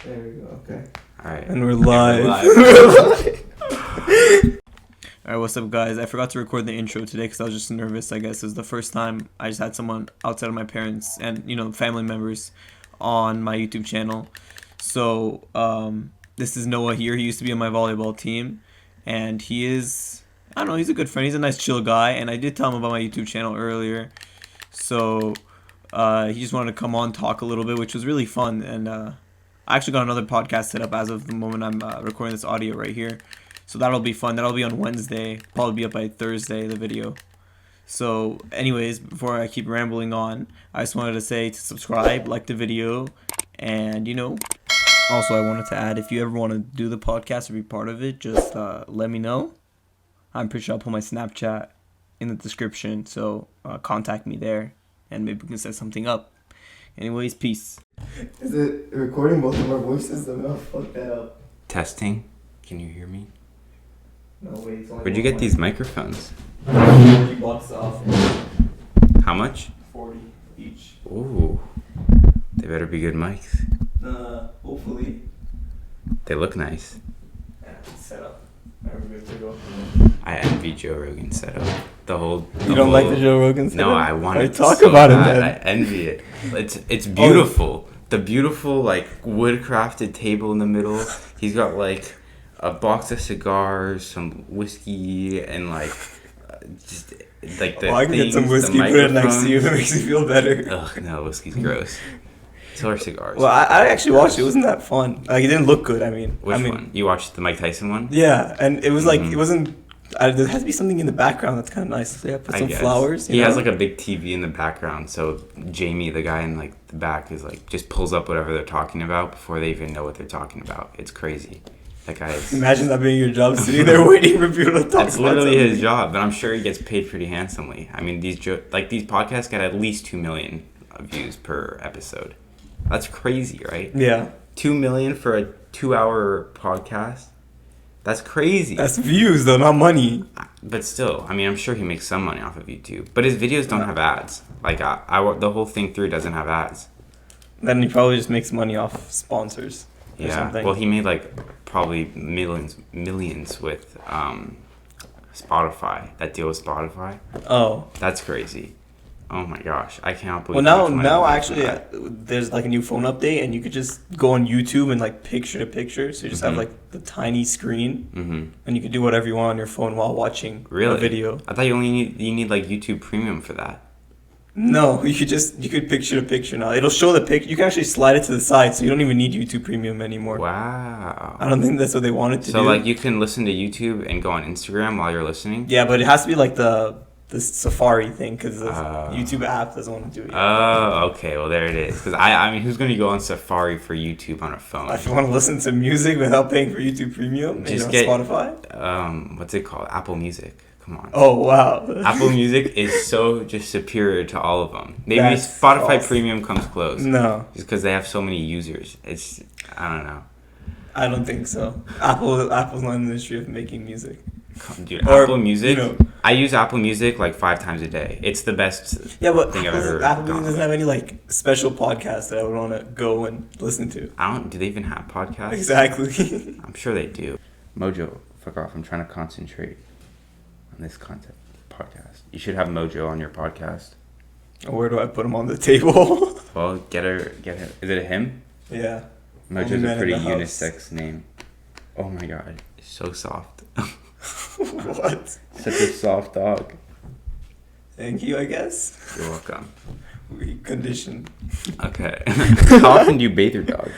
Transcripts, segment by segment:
There we go. Okay. All right. And we're live. Alright, what's up, guys? I forgot to record the intro today because I was just nervous, I guess. It was the first time I just had someone outside of my parents and, family members on my YouTube channel. So, this is Noah here. He used to be on my volleyball team. And he is, I don't know, he's a good friend. He's a nice, chill guy. And I did tell him about my YouTube channel earlier. So, he just wanted to come on, talk a little bit, which was really fun. And, I actually got another podcast set up as of the moment I'm recording this audio right here. So that'll be fun. That'll be on Wednesday. Probably be up by Thursday, the video. So anyways, before I keep rambling on, I just wanted to say to subscribe, like the video, and also I wanted to add, if you ever want to do the podcast or be part of it, just let me know. I'm pretty sure I'll put my Snapchat in the description, so contact me there, and maybe we can set something up. Anyways, peace. Is it recording both of our voices? I'm gonna fuck that up. Testing. Can you hear me? No, wait. It's only Where'd you get these microphones? $40 off. How much? 40 each. Ooh. They better be good mics. Hopefully. They look nice. Yeah, it's set up. Alright, we're good to go. I envy Joe Rogan's setup. You don't like the Joe Rogan setup? No, I want it. Talk so about bad. it then. I envy it. It's beautiful. The beautiful wood crafted table in the middle. He's got a box of cigars, some whiskey, and just the. I can get some whiskey, put it next to you. If it makes you feel better. Ugh, no, whiskey's gross. So are cigars. Well, I actually watched it. It wasn't that fun. It didn't look good. Which one? You watched the Mike Tyson one? Yeah, and it was it wasn't. There has to be something in the background that's kind of nice. So yeah, put some flowers. He has a big TV in the background, so Jamie, the guy in the back, is just pulls up whatever they're talking about before they even know what they're talking about. It's crazy. That guy is. Imagine that being your job, sitting there waiting for people to talk. That's literally his job, but I'm sure he gets paid pretty handsomely. I mean, these podcasts get at least 2 million views per episode. That's crazy, right? Yeah. 2 million for a 2-hour podcast. That's crazy. That's views, though, not money. But still, I'm sure he makes some money off of YouTube. But his videos don't have ads. The whole thing through doesn't have ads. Then he probably just makes money off sponsors. Or Yeah. something. Well, he made probably millions with Spotify. That deal with Spotify. Oh. That's crazy. Oh my gosh, I can't believe. Well, now actually, there's a new phone update, and you could just go on YouTube and picture to picture. So you just have the tiny screen, and you can do whatever you want on your phone while watching a video. I thought you need YouTube Premium for that. No, you could picture to picture now. It'll show the pic. You can actually slide it to the side, so you don't even need YouTube Premium anymore. Wow. I don't think that's what they wanted to do. So you can listen to YouTube and go on Instagram while you're listening. Yeah, but it has to be the Safari thing, because the YouTube app doesn't want to do it. Oh, okay. Well, there it is. Because who's going to go on Safari for YouTube on a phone? If you want to listen to music without paying for YouTube Premium, just get Spotify. What's it called? Apple Music. Come on. Oh wow. Apple Music is so just superior to all of them. Maybe Spotify Premium comes close. No. Just because they have so many users. I don't know. I don't think so. Apple's not in the industry of making music. Dude, Apple Music. I use Apple Music 5 times a day. It's the best thing I've ever. Apple Music doesn't have any special podcasts that I would want to go and listen to. Do they even have podcasts? Exactly. I'm sure they do. Mojo, fuck off! I'm trying to concentrate on this content podcast. You should have Mojo on your podcast. Where do I put him on the table? Well, get her. Is it a him? Yeah. Mojo's a pretty unisex name. Oh my god, it's so soft. What? Such a soft dog. Thank you, I guess. You're welcome. We condition. Okay. How often do you bathe your dog?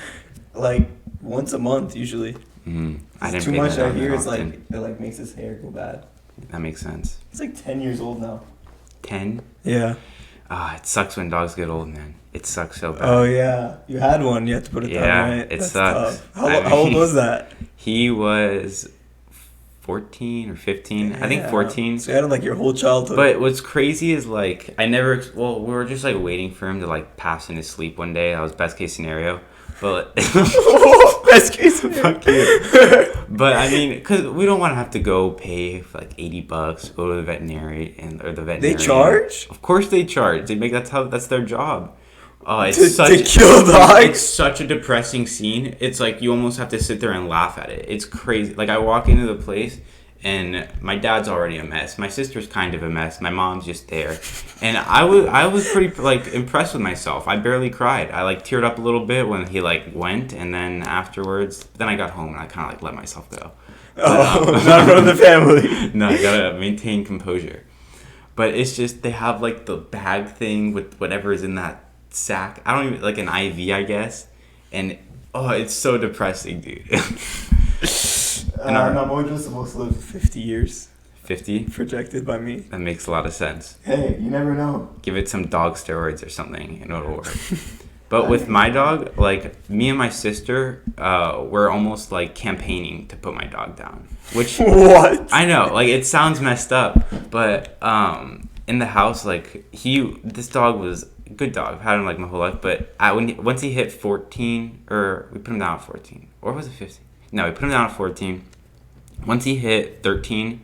Once a month, usually. I didn't too much. I hear it makes his hair go bad. That makes sense. He's 10 years old now. 10? Yeah. It sucks when dogs get old, man. It sucks so bad. Oh yeah, you had one. You had to put it down. Yeah, right? It sucks. How old was that? He was 14 or 15. Yeah. I think 14. So you had him your whole childhood. But what's crazy is we were just we for him to pass in his sleep one day. That was best case scenario. But best case scenario. But because we don't want to have to go pay for $80, go to the veterinary or the veterinarian. They charge? Of course they charge. They make that's their job. Oh, it's to kill dogs. It's such a depressing scene. It's like you almost have to sit there and laugh at it. It's crazy. Like I walk into the place and my dad's already a mess. My sister's kind of a mess. My mom's just there, and I was pretty like impressed with myself. I barely cried. I like teared up a little bit when he like went, and then afterwards, then I got home and I kind of like let myself go. But, not in front of the family. No, I gotta maintain composure. But it's just they have like the bag thing with whatever is in that sack. I don't even like an IV, I guess, and oh, it's so depressing, dude. My mom was supposed to live 50 years. 50? Projected by me. That makes a lot of sense. Hey, you never know. Give it some dog steroids or something and it'll work. But with my dog, like me and my sister, we're almost like campaigning to put my dog down. Which what? I know, like it sounds messed up, but in the house, like this dog was a good dog. I've had him like my whole life, but once he hit 14, or we put him down at 14, or was it 15? No, we put him down at 14. Once he hit 13,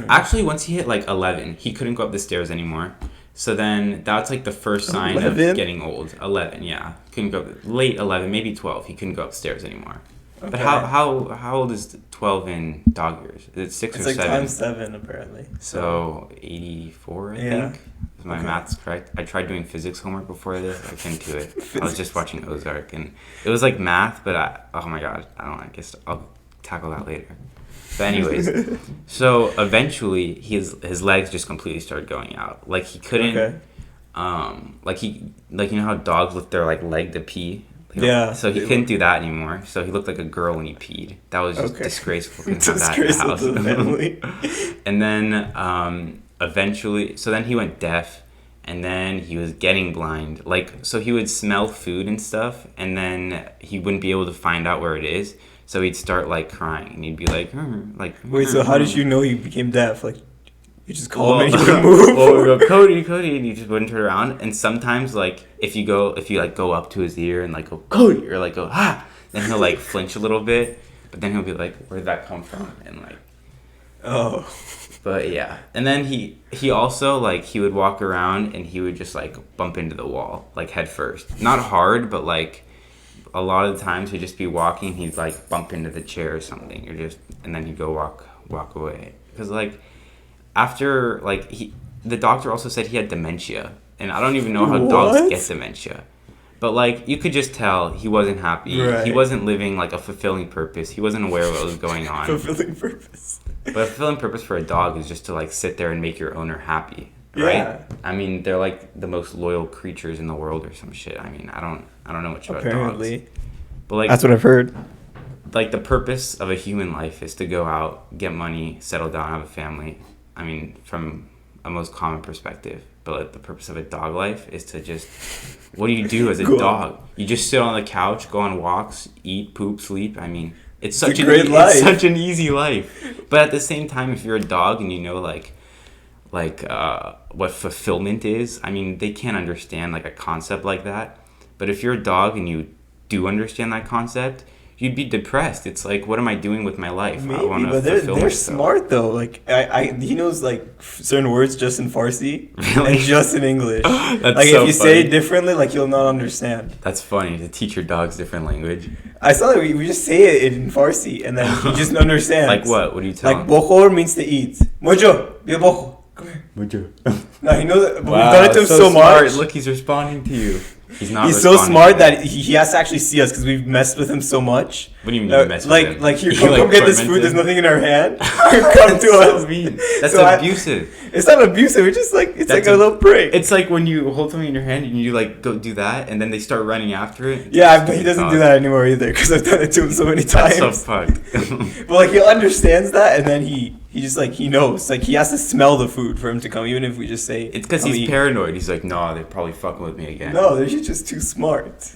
actually once he hit like 11, he couldn't go up the stairs anymore. So then that's like the first sign 11? of getting old. 11, yeah. Couldn't go late 11, maybe 12. He couldn't go upstairs anymore. Okay. But how old is 12 in dog years? Is it 6 it's or like 7? times 7 apparently. So 84, I think. If my math's correct. I tried doing physics homework before this. I couldn't do it. I was just watching Ozark and it was like math, but oh my god, I guess I'll tackle that later. But anyways, so eventually his legs just completely started going out. Like he couldn't like you know how dogs lift their like leg to pee? Yeah. So he couldn't do that anymore. So he looked like a girl when he peed. That was just disgraceful. Couldn't have that in the house. To the family. And then eventually, so then he went deaf, and then he was getting blind. Like, so he would smell food and stuff, and then he wouldn't be able to find out where it is. So he'd start like crying, and he'd be like. Wait, so how did you know he became deaf? Like, you just called him and he would move? Well, we go, Cody, and he just wouldn't turn around. And sometimes, like, if you like go up to his ear and like go Cody, or like go then he'll like flinch a little bit, but then he'll be like, where did that come from? And like, oh. But yeah, and then he also like he would walk around and he would just like bump into the wall like head first, not hard, but like a lot of the times he'd just be walking, he'd like bump into the chair or something, and then he'd go walk away because like after like the doctor also said he had dementia, and I don't even know how dogs get dementia. But, like, you could just tell he wasn't happy. Right. He wasn't living, like, a fulfilling purpose. He wasn't aware of what was going on. Fulfilling purpose. But a fulfilling purpose for a dog is just to, like, sit there and make your owner happy. Right? Yeah. I mean, they're, like, the most loyal creatures in the world or some shit. I mean, I don't know much about dogs. But, like... That's what I've heard. Like, the purpose of a human life is to go out, get money, settle down, have a family. I mean, from a most common perspective. But like, the purpose of a dog life is to just, what do you do as a dog? You just sit on the couch, go on walks, eat, poop, sleep. I mean, it's such a great life. It's such an easy life. But at the same time, if you're a dog and you know like what fulfillment is, I mean, they can't understand like a concept like that. But if you're a dog and you do understand that concept, you'd be depressed. It's like, what am I doing with my life? Maybe, but they're smart though. Like he knows like certain words just in Farsi and just in English. That's like so if you say it differently, like you'll not understand. That's funny to teach your dogs different language. I saw that we just say it in Farsi and then he just understands. Like what? What do you tell him? Like bokhor means to eat. Mojo, be bokhor. Come here. Mojo. No, he knows it. But wow, we've done it to him so smart. much. Look, he's responding to you. He's so smart that he has to actually see us because we've messed with him so much. What do you mean you messed with him? Like, here, come get this food. There's nothing in our hand. Come to us. So mean. That's so abusive. It's not abusive. It's just like, it's like a little prank. It's like when you hold something in your hand and you like go do that and then they start running after it. Yeah, but he doesn't do that anymore either because I've done it to him so many times. That's so fucked. But like he understands that and then he just like, he knows. Like he has to smell the food for him to come, even if we just say. It's because he's paranoid. He's like, no, they're probably fucking with me again. No, they're just too smart.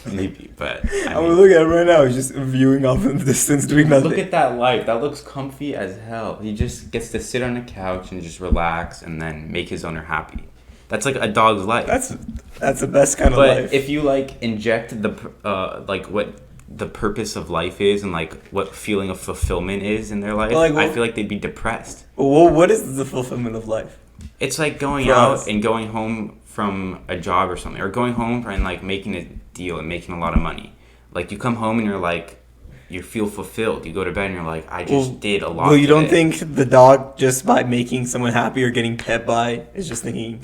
Maybe, but I'm gonna look at him right now. He's just viewing off in the distance, doing nothing. Look at that life. That looks comfy as hell. He just gets to sit on a couch and just relax and then make his owner happy. That's like a dog's life. That's the best kind of life. But if you like inject the like what the purpose of life is and like what feeling of fulfillment is in their life, I feel like they'd be depressed. Well, what is the fulfillment of life? It's like going out and going home from a job or something, or going home and like making a deal and making a lot of money. Like you come home and you're like, you feel fulfilled. You go to bed and you're like, I just did a lot. Well, you don't today. think the dog, just by making someone happy or getting pet by, is just thinking,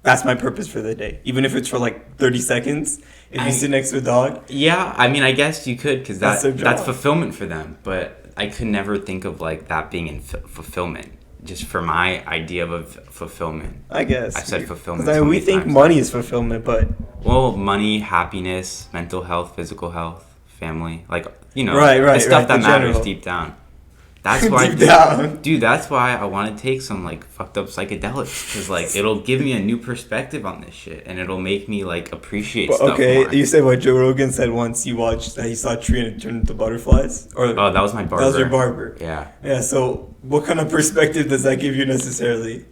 that's my purpose for the day. Even if it's for like 30 seconds, if you sit next to a dog. Yeah, I mean, I guess you could, because That's their that's job. fulfillment for them. But I could never think of like that being in fulfillment. Just for my idea of fulfillment. I guess. I said fulfillment. 'Cause, I mean, we think money is fulfillment, but well, money, happiness, mental health, physical health, family, like Right, the stuff that the matters general. deep down. That's why, Deep down. dude. That's why I want to take some like fucked up psychedelics, because like it'll give me a new perspective on this shit, and it'll make me like appreciate stuff Okay, more. you said what Joe Rogan said once you watched that he saw a tree and it turned into butterflies? Or Oh, that was my barber. that was your barber. Yeah. Yeah, so what kind of perspective does that give you necessarily?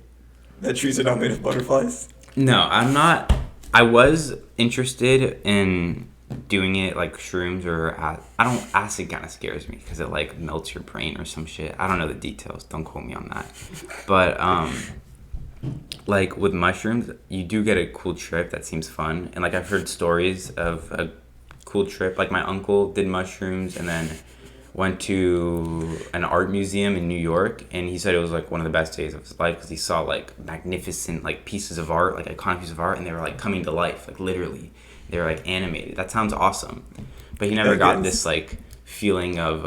That trees are not made of butterflies? No, I'm not. I was interested in doing it like shrooms or acid kind of scares me because it like melts your brain or some shit. I don't know the details. Don't quote me on that. But like with mushrooms, you do get a cool trip that seems fun. And like I've heard stories of a cool trip. Like my uncle did mushrooms and then went to an art museum in New York, and he said it was like one of the best days of his life because he saw like magnificent like pieces of art, like iconic pieces of art, and they were like coming to life, like literally. They were like animated. That sounds awesome. But he never got this like feeling of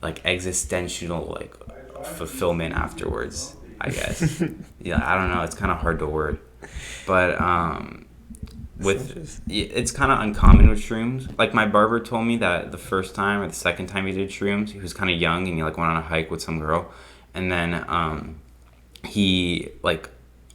like existential like fulfillment afterwards, I guess. Yeah, I don't know. It's kind of hard to word. But it's kind of uncommon with shrooms. Like my barber told me that the first time or the second time he did shrooms, he was kind of young and he like went on a hike with some girl, and then he like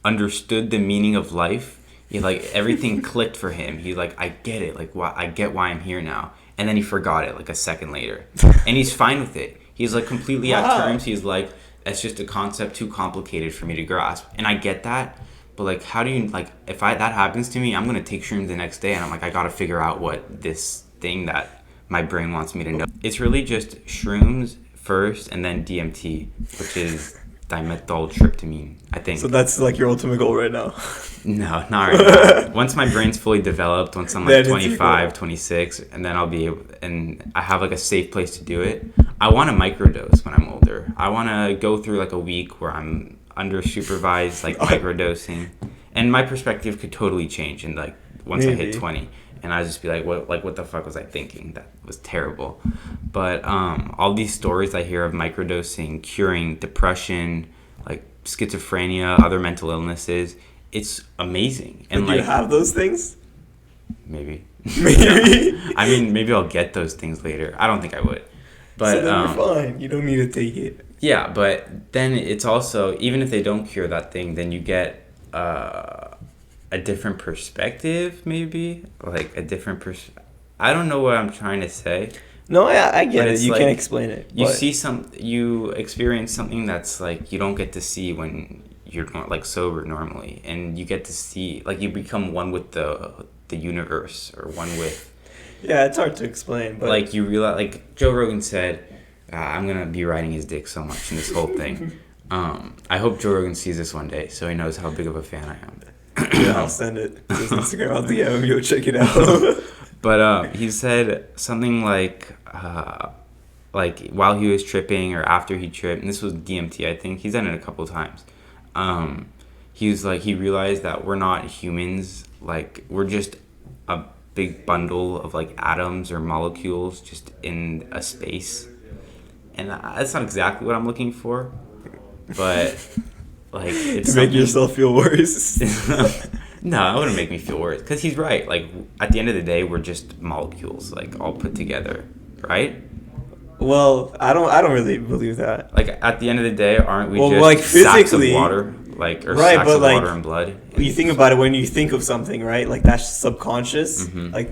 understood the meaning of life. He like everything clicked for him. He like, I get it. Like why I get why I'm here now. And then he forgot it like a second later, and he's fine with it. He's like completely at terms. He's like, it's just a concept too complicated for me to grasp, and I get that. But like, how do you like if that happens to me? I'm gonna take shrooms the next day, and I'm like, I gotta figure out what this thing that my brain wants me to know. It's really just shrooms first, and then DMT, which is dimethyltryptamine, I think. So that's like your ultimate goal right now. No, not right now. Once my brain's fully developed, once I'm like That is 25, 26, and then I'll be able, and I have like a safe place to do it. I want to microdose when I'm older. I want to go through like a week where I'm under supervised like microdosing, and my perspective could totally change. And like once I hit 20, and I just be like, what the fuck was I thinking? That was terrible. But all these stories I hear of microdosing curing depression, like schizophrenia, other mental illnesses, it's amazing. And do like, you have those things? Maybe. Maybe. I mean, maybe I'll get those things later. I don't think I would. But so then you're fine. You don't need to take it. yeah, but then it's also, even if they don't cure that thing, then you get a different perspective, maybe like a different I don't know what I'm trying to say. No, I get it. You like, can't explain it. You experience something that's like you don't get to see when you're like sober normally, and you get to see like you become one with the universe or one with. Yeah, it's hard to explain, but like you realize, like Joe Rogan said, I'm gonna be riding his dick so much in this whole thing. I hope Joe Rogan sees this one day so he knows how big of a fan I am. Yeah, I'll send it to his Instagram. I'll DM him. You'll check it out. But he said something like while he was tripping or after he tripped, and this was DMT, I think. He's done it a couple of times. He was like, he realized that we're not humans. Like, we're just a big bundle of like atoms or molecules just in a space. And that's not exactly what I'm looking for, but like it's to make yourself feel worse. No, it wouldn't make me feel worse because he's right. Like at the end of the day, we're just molecules, like all put together, right? Well, I don't really believe that. Like at the end of the day, aren't we just like sacks of physically, water, like or right? sacks But of like, water and blood? You think about it when you think of something, right? Like that's subconscious. Mm-hmm. Like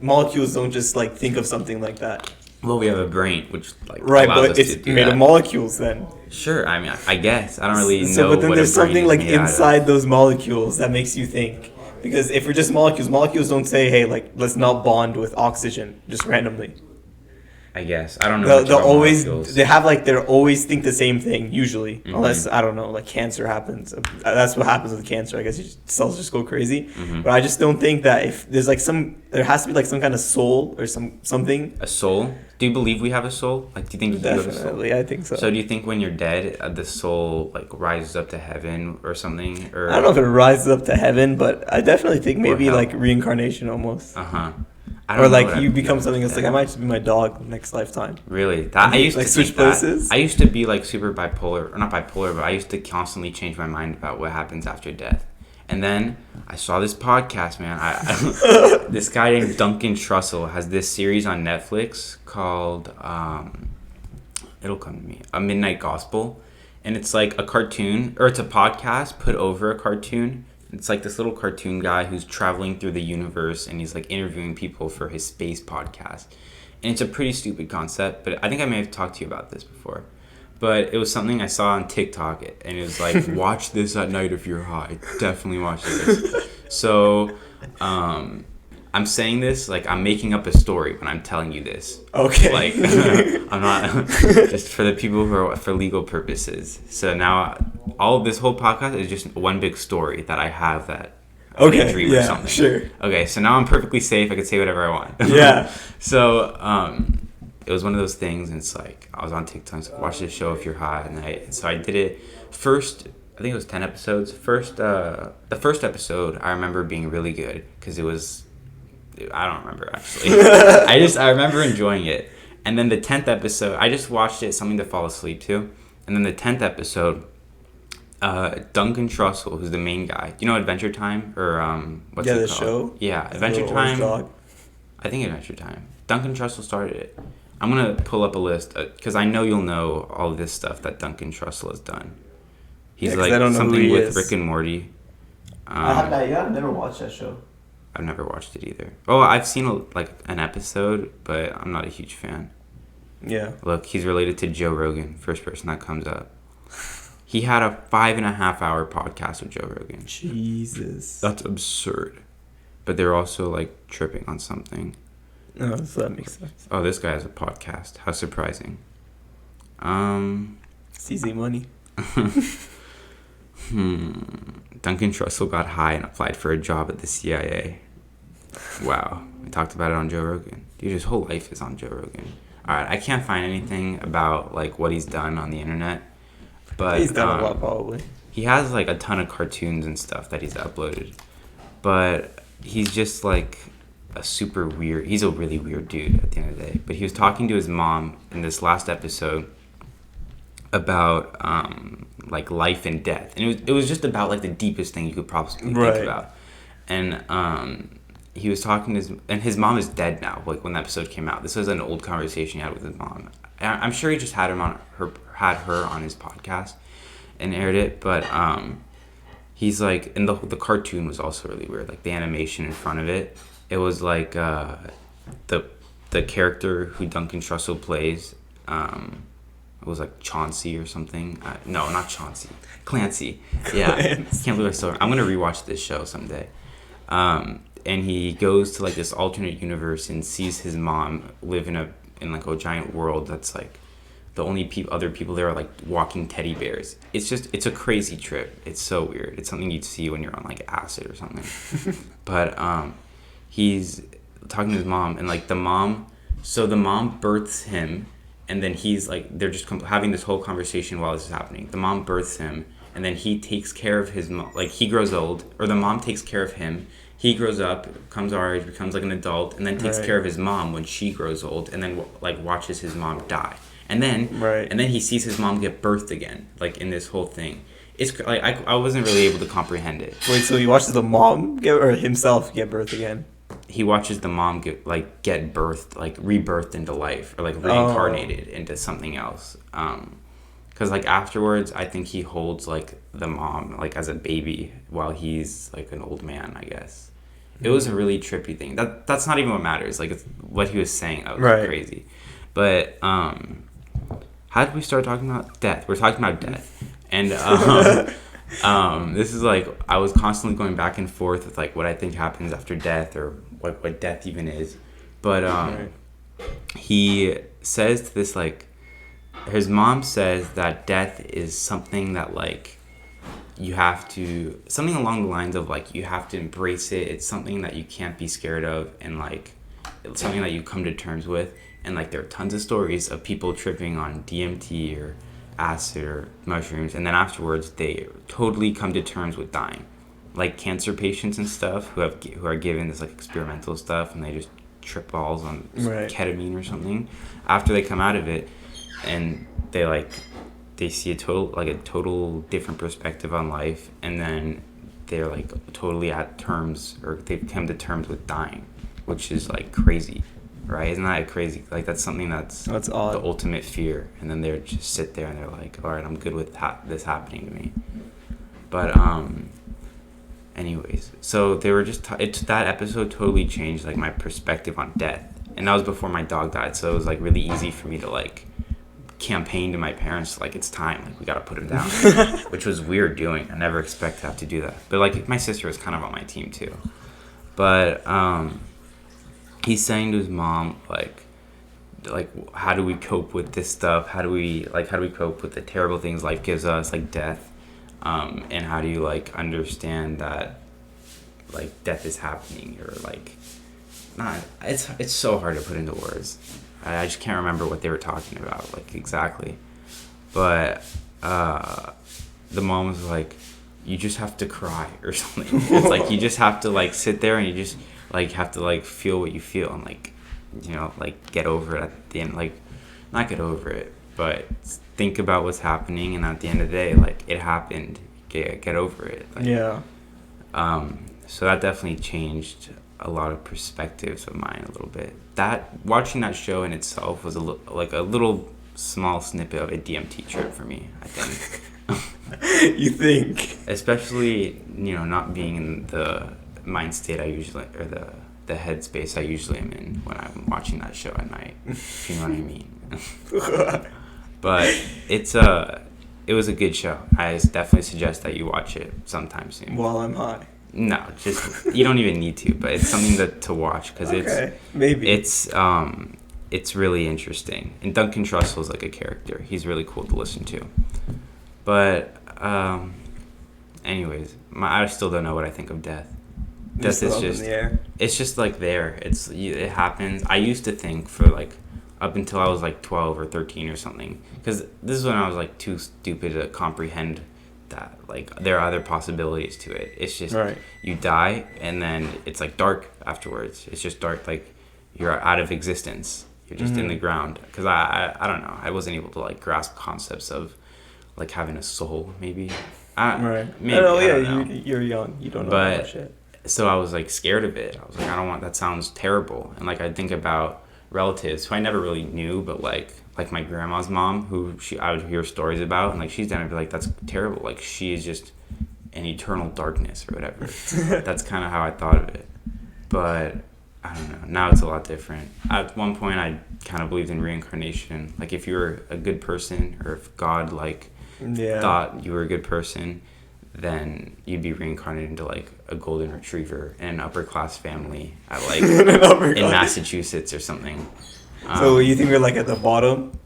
molecules don't just like think of something like that. Well, we have a brain, which like right, allows but us it's to do made that. of molecules then. Sure, I mean, I guess I don't really know. So, but then what there's a brain something is like made out of. inside those molecules that makes you think. Because if we're just molecules don't say, hey, like let's not bond with oxygen just randomly. I guess I don't know They'll, much they'll about always molecules. they'll always think the same thing usually, Mhm. unless I don't know, like cancer happens. That's what happens with cancer. I guess cells just go crazy. Mhm. But I just don't think that if there's like there has to be like some kind of soul or something. A soul? Do you believe we have a soul? Like, do you think you have a soul? Definitely, I think so. So do you think when you're dead, the soul like rises up to heaven or something? Or I don't know if it rises up to heaven, but I definitely think maybe hell. like reincarnation almost. uh-huh. I Or know like what you I'd become do something else. with Like I that. might just be my dog next lifetime. Really? That I used Like to switch think that. places? I used to be like super bipolar, or not bipolar, but I used to constantly change my mind about what happens after death. And then I saw this podcast, man. This guy named Duncan Trussell has this series on Netflix called it'll come to me, A Midnight Gospel, and it's like a cartoon, or it's a podcast put over a cartoon. It's like this little cartoon guy who's traveling through the universe, and he's like interviewing people for his space podcast. And it's a pretty stupid concept, but I think I may have talked to you about this before. But it was something I saw on TikTok, and it was like, watch this at night if you're high. Definitely watch this. So, I'm saying this like I'm making up a story when I'm telling you this. Okay. Like, I'm not just for the people who are for legal purposes. So now, all of this whole podcast is just one big story that I have that. Okay. A dream Yeah. or something. Sure. Okay. So now I'm perfectly safe. I can say whatever I want. Yeah. So, it was one of those things, and it's like I was on TikTok, it's like, watch this show if you're high at night. And so I did it first. I think it was 10 episodes. The first episode I remember being really good because it was. I don't remember actually. I remember enjoying it. And then the 10th episode, I just watched it, something to fall asleep to. And then the 10th episode, Duncan Trussell, who's the main guy. Do you know Adventure Time or what's it The called? show. Yeah, The Adventure little orange Time. dog. I think Adventure Time. Duncan Trussell started it. I'm gonna pull up a list because I know you'll know all of this stuff that Duncan Trussell has done. He's 'cause like I don't know who something he with is. Rick and Morty. I've never watched that show. I've never watched it either. Oh, I've seen like an episode, but I'm not a huge fan. Yeah. Look, he's related to Joe Rogan, first person that comes up. He had a 5.5-hour podcast with Joe Rogan. Jesus. That's absurd. But they're also like tripping on something. Oh, so that makes sense. Oh, this guy has a podcast. How surprising. It's easy money. Duncan Trussell got high and applied for a job at the CIA. Wow. I talked about it on Joe Rogan. Dude, his whole life is on Joe Rogan. Alright, I can't find anything about like what he's done on the internet. But He's done a lot, probably. he has like a ton of cartoons and stuff that he's uploaded. But he's just like he's a really weird dude at the end of the day. But he was talking to his mom in this last episode about like life and death, and it was just about like the deepest thing you could possibly Right. think about. And he was talking to his mom is dead now. Like when the episode came out, this was an old conversation he had with his mom. I'm sure he just had her on his podcast and aired it, but he's like, and the cartoon was also really weird. Like the animation in front of it, it was like the character who Duncan Trussell plays. It was like Chauncey or something. No, not Chauncey. Clancy. Yeah. Can't believe I still. I'm gonna rewatch this show someday. And he goes to like this alternate universe and sees his mom live in like a giant world that's like the only other people there are like walking teddy bears. It's a crazy trip. It's so weird. It's something you'd see when you're on like acid or something. But he's talking to his mom, and like the mom births him, and then he's like, they're just having this whole conversation while this is happening. The mom births him, and then he takes care of his mom. Like he grows old, or the mom takes care of him. He grows up, becomes our age, becomes like an adult, and then takes care of his mom when she grows old, and then like watches his mom die. And then he sees his mom get birthed again, like in this whole thing. It's like I wasn't really able to comprehend it. Wait, so he watches the mom or himself get birth again? He watches the mom get birthed, like rebirthed into life, or like reincarnated into something else. Because like afterwards, I think he holds like the mom like as a baby while he's like an old man, I guess. It was a really trippy thing. That's not even what matters. Like it's what he was saying that was crazy. But how did we start talking about death? We're talking about death, and this is like I was constantly going back and forth with like what I think happens after death, or what death even is. But he says this, like, his mom says that death is something that, like, you have to, something along the lines of, like, you have to embrace it. It's something that you can't be scared of, and, like, it's something that you come to terms with. And, like, there are tons of stories of people tripping on DMT or acid or mushrooms, and then afterwards they totally come to terms with dying, like cancer patients and stuff who are given this, like, experimental stuff, and they just trip balls on Right. ketamine or something. After they come out of it, and they, like, they see a total different perspective on life, and then they're, like, totally at terms, or they've come to terms with dying, which is, like, crazy, right? Isn't that crazy? Like, that's something that's odd. the ultimate fear, and then they just sit there and they're like, all right, I'm good with this happening to me. But anyways, so they were just that episode totally changed, like, my perspective on death, and that was before my dog died, so it was, like, really easy for me to, like, campaign to my parents, like, it's time, like, we gotta put him down, which was weird doing. I never expect to have to do that, but, like, my sister was kind of on my team too. But he's saying to his mom, like, how do we cope with this stuff? How do we cope with the terrible things life gives us, like death? And how do you, like, understand that, like, death is happening, or, like, not? It's so hard to put into words. I just can't remember what they were talking about, like, exactly. But the mom was like, you just have to cry or something. It's like, you just have to, like, sit there, and you just, like, have to, like, feel what you feel, and, like, you know, like, get over it at the end. Like, not get over it, but think about what's happening, and at the end of the day, like, it happened. Get over it. Like, Yeah. So that definitely changed a lot of perspectives of mine a little bit. That, watching that show in itself was a little small snippet of a DMT trip for me, I think. You think? Especially, you know, not being in the mind state I usually, or the headspace I usually am in when I'm watching that show at night, if you know what I mean. But it was a good show. I definitely suggest that you watch it sometime soon. While I'm high. No, just, you don't even need to, but it's something to watch, because maybe it's really interesting. And Duncan Trussell's, like, a character. He's really cool to listen to. But anyways, I still don't know what I think of death. Death is just in the air. It's just, like, there. It happens. I used to think for, like, up until I was, like, 12 or 13 or something, because this is when I was, like, too stupid to comprehend that, like, there are other possibilities to it. It's just, right, you die, and then it's, like, dark afterwards. It's just dark, like, you're out of existence. You're just in the ground. Because I don't know, I wasn't able to, like, grasp concepts of, like, having a soul, maybe. Right. Maybe, I don't I know, don't yeah, know. you're young. You don't know But that shit. So I was, like, scared of it. I was like, I don't want, that sounds terrible. And, like, I'd think about relatives who I never really knew, but, like my grandma's mom, who I would hear stories about, and, like, she's done it, be like, that's terrible. Like, she is just an eternal darkness or whatever. That's kind of how I thought of it. But I don't know. Now it's a lot different. At one point, I kind of believed in reincarnation. Like, if you were a good person, or if God, like, thought you were a good person, then you'd be reincarnated into, like, a golden retriever in an upper class family at, like, in Massachusetts or something. So you think we're, like, at the bottom?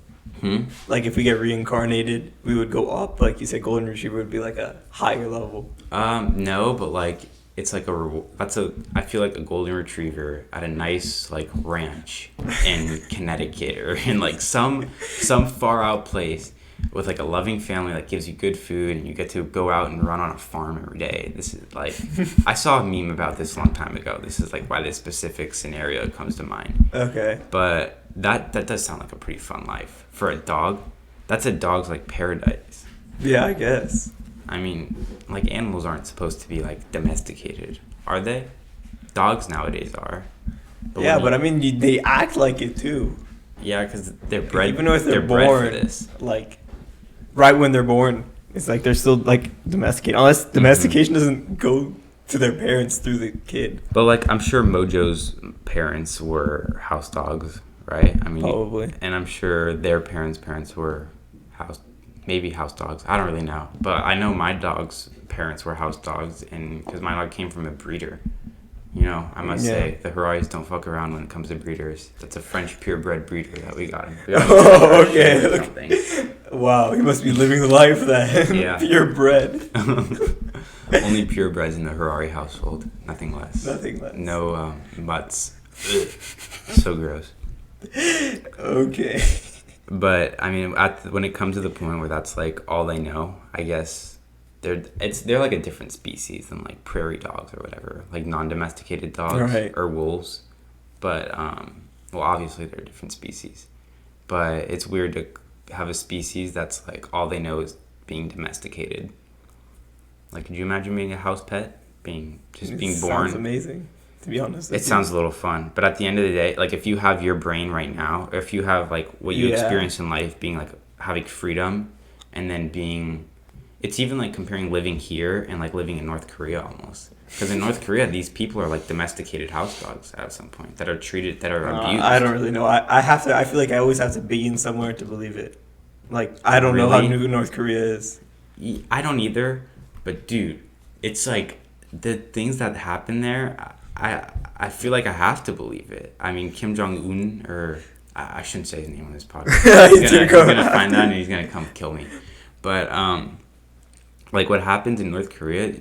Hmm? Like, if we get reincarnated, we would go up. Like you said, golden retriever would be, like, a higher level. No, but, like, it's like I feel like a golden retriever at a nice, like, ranch in Connecticut, or in, like, some far out place with, like, a loving family that gives you good food, and you get to go out and run on a farm every day. This is, like, I saw a meme about this a long time ago. This is, like, why this specific scenario comes to mind. Okay. But that does sound like a pretty fun life for a dog. That's a dog's, like, paradise. Yeah, I guess. I mean, like, animals aren't supposed to be, like, domesticated, are they? Dogs nowadays are. But I mean, they act like it too. Yeah, because they're bred. Even if they're bred born, for this. like, right when they're born, it's like they're still, like, domesticated. Unless domestication doesn't go to their parents through the kid. But, like, I'm sure Mojo's parents were house dogs, right? I mean, probably. And I'm sure their parents were maybe house dogs. I don't really know, but I know my dog's parents were house dogs, and because my dog came from a breeder, You know, I must Yeah. say, the Hararis don't fuck around when it comes to breeders. That's a French purebred breeder that we got. We got Oh, okay. or something. Wow, he must be living the life then. Yeah. Purebred. Only purebreds in the Harari household. Nothing less. Nothing less. No mutts. So gross. Okay. But I mean, when it comes to the point where that's like all they know, I guess they're like a different species than like prairie dogs or whatever, like non-domesticated dogs Right. or wolves. But well, obviously they're a different species. But it's weird to have a species that's like all they know is being domesticated. Like, could you imagine being a house pet, being born? Sounds amazing, to be honest. It sounds a little fun, but at the end of the day, like if you have your brain right now, or if you have like what you experience in life, being like having freedom, and then being, it's even like comparing living here and like living in North Korea almost. Because in North Korea, these people are like domesticated house dogs at some point that are abused. I don't really know. I have to. I feel like I always have to be in somewhere to believe it. Like I don't know how new North Korea is. I don't either, but dude, it's like the things that happen there. I feel like I have to believe it. I mean, Kim Jong Un, or I shouldn't say his name on this podcast. He's gonna find that and he's gonna come kill me. But like what happens in North Korea,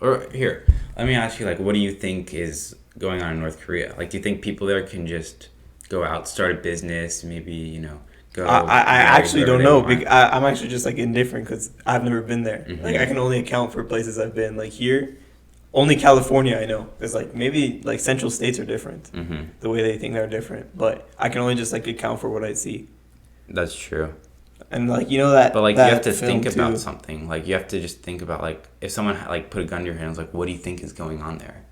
or here, let me ask you, like, what do you think is going on in North Korea? Like, do you think people there can just go out, start a business, maybe, you know, go? I actually don't know. I'm actually just like indifferent because I've never been there. Mm-hmm. Like I can only account for places I've been. Like here, only California I know. There's like maybe like central states are different. Mm-hmm. The way they think are different. But I can only just like account for what I see. That's true. And like you know that. But like that you have to think too. about something. Like you have to just think about like if someone like put a gun to your hands, like what do you think is going on there?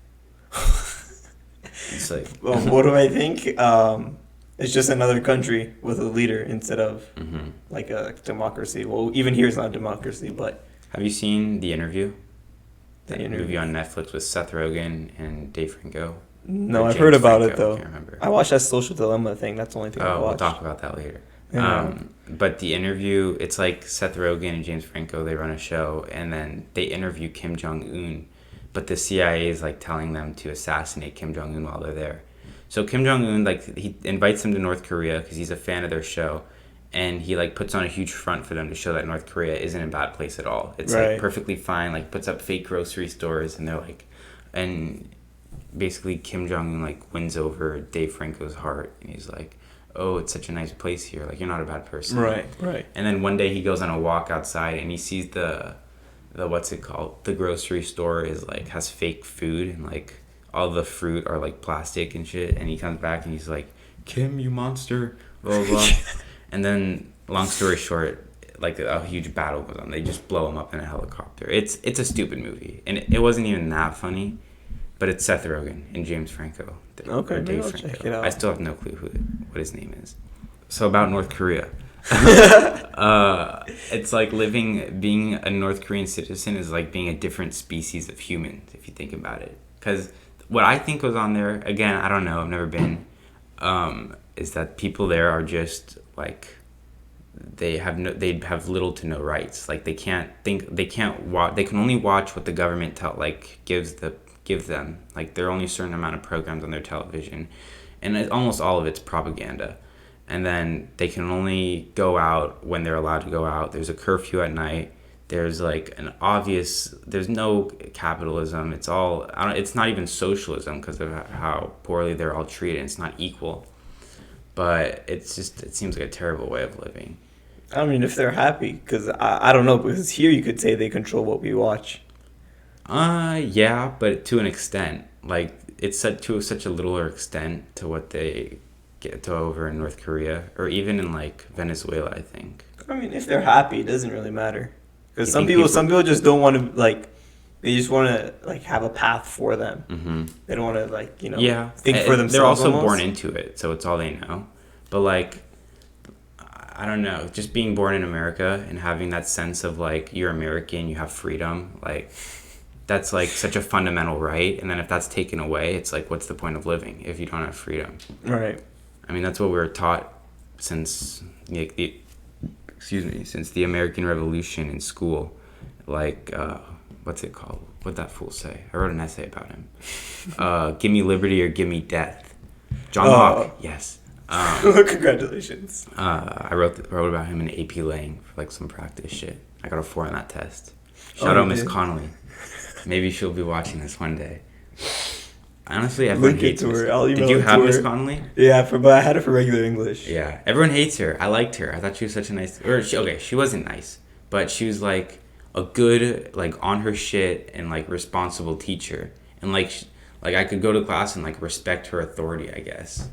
It's like. Well, what do I think? It's just another country with a leader instead of Mm-hmm. like a democracy. Well, even here it's not a democracy, but. Have you seen The Interview? The That Interview. movie on Netflix with Seth Rogen and Dave Franco. No, Or I've James heard about Franco, it though. I can't remember. I watched that Social Dilemma thing. That's the only thing I Oh, we'll watched. talk about that later. Yeah. But The Interview, it's like Seth Rogen and James Franco, they run a show, and then they interview Kim Jong-un, but the CIA is like telling them to assassinate Kim Jong-un while they're there. So Kim Jong-un, like, he invites them to North Korea because he's a fan of their show, and he like puts on a huge front for them to show that North Korea isn't a bad place at all. It's Right. like perfectly fine, like puts up fake grocery stores, and they're like, and basically Kim Jong-un like wins over Dave Franco's heart, and he's like, oh, it's such a nice place here, like you're not a bad person. Right. And then one day he goes on a walk outside and he sees the what's it called, the grocery store is like has fake food, and like all the fruit are like plastic and shit, and he comes back and he's like, Kim, you monster, blah blah, blah. And then long story short, like a huge battle goes on. They just blow him up in a helicopter. It's a stupid movie, and it wasn't even that funny, but it's Seth Rogen and James Franco. Okay, Or maybe Dave I'll Franco. check it out. I still have no clue what his name is. So about North Korea. It's like being a North Korean citizen is like being a different species of human, if you think about it. Because what I think was on there, again, I don't know, I've never been, is that people there are just like, they have little to no rights. Like they can't watch, they can only watch what the government gives them. Like there are only a certain amount of programs on their television, and almost all of it's propaganda. And then they can only go out when they're allowed to go out. There's a curfew at night. There's like there's no capitalism. It's not even socialism because of how poorly they're all treated. It's not equal. But it seems like a terrible way of living. I mean, if they're happy, because I don't know, because here you could say they control what we watch. Yeah, but to an extent. Like, it's to such a littler extent to what they get to over in North Korea, or even in, like, Venezuela, I think. I mean, if they're happy, it doesn't really matter. Because You some think people just don't want to, like, they just want to, like, have a path for them. Mm-hmm. They don't want to, like, you know, Yeah. think for themselves. They're also almost. born into it, so it's all they know. But, like, I don't know, just being born in America and having that sense of, like, you're American, you have freedom, like, that's, like, such a fundamental right. And then if that's taken away, it's like, what's the point of living if you don't have freedom? Right. I mean, that's what we were taught since since the American Revolution in school. Like, what's it called? What'd that fool say? I wrote an essay about him. Give me liberty or give me death. John Locke. Yes. Congratulations. I wrote about him in AP Lang for like some practice shit. I got a 4 on that test. Shout out Miss Connolly. Maybe she'll be watching this one day. Honestly, everyone hates her. Did you have Miss Connolly? Yeah, but I had it for regular English. Yeah, everyone hates her. I liked her. I thought she was such a nice. She wasn't nice, but she was like a good, like on her shit and like responsible teacher, and like I could go to class and like respect her authority, I guess.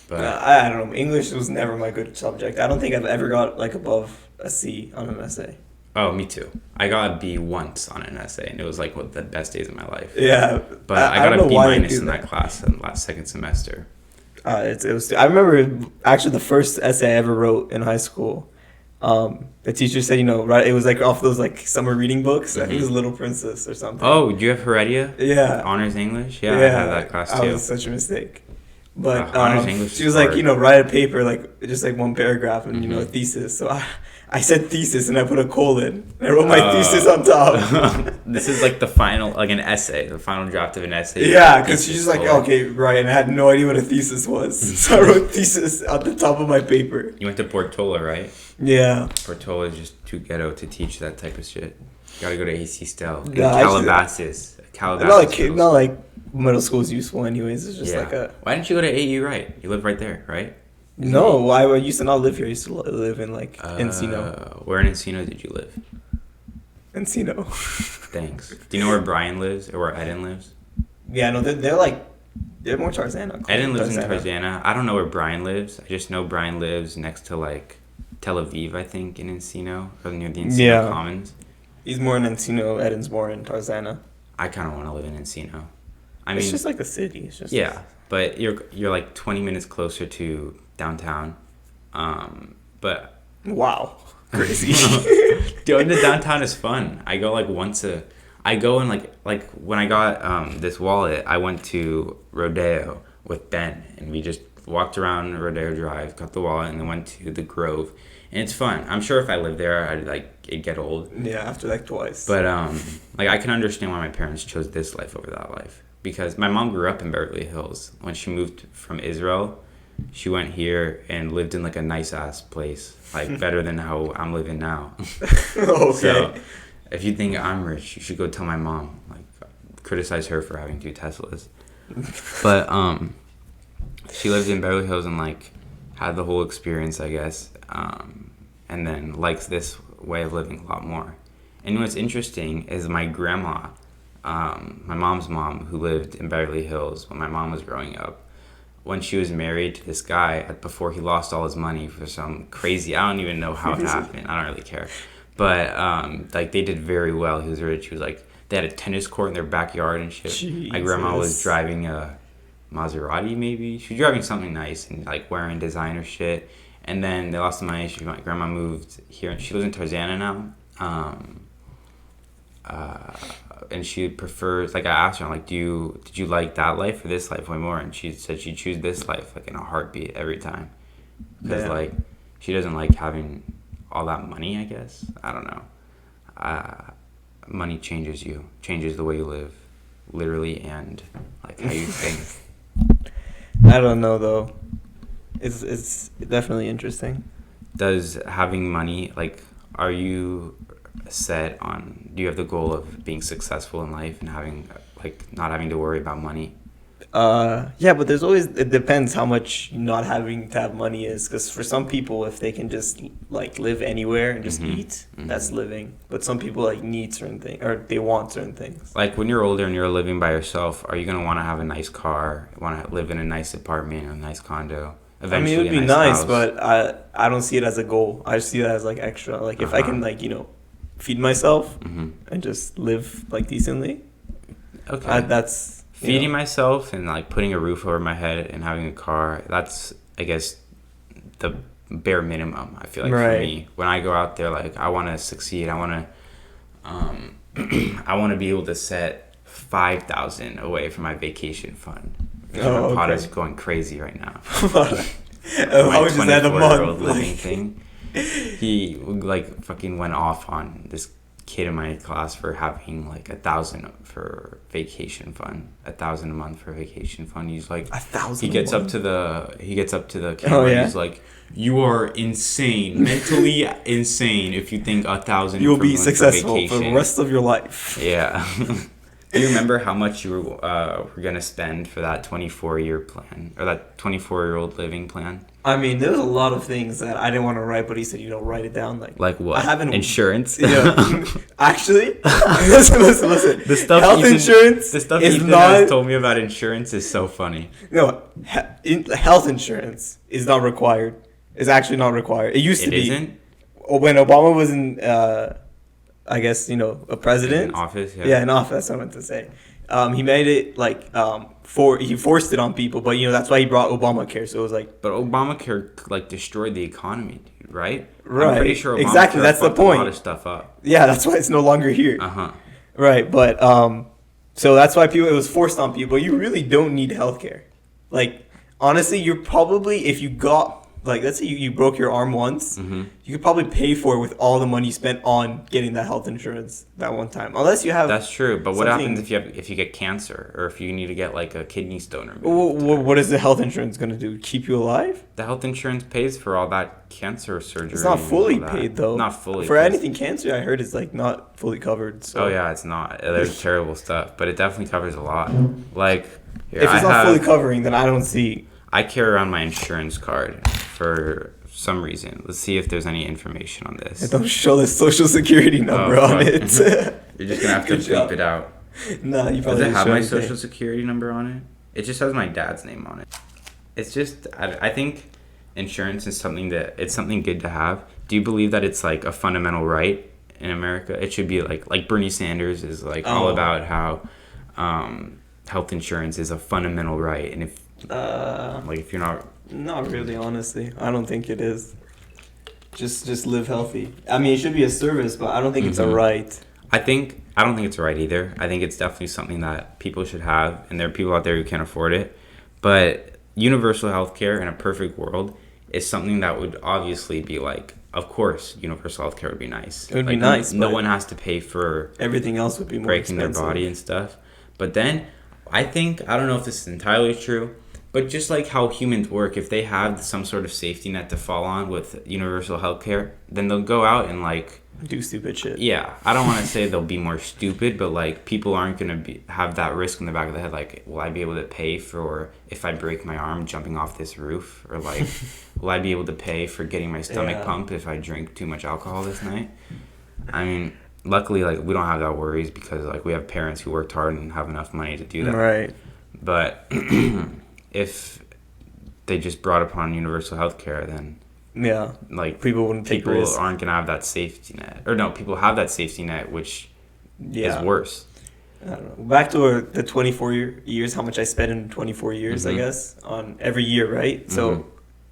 But I don't know. English was never my good subject. I don't think I've ever got like above a C on an essay. Oh, me too. I got a B once on an essay, and it was like one of the best days of my life. Yeah, but I got a B minus in that class in the last second semester. It was. I remember actually the first essay I ever wrote in high school. The teacher said, right? It was like off those like summer reading books. I think it was Little Princess or something. Oh, do you have Heredia? Yeah. Honors English? Yeah, I had that class too. That was such a mistake. But honors English she was like, write a paper, like just like one paragraph and, a thesis. So I said thesis and I put a colon. I wrote my thesis on top. This is like the final, like an essay, the final draft of an essay. Yeah, because she's just like, okay, right. And I had no idea what a thesis was. So I wrote thesis at the top of my paper. You went to Portola, right? Yeah. Portola is just too ghetto to teach that type of shit. You gotta go to AC Stell. Yeah, Calabasas. Not like middle school is useful anyways. It's just like a... Why didn't you go to AU, right? You live right there, right? No, I used to not live here. I used to live in like Encino. Where in Encino did you live? Encino. Thanks. Do you know where Brian lives or where Eden lives? Yeah, no, they're more Tarzana. Eden lives in Tarzana. I don't know where Brian lives. I just know Brian lives next to like Tel Aviv, I think, in Encino, or near the Encino Commons. He's more in Encino. Eden's more in Tarzana. I kind of want to live in Encino. It's just like a city. It's just but you're like 20 minutes closer to downtown. But wow, crazy. Going to downtown is fun. I go like I go and like when I got this wallet, I went to Rodeo with Ben, and we just walked around Rodeo Drive, got the wallet, and then went to the Grove, and it's fun. I'm sure if I lived there, it'd get old. Yeah, after like twice. But like I can understand why my parents chose this life over that life, because my mom grew up in Beverly Hills. When she moved from Israel, she went here and lived in like a nice ass place, like better than how I'm living now. Okay. So if you think I'm rich, you should go tell my mom. Like, criticize her for having 2 Teslas. But she lived in Beverly Hills and like had the whole experience, I guess. And then likes this way of living a lot more. And what's interesting is my grandma, my mom's mom, who lived in Beverly Hills when my mom was growing up, when she was married to this guy before he lost all his money for some crazy, I don't even know how it happened. I don't really care. But like they did very well. He was rich. He was like, they had a tennis court in their backyard and shit. Jesus. My grandma was driving a Maserati, maybe. She was driving something nice and like wearing designer shit. And then they lost the money. My grandma moved here, and she lives in Tarzana now. And she prefers, like I asked her, like, did you like that life or this life way more? And she said she'd choose this life like in a heartbeat every time, because like she doesn't like having all that money, I guess. I don't know. Money changes the way you live, literally, and like how you think. I don't know though. It's definitely interesting. Does having money, like, are you set on, do you have the goal of being successful in life and having, like, not having to worry about money? Yeah, but it depends how much not having to have money is, because for some people, if they can just like live anywhere and just eat, that's living. But some people like need certain things, or they want certain things. Like when you're older and you're living by yourself, are you going to want to have a nice car, want to live in a nice apartment or a nice condo? Eventually, I mean, it would be nice, but I don't see it as a goal. I see it as like extra. Like if I can like, feed myself and just live like decently. Okay. That's feeding myself and like putting a roof over my head and having a car. That's, I guess, the bare minimum. I feel like for me, when I go out there, like I want to succeed. I want to, I want to be able to set $5,000 away from my vacation fund. My pot is going crazy right now. How much is that a month? Living thing. He like fucking went off on this kid in my class for having like 1,000 for vacation fund, 1,000 a month for vacation fund. He's like 1,000. he gets up to the camera. Oh, yeah? He's like, "You are insane, mentally insane. If you think 1,000 You'll per be month successful vacation. for the rest of your life. Yeah. Do you remember how much you were gonna spend for that 24-year plan or that 24-year-old living plan? I mean, there was a lot of things that I didn't want to write, but he said, write it down. Like what? I haven't Insurance. Actually, listen. The stuff health insurance. The stuff is Ethan not. has told me about insurance is so funny. No, health insurance is not required. It's actually not required. It used to be. It isn't? When Obama was in, I guess, a president. In office, yeah. Yeah, in office, that's what I meant to say. He made it he forced it on people, but that's why he brought Obamacare. So it was like. But Obamacare like destroyed the economy, dude, right? Right. I'm pretty sure Obamacare exactly. That's the fucked point. A lot of stuff up. Yeah, that's why it's no longer here. Right, but so that's why it was forced on people. You really don't need healthcare. Like, honestly, you're probably, if you got, like, let's say you broke your arm once, you could probably pay for it with all the money you spent on getting that health insurance that one time. Unless you have. That's true, but what happens if you get cancer or if you need to get like a kidney stone removed? What is the health insurance going to do? Keep you alive? The health insurance pays for all that cancer surgery. It's not fully paid though. Not fully. For anything cancer, I heard is like not fully covered. So. Oh yeah, it's not. There's terrible stuff, but it definitely covers a lot. Like if it's not fully covering, then I don't see. I carry around my insurance card for some reason. Let's see if there's any information on this. Don't show the social security number on it. You're just gonna have to bleep it out. No, you Does probably it have my social security number on it? It just has my dad's name on it. It's just I think insurance is something good to have. Do you believe that it's like a fundamental right in America? It should be like Bernie Sanders is like all about how health insurance is a fundamental right, and if you're not really, honestly, I don't think it is. Just live healthy. I mean, it should be a service, but I don't think it's a right. I don't think it's a right either. I think it's definitely something that people should have, and there are people out there who can't afford it. But universal healthcare in a perfect world is something that would obviously be like, of course, universal healthcare would be nice. It would be nice. No one has to pay for everything else would be more breaking expensive. their body and stuff. But then I don't know if this is entirely true, but just like how humans work, if they have some sort of safety net to fall on with universal healthcare, then they'll go out and like do stupid shit. Yeah, I don't want to say they'll be more stupid, but like people aren't gonna have that risk in the back of the head. Like, will I be able to pay for if I break my arm jumping off this roof, or like, will I be able to pay for getting my stomach pumped if I drink too much alcohol this night? I mean, luckily, like we don't have that worries because like we have parents who worked hard and have enough money to do that. Right. But if they just brought upon universal healthcare, then like people wouldn't take risks. People aren't gonna have that safety net, or no, people have that safety net, which is worse. I don't know. Back to the 24 years, how much I spent in 24 years, I guess, on every year, right? So,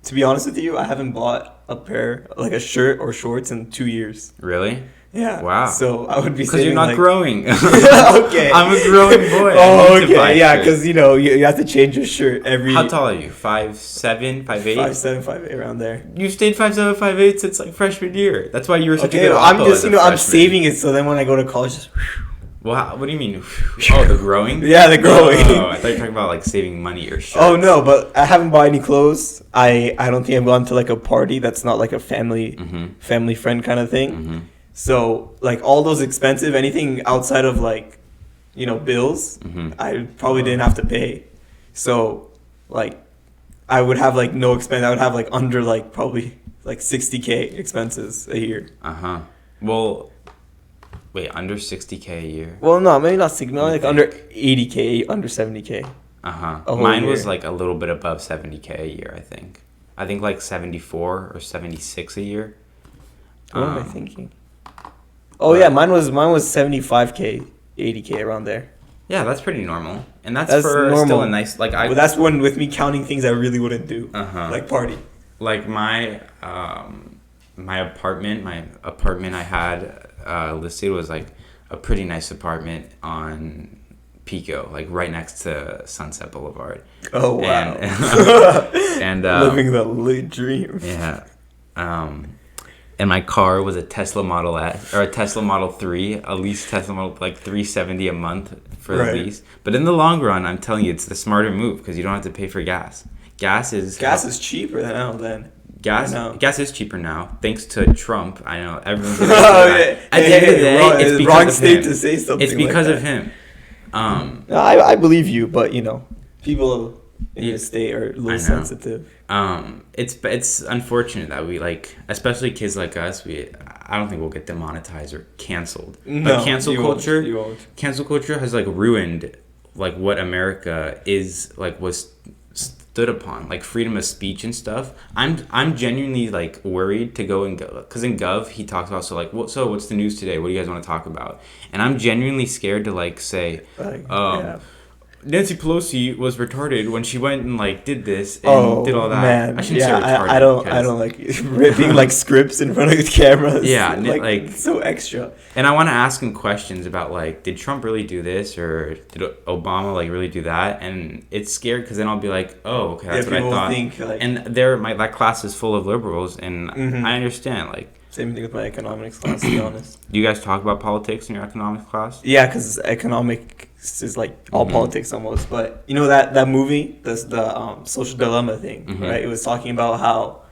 to be honest with you, I haven't bought a pair, like a shirt or shorts in 2 years. Really? Yeah. Wow. So I would be because you're not growing. Okay. I'm a growing boy. Oh, okay. Yeah, because you have to change your shirt every. How tall are you? 5'7", 5'8"? 5'7", 5'8", around there. You stayed 5'7", 5'8" since like freshman year. That's why you were such a good I'm just I'm saving it so then when I go to college. Just, well, what do you mean? Oh, the growing? Yeah, the growing. Oh, I thought you were talking about like saving money or shirts. Oh no, but I haven't bought any clothes. I don't think I've gone to like a party that's not like a family friend kind of thing. So like all those expensive, anything outside of like, bills, I probably didn't have to pay. So like I would have like no expense. I would have like under like probably like 60K expenses a year. Well, wait, under 60K a year? Well, no, maybe not 60, maybe like under 80K, under 70K. Mine was like a little bit above 70K a year, I think. I think like 74 or 76 a year. What am I thinking? Oh yeah, mine was 75K, 80K around there. Yeah, that's pretty normal, and that's for normal. Still a nice like. But that's when with me counting things I really wouldn't do, like party. Like my apartment I had listed was like a pretty nice apartment on Pico, like right next to Sunset Boulevard. Oh wow! And living the lit dream. Yeah. and my car was a Tesla Model S or a Tesla Model 3, a lease Tesla Model, like $370 a month for the lease. But in the long run, I'm telling you, it's the smarter move because you don't have to pay for gas. Gas is cheaper now than gas is cheaper now thanks to Trump. I know everyone's gonna say that. At the end of the day, it's because of him. To say something. It's because like of him. I believe you, but people in the state are a little sensitive. It's unfortunate that we especially kids like us. I don't think we'll get demonetized or canceled. No, but cancel culture has ruined what America was stood upon, freedom of speech and stuff. I'm genuinely worried to go because in Gov he talks about so what's the news today? What do you guys want to talk about? And I'm genuinely scared to say Nancy Pelosi was retarded when she went and did this and did all that. Man. I shouldn't say retarded. I don't like ripping scripts in front of the cameras. Yeah, it's so extra. And I want to ask him questions about did Trump really do this or did Obama really do that? And it's scared because then I'll be oh, okay, that's what I thought. And that class is full of liberals, and I understand Same thing with my economics class, to be honest. Do you guys talk about politics in your economics class? Yeah, because economics is all politics almost. But that movie, the social dilemma thing, right? It was talking about how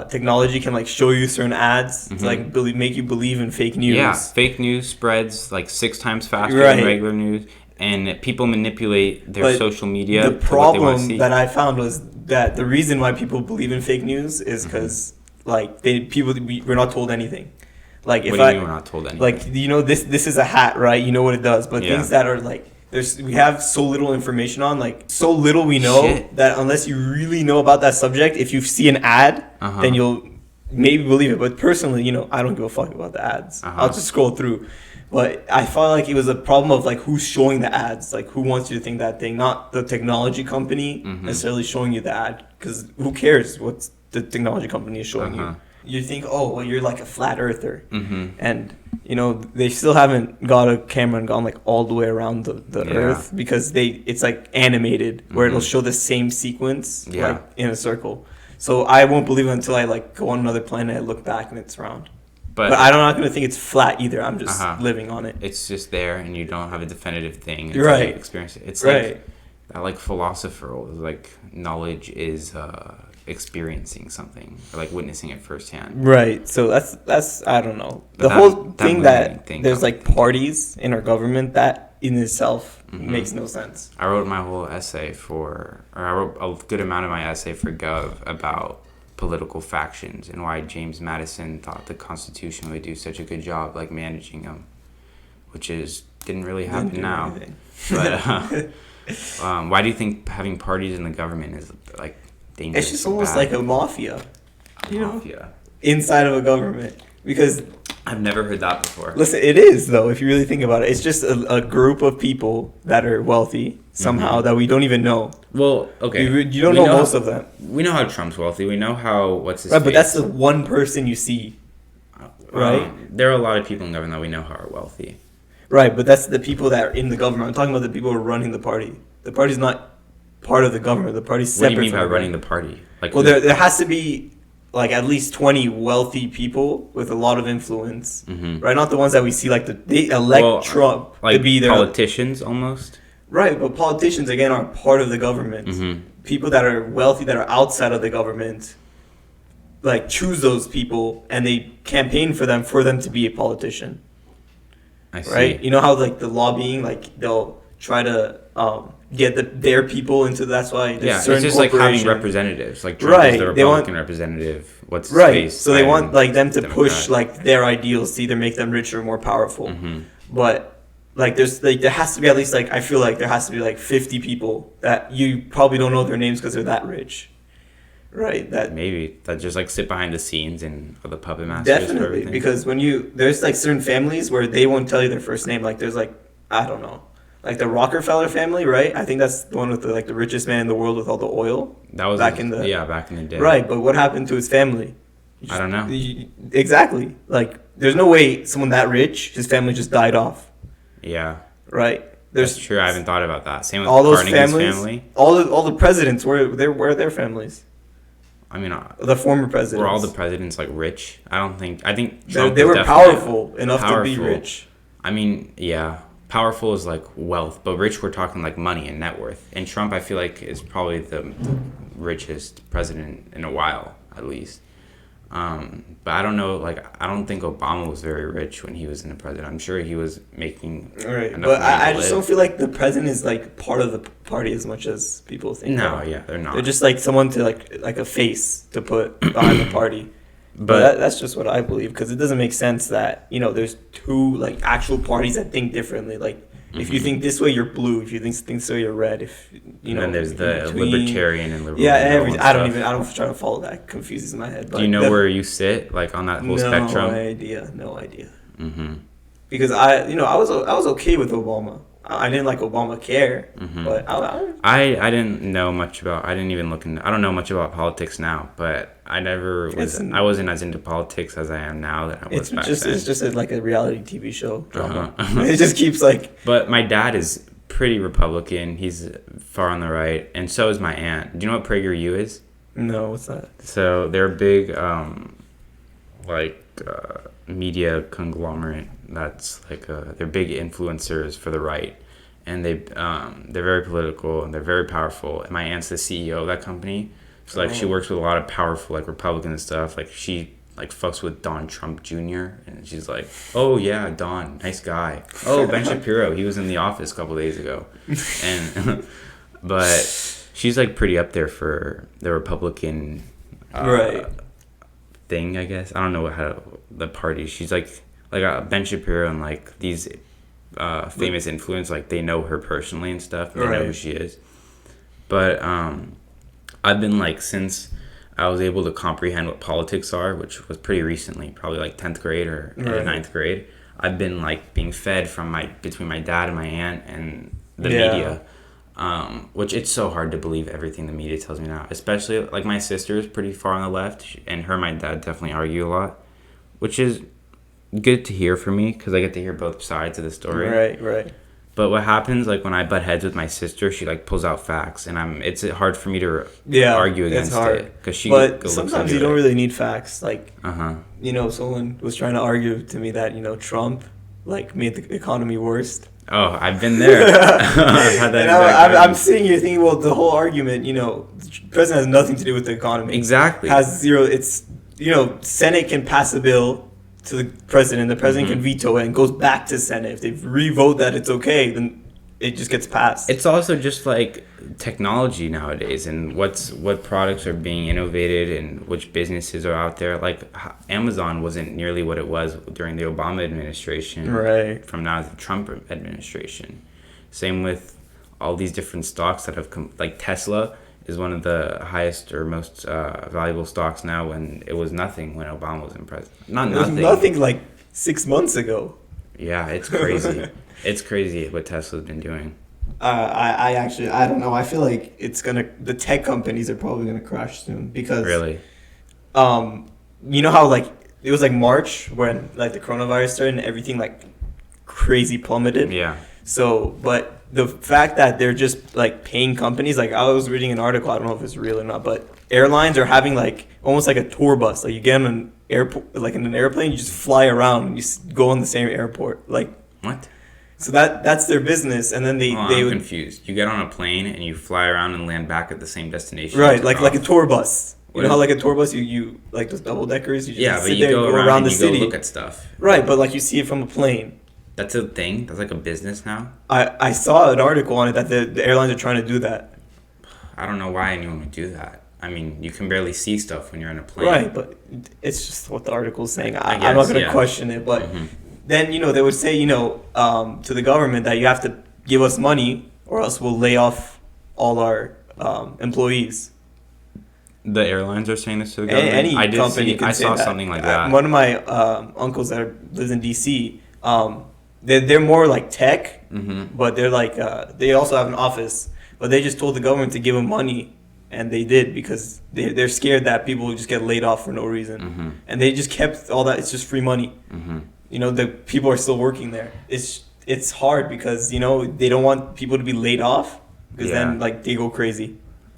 technology can show you certain ads to make you believe in fake news. Yeah, fake news spreads 6 times faster than regular news, and people manipulate their social media. The problem that I found was that the reason why people believe in fake news is because we're not told anything. What do you mean we're not told anything? This is a hat, right? You know what it does, but things that are we have so little information on, so little we know that unless you really know about that subject, if you see an ad, then you'll maybe believe it. But personally, I don't give a fuck about the ads. I'll just scroll through. But I felt it was a problem of who's showing the ads, who wants you to think that thing, not the technology company necessarily showing you the ad, because who cares what the technology company is showing you. You think, oh, well, you're a flat earther. And, they still haven't got a camera and gone all the way around the earth, because it's animated where it'll show the same sequence in a circle. So I won't believe it until I go on another planet, I look back and it's round. But I'm not going to think it's flat either. I'm just living on it. It's just there and you don't have a definitive thing. You're right. You experience it. It's that philosopher was knowledge is experiencing something or witnessing it firsthand. Right. So that's I don't know. The whole thing that there's parties in our government, that in itself makes no sense. I wrote my whole essay I wrote a good amount of my essay for Gov about political factions and why James Madison thought the Constitution would do such a good job managing them, which didn't really happen now. But why do you think having parties in the government is dangerous? It's just almost like a mafia, mafia inside of a government, because I've never heard that before. Listen, it is though. If you really think about it, it's just a group of people that are wealthy somehow that we don't even know. Well, okay, you don't know most of them. We know how Trump's wealthy. We know how what's his right, face. but that's the one person you see, right? There are a lot of people in government that we know how are wealthy. Right, but that's the people that are in the government. I'm talking about the people who are running the party. The party's not part of the government. The party's separate. What do you mean by running the party? Well, there has to be at least 20 wealthy people with a lot of influence, right? Not the ones that we see they elect Trump to be their politicians almost. Right, but politicians again are part of the government. People that are wealthy that are outside of the government, choose those people and they campaign for them to be a politician. I see. Right? You know how the lobbying, they'll try to get their people into. That's why there's certain it's just having representatives. Trump is the Republican representative. What's his face? So they want them to push their ideals to either make them richer or more powerful. But there has to be at least I feel there has to be 50 people that you probably don't know their names because they're that rich. Right, that just sit behind the scenes and are the puppet masters. Definitely, because when there's certain families where they won't tell you their first name. There's I don't know, the Rockefeller family, right? I think that's the one with the richest man in the world with all the oil. That was back in the day. Right, but what happened to his family? I don't know. Exactly. There's no way someone that rich, his family just died off. Yeah. Right. That's true. I haven't thought about that. Same with all those Carnegie's families. Family. All the presidents where are their families? I mean, The former presidents. were all the presidents like rich? I think They, Trump they was were definitely powerful enough to be powerful. rich. I mean, yeah, powerful is like wealth, but rich we're talking like money and net worth. And Trump, I feel like, is probably the richest president in a while, at least. But I don't know, like, I don't think Obama was very rich when he was in the president. I'm sure he was making Right, enough but money I to just live. don't feel like the president is like part of the party as much as people think. No, they yeah, they're not. They're just like someone to like a face to put behind the party. But But that's just what I believe, because it doesn't make sense that there's two like actual parties that think differently. Like if you think this way, you're blue. If you think this way, you're red. If and then there's in the between- libertarian and liberal. Yeah, and all everything. that I don't stuff. even. I don't try to follow that. It confuses my head. But Do you know where you sit, like on that whole no spectrum? idea. No idea. Mm-hmm. Because I was okay with Obama. I didn't like Obamacare, Mm-hmm. but I didn't know much about. I didn't even look into. I don't know much about politics now, but I never was. I wasn't as into politics as I am now that I was back then. it's just like a reality TV show drama. Uh-huh. It just keeps like But my dad is pretty Republican. He's far on the right, and so is my aunt. Do you know what PragerU is? no, what's that? So they're a big, media conglomerate. That's like they're big influencers for the right, and they're very political and they're very powerful. And my aunt's the CEO of that company, so like she works with a lot of powerful like Republican and stuff. Like she like fucks with Don Trump Jr. and she's like, oh yeah, Don, nice guy. Oh, Ben Shapiro, he was in the office a couple days ago, and but she's like pretty up there for the Republican Right. thing, I guess. I don't know how the party. She's like Ben Shapiro and like these famous influencers, like they know her personally and stuff. And they know who Right. she is. But I've been like since I was able to comprehend what politics are, which was pretty recently, probably like 10th grade or Right. 9th grade. I've been like being fed from between my dad and my aunt and the Yeah. media. Which it's so hard to believe everything the media tells me now. Especially like my sister is pretty far on the left, and her and my dad definitely argue a lot, which is good to hear for me because I get to hear both sides of the story. Right. But what happens like when I butt heads with my sister, she like pulls out facts, and it's hard for me to argue against it because she. But looks sometimes into you don't it. really need facts. Like Uh-huh. someone was trying to argue to me that Trump like made the economy worst. Oh, I've been there. I've had that. And exact I'm argument. sitting here thinking, well, the whole argument, the president has nothing to do with the economy. Exactly. Has zero. It's Senate can pass a bill to the president. The president can veto it and goes back to Senate. If they re-vote that it's okay, then it just gets passed. It's also just like technology nowadays and what products are being innovated and which businesses are out there. Like Amazon wasn't nearly what it was during the Obama administration. Right. From now to the Trump administration. Same with all these different stocks that have come, like Tesla is one of the highest or most valuable stocks now when it was nothing when Obama was in president. Not It was nothing. nothing like 6 months ago. Yeah, it's crazy. It's crazy what Tesla's been doing. I actually don't know. I feel like the tech companies are probably gonna crash soon because Really? you know how like it was like March when like the coronavirus started and everything like crazy plummeted. Yeah. So, but the fact that they're just like paying companies, like I was reading an article, I don't know if it's real or not, but airlines are having like almost like a tour bus. Like you get on an airport, like in an airplane, you just fly around, you go on the same airport, like. What? So that's their business, and then I'm they would confused. You get on a plane and you fly around and land back at the same destination. right like a tour bus. What You know how is- like a tour bus, you like those double deckers, you just Yeah, but sit you there go and around and the you city. go look at stuff. Right, but like you see it from a plane. That's a thing. That's like a business now. I saw an article on it that the airlines are trying to do that. I don't know why anyone would do that. I mean, you can barely see stuff when you're in a plane. Right, but it's just what the article's saying. I'm guess, not going to yeah. question it, but Mhm. then they would say to the government that you have to give us money or else we'll lay off all our employees. The airlines are saying this to the government. Any I did company see. can I say saw that. something like that. One of my uncles that lives in DC, they're more like tech, but they're like they also have an office, but they just told the government to give them money, and they did because they're scared that people will just get laid off for no reason, and they just kept all that. It's just free money. The people are still working there. It's hard because they don't want people to be laid off because Yeah. then like they go crazy.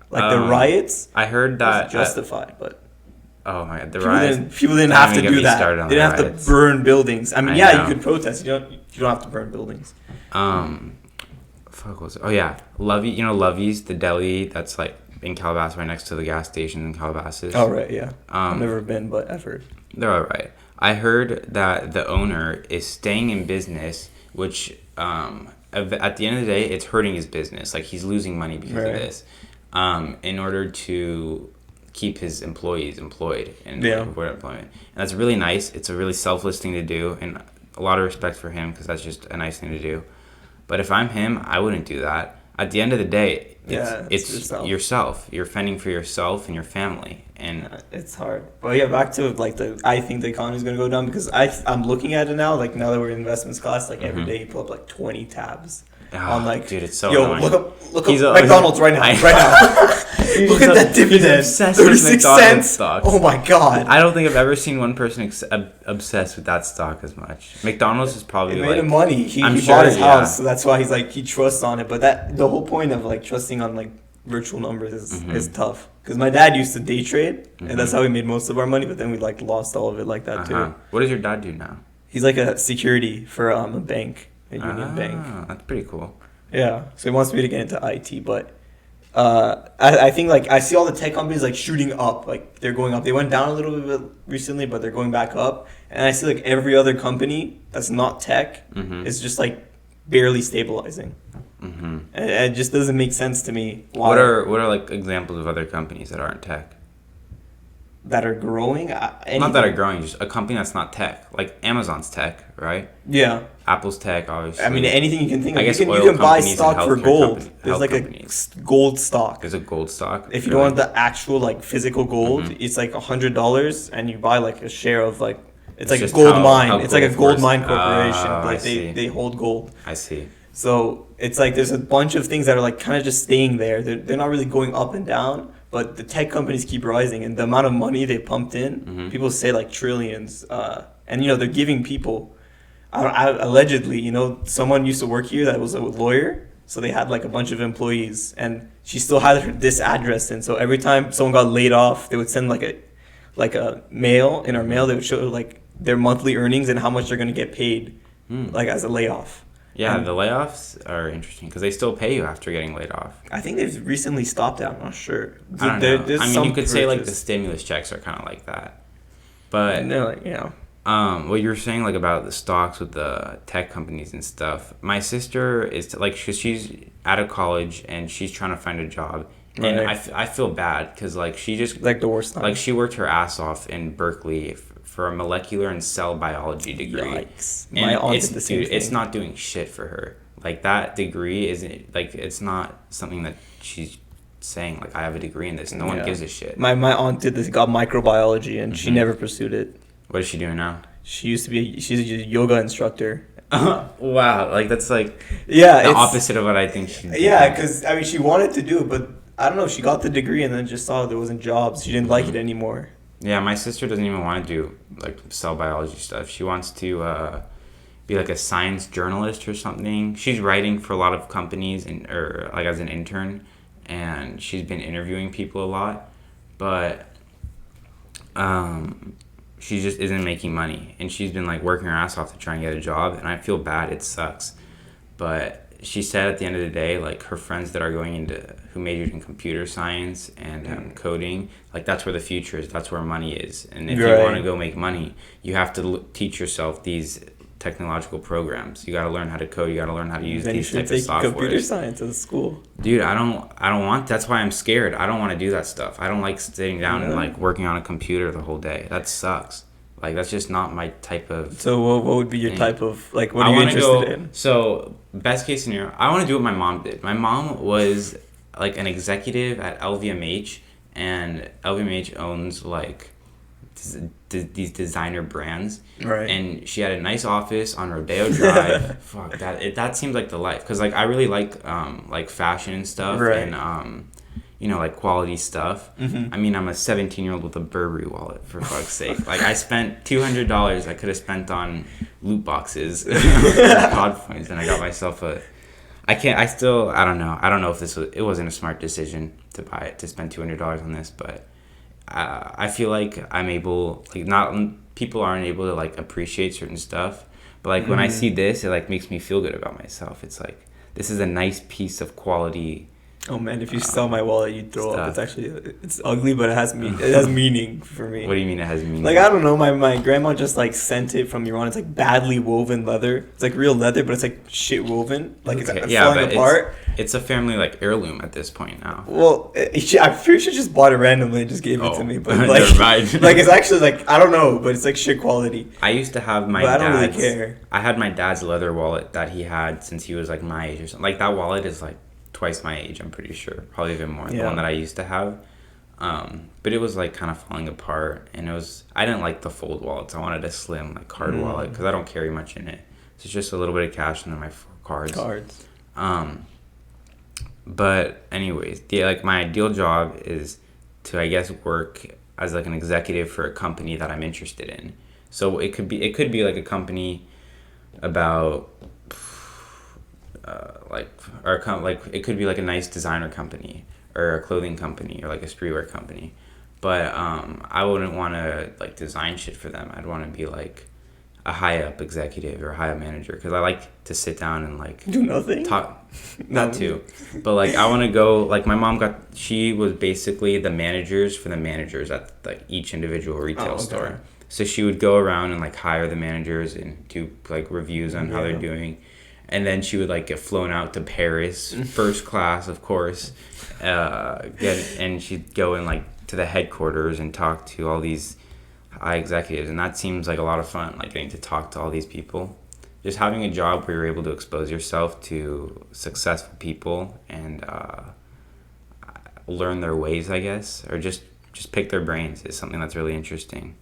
Like the riots I heard was that. justified, but Oh my god, the people riots. didn't have to do that. They didn't have Riots. to burn buildings. I mean, I yeah, know. you could protest. You don't have to burn buildings. Fuck was it? Oh yeah, Lovey. You know Lovey's, the deli that's like in Calabasas, right next to the gas station in Calabasas. Oh right, yeah. I've never been, but I've heard. They're all right. I heard that the owner is staying in business, which at the end of the day, it's hurting his business. Like he's losing money because of this. In order to keep his employees employed and avoid employment, and that's really nice. It's a really selfless thing to do, and a lot of respect for him because that's just a nice thing to do. But if I'm him, I wouldn't do that. At the end of the day, it's yourself. You're fending for yourself and your family, and it's hard. But yeah, back to like I think the economy is gonna go down because I'm looking at it now. Like now that we're in investments class, like every day you pull up like 20 tabs. On like, dude, it's so yo, annoying. look up McDonald's right now, right now. Look at that dividend, 36 cents. Stocks. Oh my god! I don't think I've ever seen one person obsessed with that stock as much. McDonald's is probably it made him money. He bought his house, so that's why he's like he trusts on it. But the whole point of like trusting on like virtual numbers is tough. Because my dad used to day trade, and that's how we made most of our money. But then we like lost all of it like that too. What does your dad do now? He's like a security for a bank. A Union Bank. That's pretty cool. Yeah, so he wants me to get into IT, but I think like I see all the tech companies like shooting up, like they're going up. They went down a little bit recently, but they're going back up. And I see like every other company that's not tech is just like barely stabilizing. And it just doesn't make sense to me. Why? What are like examples of other companies that aren't tech? That are growing? Not that are growing, just a company that's not tech. Like Amazon's tech, right? Yeah. Apple's tech, obviously. I mean, anything you can think of. I guess you can buy stock for gold. There's like a gold stock. There's a gold stock. If you don't want the actual like physical gold, it's like $100, and you buy like a share of like it's like a gold mine. It's like a gold mine corporation. Like they hold gold. I see. So it's like there's a bunch of things that are like kind of just staying there. They're not really going up and down. But the tech companies keep rising, and the amount of money they pumped in, people say like trillions. And they're giving people, allegedly, someone used to work here that was a lawyer, so they had like a bunch of employees, and she still had this address. And so every time someone got laid off, they would send like a mail. In our mail, they would show like their monthly earnings and how much they're gonna get paid, like as a layoff. Yeah, the layoffs are interesting because they still pay you after getting laid off. I think they've recently stopped that. I'm not sure. I don't know. I mean, you could say like the stimulus checks are kind of like that, but what you were saying like about the stocks with the tech companies and stuff. My sister is like she's out of college and she's trying to find a job, and I feel bad because like she just like the worst time. Like she worked her ass off in Berkeley for a molecular and cell biology degree. Yikes. And my aunt did the same thing. It's not doing shit for her. Like that degree isn't like it's not something that she's saying like I have a degree in this. No one gives a shit. My aunt did this, got microbiology, and she never pursued it. What is she doing now? She's a yoga instructor. Wow, like that's like the opposite of what I think she did. Yeah, because I mean she wanted to do it, but I don't know. She got the degree and then just saw there wasn't jobs. She didn't like it anymore. Yeah, my sister doesn't even want to do like cell biology stuff. She wants to be like a science journalist or something. She's writing for a lot of companies or like as an intern, and she's been interviewing people a lot, but she just isn't making money, and she's been like working her ass off to try and get a job, and I feel bad. It sucks, but she said at the end of the day, like her friends that are who majored in computer science and coding, like that's where the future is. That's where money is. And if you want to go make money, you have to teach yourself these technological programs. You got to learn how to code. You got to learn how to use these types of software. Computer science in school. Dude, I don't want. That's why I'm scared. I don't want to do that stuff. I don't like sitting down and like working on a computer the whole day. That sucks. Like, that's just not my type of... So, what would be your type of... Like, what are you interested in? So, best case scenario, I want to do what my mom did. My mom was, like, an executive at LVMH, and LVMH owns, like, these designer brands. Right. And she had a nice office on Rodeo Drive. Fuck, that seems like the life. Because, like, I really like fashion and stuff. Right. And, like quality stuff. I mean, I'm a 17-year-old with a Burberry wallet, for fuck's sake. Like, I spent $200 I could have spent on loot boxes, COD points, and I got myself I don't know. I don't know if it wasn't a smart decision to buy it, to spend $200 on this, but I feel like I'm able, like, not people aren't able to like appreciate certain stuff, but like when I see this, it like makes me feel good about myself. It's like this is a nice piece of quality. Oh man, if you saw my wallet, you'd throw stuff. up. It's actually it's ugly, but it has meaning for me. What do you mean it has meaning? Like, I don't know, my grandma just like sent it from Iran. It's like badly woven leather. It's like real leather, but it's like shit woven. Like it's falling apart. It's a family like heirloom at this point now. Well, I'm pretty sure she just bought it randomly and just gave it to me. But like, never mind. like it's actually like, I don't know, but it's like shit quality. I used to have my But I dad's. don't really care. I had my dad's leather wallet that he had since he was like my age or something. Like that wallet is like twice my age, I'm pretty sure, probably even more. The one that I used to have, but it was like kind of falling apart, and I didn't like the fold wallets. I wanted a slim like card wallet because I don't carry much in it. So it's just a little bit of cash and then my 4 cards. But anyways, like my ideal job is to, I guess, work as like an executive for a company that I'm interested in. So it could be like a company about like it could be like a nice designer company or a clothing company or like a streetwear company, but I wouldn't want to like design shit for them. I'd want to be like a high up executive or a high up manager because I like to sit down and like do nothing, talk. Not too, but like I want to go, like my mom she was basically the managers for the managers at like each individual retail store. So she would go around and like hire the managers and do like reviews on how they're doing. And then she would like get flown out to Paris, first class, of course. And she'd go in like to the headquarters and talk to all these high executives, and that seems like a lot of fun. Like getting to talk to all these people, just having a job where you're able to expose yourself to successful people and learn their ways, I guess, or just pick their brains is something that's really interesting.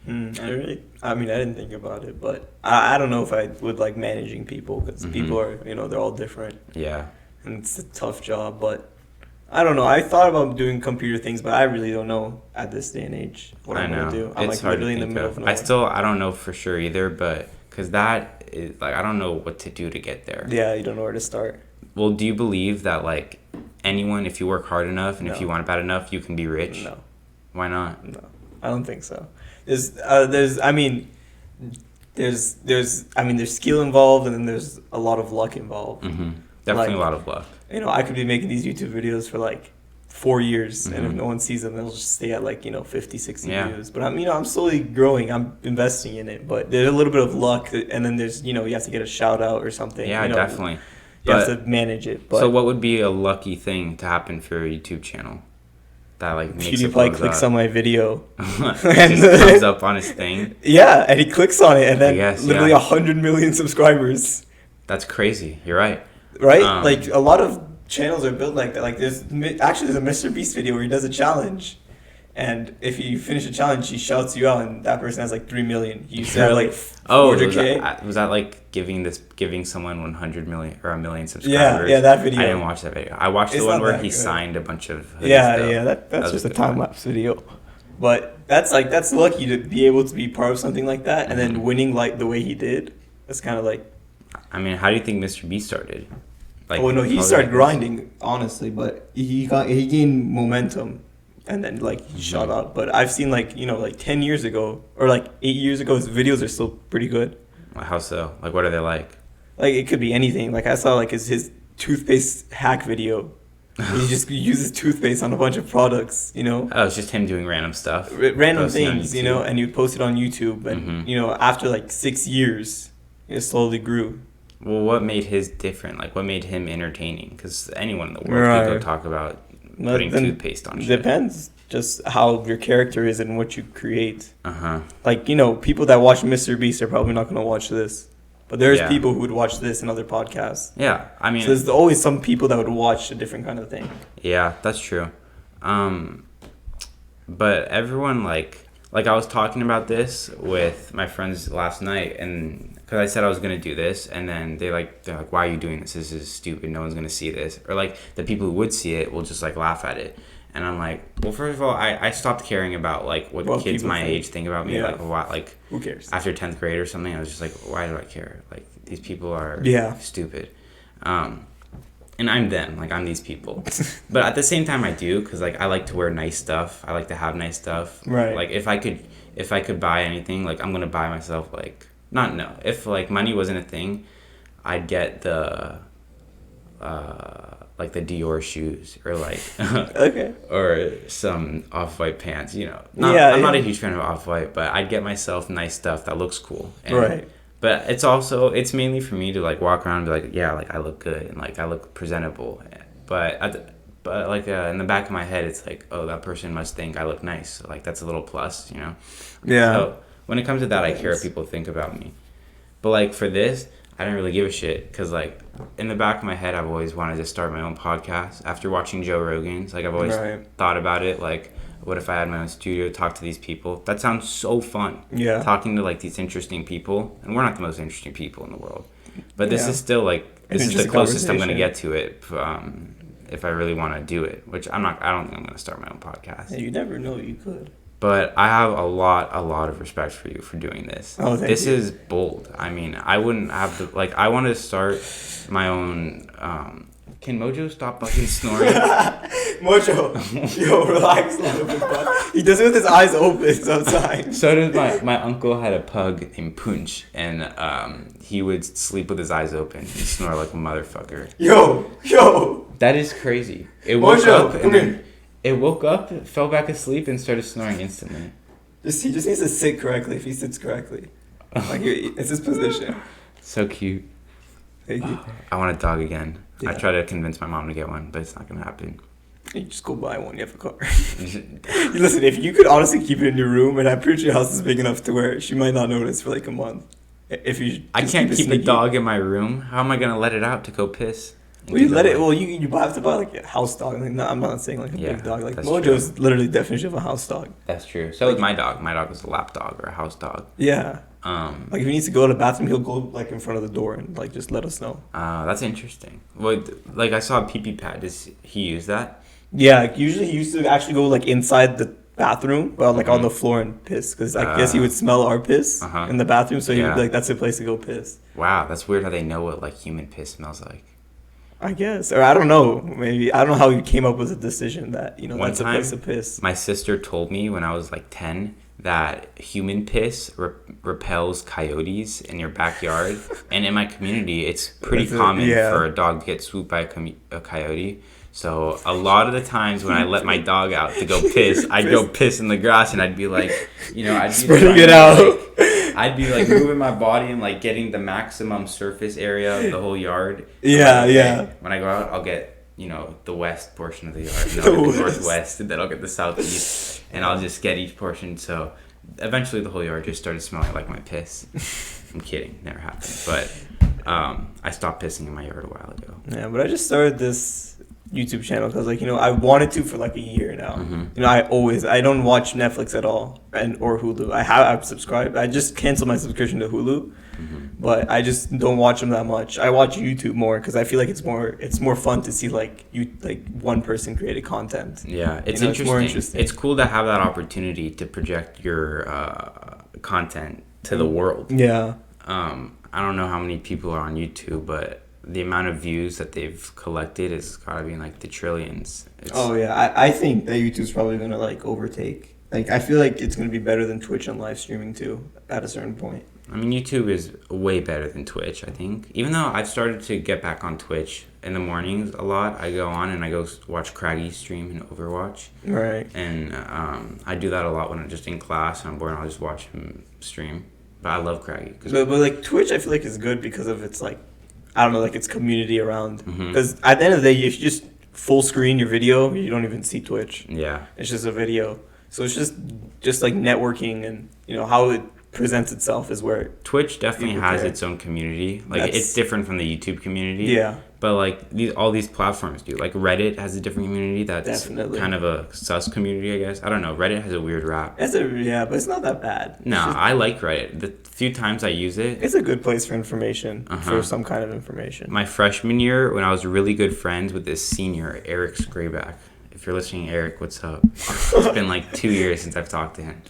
I didn't think about it, but I don't know if I would like managing people because people are, they're all different. Yeah. And it's a tough job, but I don't know. I thought about doing computer things, but I really don't know at this day and age what I'm going to do. I'm it's like hard literally to in the think middle of. of I don't know for sure either, but because that is like, I don't know what to do to get there. Yeah, you don't know where to start. Well, do you believe that like anyone, if you work hard enough and if you want it bad enough, you can be rich? No. Why not? No, I don't think so. There's skill involved, and then there's a lot of luck involved. Definitely a lot of luck. I could be making these YouTube videos for like 4 years, and if no one sees them, they'll just stay at like 50, 60 views. But I'm slowly growing. I'm investing in it, but there's a little bit of luck, and then there's you have to get a shout out or something. Yeah, definitely. You have to manage it. But so what would be a lucky thing to happen for your YouTube channel? That like makes PewDiePie clicks on my video and just comes up on his thing. Yeah, and he clicks on it, and then literally 100 million subscribers. That's crazy. You're right. Right? Like a lot of channels are built like that. Like there's a Mr. Beast video where he does a challenge, and if you finish a challenge, he shouts you out, and that person has like 3 million. He used to have like 400K. Was that like giving someone 100 million or 1 million subscribers? Yeah, that video. I didn't watch that video. I watched the one where he signed a bunch of hoodies. Yeah, that's just a time lapse video. But that's lucky to be able to be part of something like that, and then winning like the way he did. That's kind of like. I mean, how do you think Mr. Beast started? Like, he started grinding, honestly, but he gained momentum, and then like he shot up. But I've seen like 10 years ago or like 8 years ago, his videos are still pretty good. How so? Like, what are they like? Like it could be anything. Like I saw like his toothpaste hack video. He just uses toothpaste on a bunch of products, Oh, it's just him doing random stuff. Random things, and you post it on YouTube, and after like 6 years, it slowly grew. Well, what made his different? Like, what made him entertaining? Because anyone in the world could go talk about putting toothpaste on shit. Depends just how your character is and what you create. Uh-huh. Like, people that watch Mr. Beast are probably not going to watch this. But there's people who would watch this and other podcasts. Yeah, I mean... So there's always some people that would watch a different kind of thing. Yeah, that's true. But everyone, like I was talking about this with my friends last night, and... Because I said I was going to do this, and then they're like, why are you doing this? This is stupid. No one's going to see this. Or, like, the people who would see it will just, like, laugh at it. And I'm like, well, first of all, I stopped caring about, like, what kids my age think about me. Yeah. Like, what, like, who cares? After 10th grade or something, I was just like, why do I care? Like, these people are stupid. and I'm them, like I'm these people. But at the same time, I do, because like I like to wear nice stuff. I like to have nice stuff. Right. Like if I could buy anything, like I'm gonna buy myself like not no. If like money wasn't a thing, I'd get the like the Dior shoes or like Okay. or some Off-White pants. You know, I'm not a huge fan of Off-White, but I'd get myself nice stuff that looks cool. And, Right. But it's mainly for me to like walk around and be like, yeah, like I look good and like I look presentable. But like in the back of my head, it's like, oh, that person must think I look nice. So, like that's a little plus, you know. Yeah. So when it comes to that, I care what people think about me. But like for this, I didn't really give a shit because like in the back of my head, I've always wanted to start my own podcast. After watching Joe Rogan's, like I've always thought about it. Like, what if I had my own studio, talk to these people? That sounds so fun. Yeah. Talking to like these interesting people, and we're not the most interesting people in the world, but this is still like this is the closest I'm gonna get to it. If I really want to do it, which I don't think I'm gonna start my own podcast. Yeah, you never know, you could. But I have a lot of respect for you for doing this. Oh, thank you. This is bold. I mean, I wouldn't have the like. I want to start my own. Can Mojo stop fucking snoring? Mojo, yo, relax a little bit, bud. He does it with his eyes open sometimes. So did my uncle had a pug named Punch, and he would sleep with his eyes open and snore like a motherfucker. Yo. That is crazy. It woke Mojo, up and then it woke up, fell back asleep, and started snoring instantly. He just needs to sit correctly. If he sits correctly, like it's his position. So cute. Thank you. I want a dog again. Yeah. I try to convince my mom to get one, but it's not gonna happen. You just go buy one. You have a car. Listen, if you could honestly keep it in your room, and I'm pretty sure your house is big enough to where she might not notice for like a month. If you, I can't keep a dog in my room. How am I gonna let it out to go piss? Well, you let it. Well, you have to buy like a house dog. Like, no, I'm not saying like a big dog. Like Mojo's true. literally the definition of a house dog. That's true. So is my dog. My dog was a lap dog or a house dog. Yeah. Like if he needs to go to the bathroom, he'll go like in front of the door and like just let us know. That's interesting. Well, like I saw a pee pad. Does he use that? Yeah. Usually he used to actually go like inside the bathroom, well, like on the floor and piss, because I guess he would smell our piss in the bathroom, so he would be like, that's the place to go piss. Wow, that's weird how they know what like human piss smells like. I guess, or I don't know. Maybe I don't know how he came up with the decision that that's a place to piss. My sister told me when I was like 10 that human piss repels coyotes in your backyard, and in my community, it's pretty common for a dog to get swooped by a coyote. So a lot of the times when I let my dog out to go piss, I'd go piss in the grass, and I'd be like, I'd be spreading it out. I'd be like moving my body and like getting the maximum surface area of the whole yard. Yeah. When I go out, I'll get the west portion of the yard, and I'll get the northwest, and then I'll get the southeast, and I'll just get each portion. So eventually, the whole yard just started smelling like my piss. I'm kidding, never happened. But I stopped pissing in my yard a while ago. Yeah, but I just started this YouTube channel because I wanted to for like a year now. I don't watch Netflix at all or Hulu. I've subscribed. I just canceled my subscription to Hulu, but I just don't watch them that much. I watch YouTube more because I feel like it's more fun to see like one person created content. Yeah, it's interesting. It's more interesting. It's cool to have that opportunity to project your content to the world. Yeah. I don't know how many people are on YouTube, but the amount of views that they've collected has got to be in like the trillions. I think that YouTube's probably gonna like overtake. Like I feel like it's gonna be better than Twitch and live streaming too at a certain point. I mean, YouTube is way better than Twitch, I think. Even though I've started to get back on Twitch in the mornings a lot, I go on and I go watch Craggy stream in Overwatch. Right. And I do that a lot when I'm just in class and I'm bored. I'll just watch him stream. But I love Craggy. But like Twitch, I feel like is good because of its like, I don't know, like its community around. Because at the end of the day, if you just full screen your video, you don't even see Twitch. Yeah. It's just a video. So it's just like networking and how it presents itself is where Twitch definitely has its own community. Like it's different from the YouTube community. Yeah. But like all these platforms do. Like Reddit has a different community that's definitely kind of a sus community, I guess. I don't know. Reddit has a weird rap. But it's not that bad. No, I like Reddit. The few times I use it, it's a good place for information, for some kind of information. My freshman year, when I was really good friends with this senior, Eric Scrayback. If you're listening, Eric, what's up? It's been like 2 years since I've talked to him.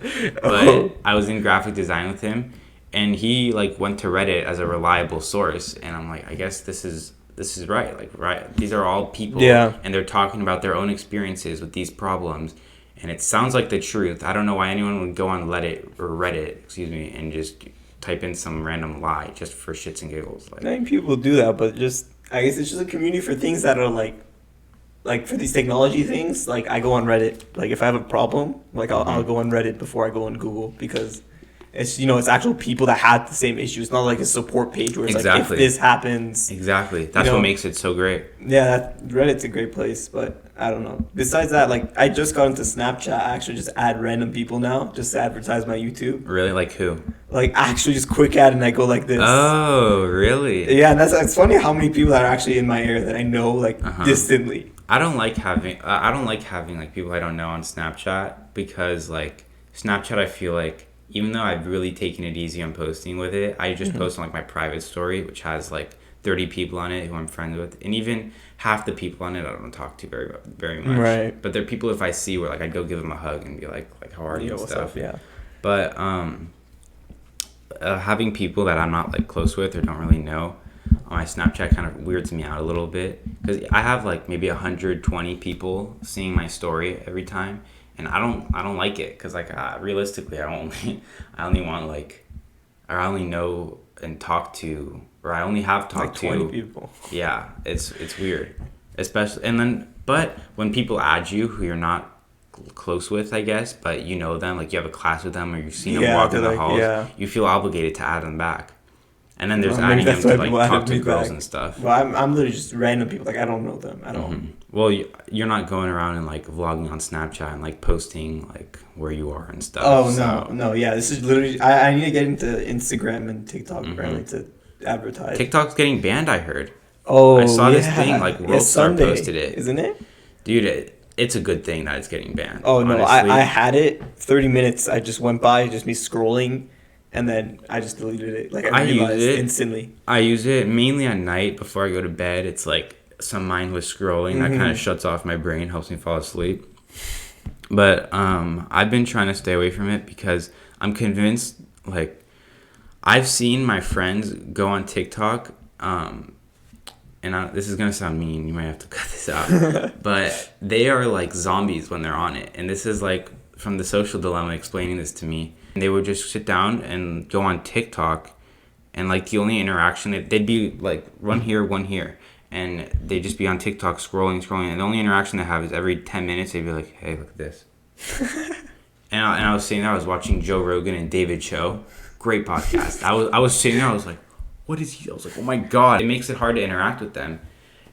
But I was in graphic design with him, and he like went to Reddit as a reliable source, and I'm like, I guess this is this is right. Like, right, these are all people, Yeah. and they're talking about their own experiences with these problems, and it sounds like the truth. I don't know why anyone would go on Reddit, excuse me, and just type in some random lie just for shits and giggles. I think people do that, but just I guess it's just a community for things that are like for these technology things. Like I go on Reddit. Like if I have a problem, like I'll go on Reddit before I go on Google because it's it's actual people that had the same issue. It's not like a support page where it's like if this happens. Exactly. That's what makes it so great. Yeah, Reddit's a great place, but I don't know. Besides that, like I just got into Snapchat. I actually just add random people now just to advertise my YouTube. Really? Like who? Like actually just quick ad and I go like this. Oh, really? Yeah, and it's funny how many people that are actually in my area that I know like distantly. I don't like having like people I don't know on Snapchat because like Snapchat I feel like even though I've really taken it easy on posting with it, I just post on like my private story which has like 30 people on it who I'm friends with, and even half the people on it I don't talk to very much. Right. But they're people if I see where like I'd go give them a hug and be like how are you and What's stuff. up? Yeah. But having people that I'm not like close with or don't really know on my Snapchat kind of weirds me out a little bit because I have like maybe 120 people seeing my story every time, and I don't like it because like realistically I only want like, or I only know and talk to, or I only have talked like 20 to people. Yeah, it's weird, especially and then but when people add you who you're not close with, I guess, but you know them, like you have a class with them or you've seen them walk in the halls, you feel obligated to add them back. And then there's adding them to like talk to girls and stuff. Well, I'm literally just random people. Like I don't know them at all. Well, you're not going around and like vlogging on Snapchat and like posting like where you are and stuff. Oh no, yeah. This is literally. I need to get into Instagram and TikTok apparently to advertise. TikTok's getting banned, I heard. Oh, I saw this thing like Worldstar posted it, isn't it? Dude, it's a good thing that it's getting banned. Oh no, I had it. 30 minutes. I just went by, just me scrolling. And then I just deleted it. Like I realized use it instantly. I use it mainly at night before I go to bed. It's like some mindless scrolling that kind of shuts off my brain, helps me fall asleep. But I've been trying to stay away from it because I'm convinced. Like I've seen my friends go on TikTok, and this is gonna sound mean. You might have to cut this out. But they are like zombies when they're on it, and this is like from The Social Dilemma explaining this to me. They would just sit down and go on TikTok, and like the only interaction they'd be like one here, and they'd just be on TikTok scrolling, and the only interaction they have is every 10 minutes they'd be like, hey, look at this. and I was sitting there, I was watching Joe Rogan and David Cho, great podcast. I was sitting there, I was like, what is he? I was like, oh my god, it makes it hard to interact with them.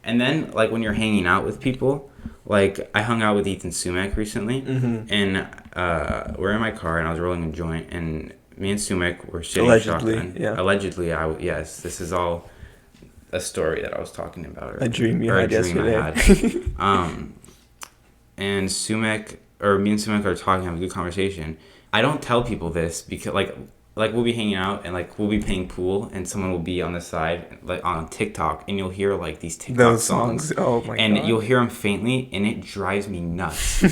And then like when you're hanging out with people, like I hung out with Ethan Sumek recently, and we're in my car and I was rolling a joint, and me and Sumek were sitting shotgun. Yeah. Allegedly, yes, this is all a story that I was talking about. A dream you had yesterday. And Sumek, or me and Sumek are talking, having a good conversation. I don't tell people this because like we'll be hanging out and like we'll be playing pool and someone will be on the side like on TikTok and you'll hear like these TikTok songs. Oh my god. And you'll hear them faintly and it drives me nuts.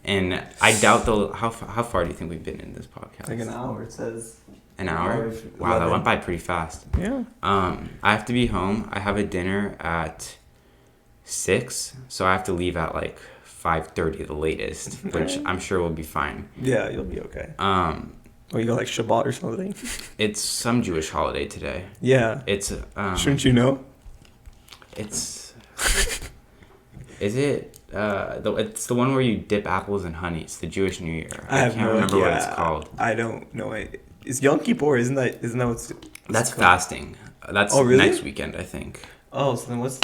And I doubt how far do you think we've been in this podcast? Like an hour, it says. An hour? Wow, that went by pretty fast. Yeah. I have to be home. I have a dinner at 6, so I have to leave at like 5:30 the latest, which I'm sure will be fine. Yeah, you'll be okay. Or you got like Shabbat or something? It's some Jewish holiday today. Yeah. It's shouldn't you know? It's is it it's the one where you dip apples in honey. It's the Jewish New Year. I can't remember what it's called. I don't know it. It's Yom Kippur, isn't that what's That's fasting. That's really? Next weekend, I think. Oh, so then what's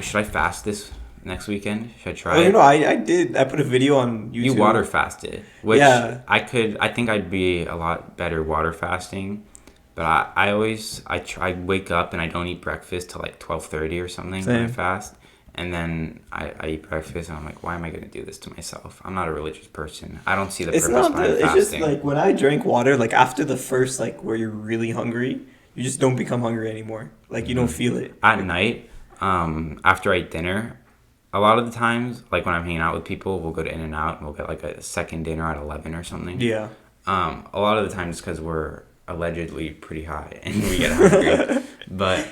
should I fast this next weekend? Should I try it? You know, I did. I put a video on YouTube. You water fasted, which I think I'd be a lot better water fasting, but I wake up and I don't eat breakfast till like 12:30 or something when I fast, and then I eat breakfast and I'm like, why am I going to do this to myself? I'm not a religious person. I don't see the purpose behind fasting. It's just like when I drank water, like after the first like where you're really hungry, you just don't become hungry anymore. Like you don't feel it. At night, after I eat dinner, a lot of the times, like when I'm hanging out with people, we'll go to In-N-Out and we'll get like a second dinner at 11 or something. Yeah. A lot of the times because we're allegedly pretty high and we get hungry. But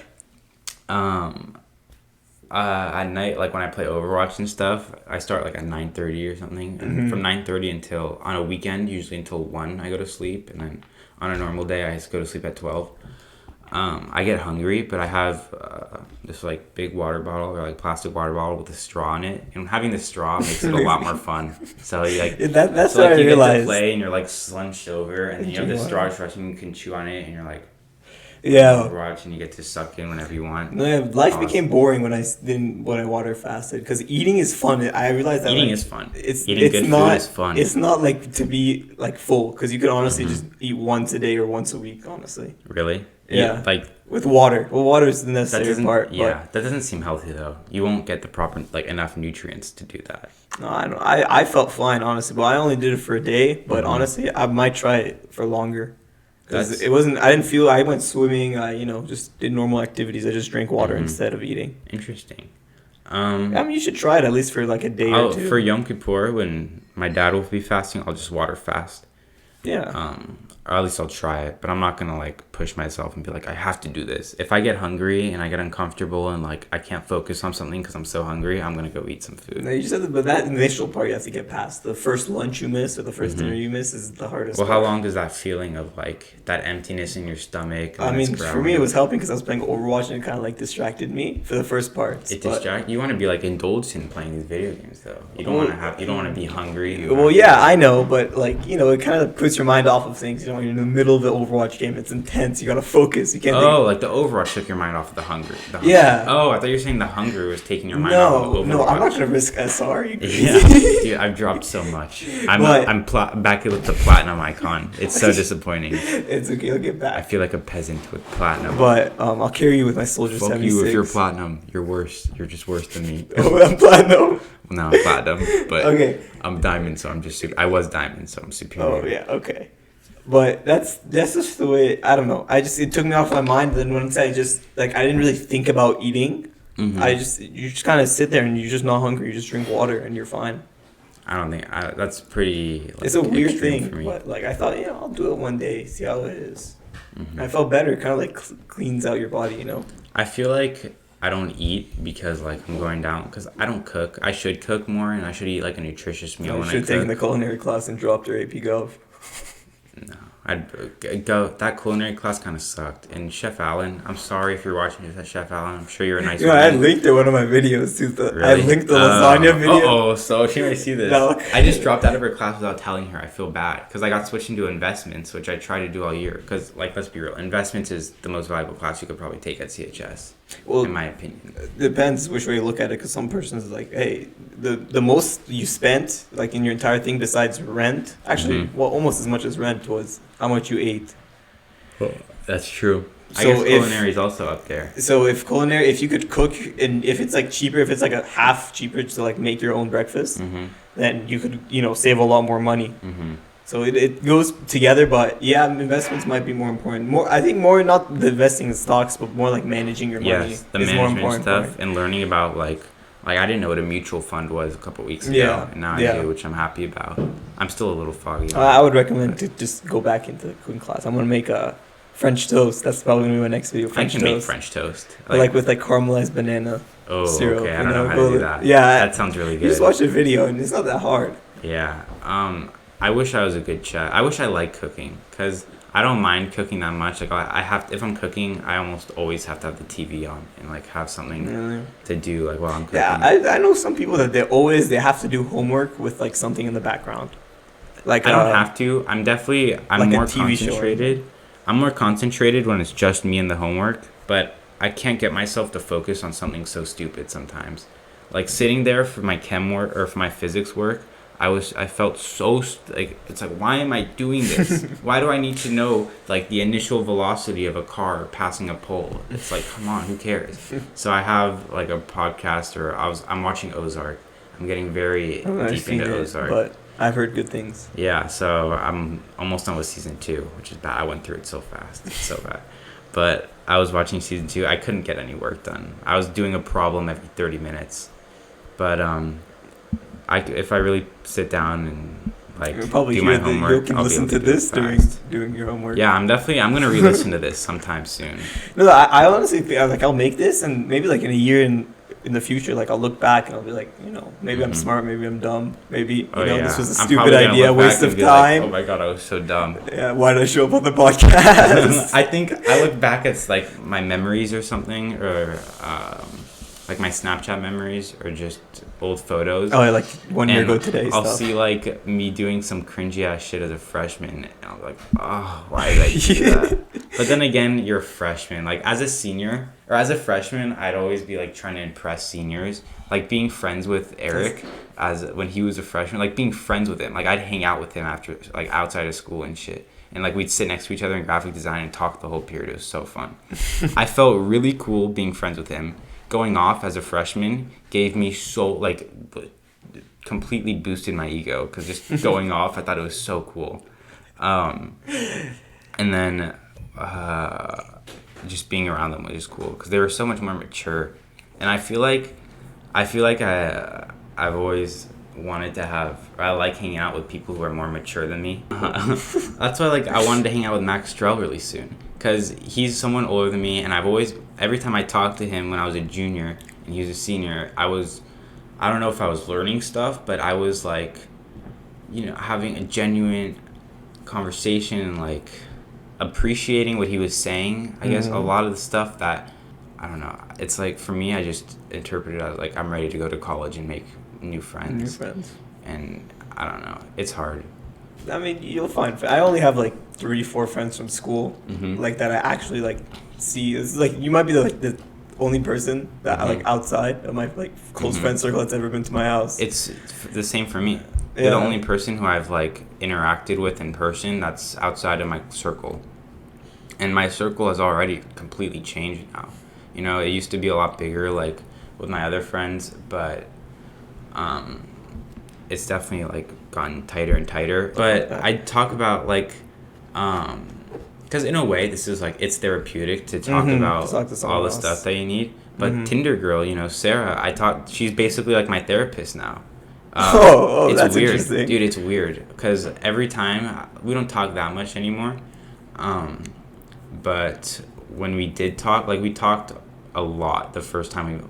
At night, like when I play Overwatch and stuff, I start like at 9:30 or something, and from 9:30 until on a weekend, usually until 1, I go to sleep, and then on a normal day, I just go to sleep at 12. I get hungry, but I have this like big water bottle or like plastic water bottle with a straw in it, and having the straw makes it a lot more fun. So you like That's so what like I you get to realized. play, and you're like slunched over, and then you have the straw stretching, you can chew on it, and you're like Yeah. Overwatch, and you get to suck in whenever you want. No, yeah, life Awesome. became boring when I water fasted because eating is fun. I realized that Eating like, is fun. It's Eating it's good not food is fun. it's not like to be like full because you could honestly just eat once a day or once a week. Honestly, Really? Yeah. Like with water. Well, water is the that necessary doesn't. part. Yeah, that doesn't seem healthy though. You won't get the proper like enough nutrients to do that. But no, I don't. I felt fine honestly, but I only did it for a day. But Mhm. honestly, I might try it for longer. Because That's it wasn't. I didn't feel. I went swimming. I just did normal activities. I just drank water Mhm. instead of eating. interesting. I mean, you should try it at least for like a day or two. For Yom Kippur, when my dad will be fasting, I'll just water fast. Yeah. Or at least I'll try it, but I'm not gonna like push myself and be like I have to do this. If I get hungry and I get uncomfortable and like I can't focus on something because I'm so hungry, I'm gonna go eat some food. No, you just have to, but that initial part you have to get past. The first lunch you miss or the 1st dinner you miss is the hardest. Well, how part. long does that feeling of like that emptiness in your stomach? I and it's mean, for growling- me, it was helping because I was playing Overwatch and it kind of like distracted me for the first parts. It but- distract you. Want to be like indulged in playing these video games though. You don't Well- want to have. You don't want to be hungry. Well, yeah, I know, but like it kind of puts your mind off of things. You're in the middle of the Overwatch game. It's intense. You gotta focus. You can't. Oh, like the Overwatch took your mind off of the hunger. Yeah. Oh, I thought you were saying the hunger was taking your mind off of No, Overwatch. no, I'm not gonna risk SR. You crazy? Yeah, dude, I've dropped so much. But- I'm back with the platinum icon. It's so disappointing. It's okay. I'll get I back. feel like a peasant with platinum. But I'll carry you with my Soldier Fuck 76. you if you're platinum. You're worse. You're just worse than me. Oh, I'm platinum. No, I'm platinum, but Okay. I'm diamond, so I'm just super. I was diamond, so I'm superior. Oh yeah, okay. But that's just the way. I don't know. It took me off my mind. Then once I just I didn't really think about eating. Mhm. You just kind of sit there and you're just not hungry. You just drink water and you're fine. I don't think that's pretty. Like, It's a weird extreme thing, for me. but I thought I'll do it one day, see how it is. Mhm. I felt better. Kind of cleans out your body. I feel like I don't eat because like I'm going down because I don't cook. I should cook more and I should eat like a nutritious meal I when I should have cook. taken the culinary class and dropped your AP Gov. No, I'd go. That culinary class kind of sucked. And Chef Allen, I'm sorry if you're watching this, Chef Allen. I'm sure you're a nice. I man. linked it in one of my videos too. I Really? linked the lasagna video. Oh, so she may see this. No. I just dropped out of her class without telling her. I feel bad because I got switched into investments, which I try to do all year. Because let's be real, investments is the most valuable class you could probably take at CHS, Well, in my opinion. depends which way you look at it. Because some persons like, hey, the most you spent in your entire thing besides rent, actually, Mhm. well, almost as much as rent was how much you ate. That's true. I So guess if- culinary is also up there. So if you could cook and if it's cheaper, if it's a half cheaper to make your own breakfast, Mm-hmm. then you could save a lot more money. Mm-hmm. So it goes together, but yeah, investments might be more important. I think more not the investing in stocks, but more managing your money Yes, the is more management important. stuff and learning about like I didn't know what a mutual fund was a couple weeks ago, Yeah, and now yeah. I do, which I'm happy about. I'm still a little foggy. I would recommend to just go back into the cooking class. I'm gonna make a French toast. That's probably gonna be my next video. I French can toast. make French toast. With caramelized banana oh, syrup. okay. I you don't know how go to do with- that. Yeah, that sounds really you good. just watch the video and it's not that hard. Yeah. I wish I was a good chef. I wish I liked cooking because I don't mind cooking that much. I have if I'm cooking, I almost always have to have the TV on and have something Really? to do while I'm cooking. Yeah, I know some people that they have to do homework with something in the background. I don't have to. I'm like a more TV show. concentrated. I'm more concentrated when it's just me and the homework, but I can't get myself to focus on something so stupid sometimes. Sitting there for my chem work or for my physics work, I felt so why am I doing this? Why do I need to know the initial velocity of a car passing a pole? It's come on, who cares? So I have a podcast or I'm watching Ozark. I'm getting very I've deep seen into it, Ozark. but I've heard good things. Yeah, so I'm almost done with season 2, which is bad. I went through it so fast. It's so bad. But I was watching season 2. I couldn't get any work done. I was doing a problem every 30 minutes. But if I really sit down and You'll probably do hear my homework, you can I'll be listen able to do it this fast. during your homework. Yeah, I'm gonna re-listen to this sometime soon. No, I honestly think I'll make this and maybe in a year and in the future, like I'll look back and I'll be like, maybe I'm Mhm. smart, maybe I'm dumb, maybe Oh yeah. this was a I'm stupid probably gonna idea, look back waste and of be like, time. oh my god, I was so dumb. Yeah, why did I show up on the podcast? I think I look back at like my memories or something, or like my Snapchat memories, or just old photos. Oh, yeah, like 1 year And ago today I'll stuff. see like me doing some cringy ass shit as a freshman, and I'm like, oh, why did I do that? But then again, you're a freshman. Like as a senior or as a freshman, I'd always be like trying to impress seniors. Like being friends with Eric as when he was a freshman, like being friends with him. Like I'd hang out with him after like outside of school and shit. And like we'd sit next to each other in graphic design and talk the whole period. It was so fun. I felt really cool being friends with him. Going off as a freshman gave me so like completely boosted my ego, because just going off, I thought it was so cool. And then just being around them was just cool because they were so much more mature. And I feel like I've always wanted to have, or I like hanging out with people who are more mature than me. That's why like I wanted to hang out with Max Strell really soon, because he's someone older than me, and I've always, every time I talked to him when I was a junior and he was a senior, I don't know if I was learning stuff, but I was like, having a genuine conversation and like appreciating what he was saying. I guess a lot of the stuff that, I don't know, it's like for me, I just interpret it as like I'm ready to go to college and make new friends. And I don't know, it's hard. I mean, you'll find. I only have like 3-4 friends from school, like that I actually like see. It's like you might be the only person that like outside of my like close friend circle that's ever been to my house. It's the same for me. You're the only person who I've like interacted with in person that's outside of my circle, and my circle has already completely changed now. It used to be a lot bigger, like with my other friends, but it's definitely like gotten tighter and tighter. But I talk about like, because in a way this is like, it's therapeutic to talk about all the stuff that you need. But Tinder girl, Sarah, she's basically like my therapist now. It's that's weird, interesting. dude. It's weird because every time we don't talk that much anymore, but when we did talk, like we talked a lot the first time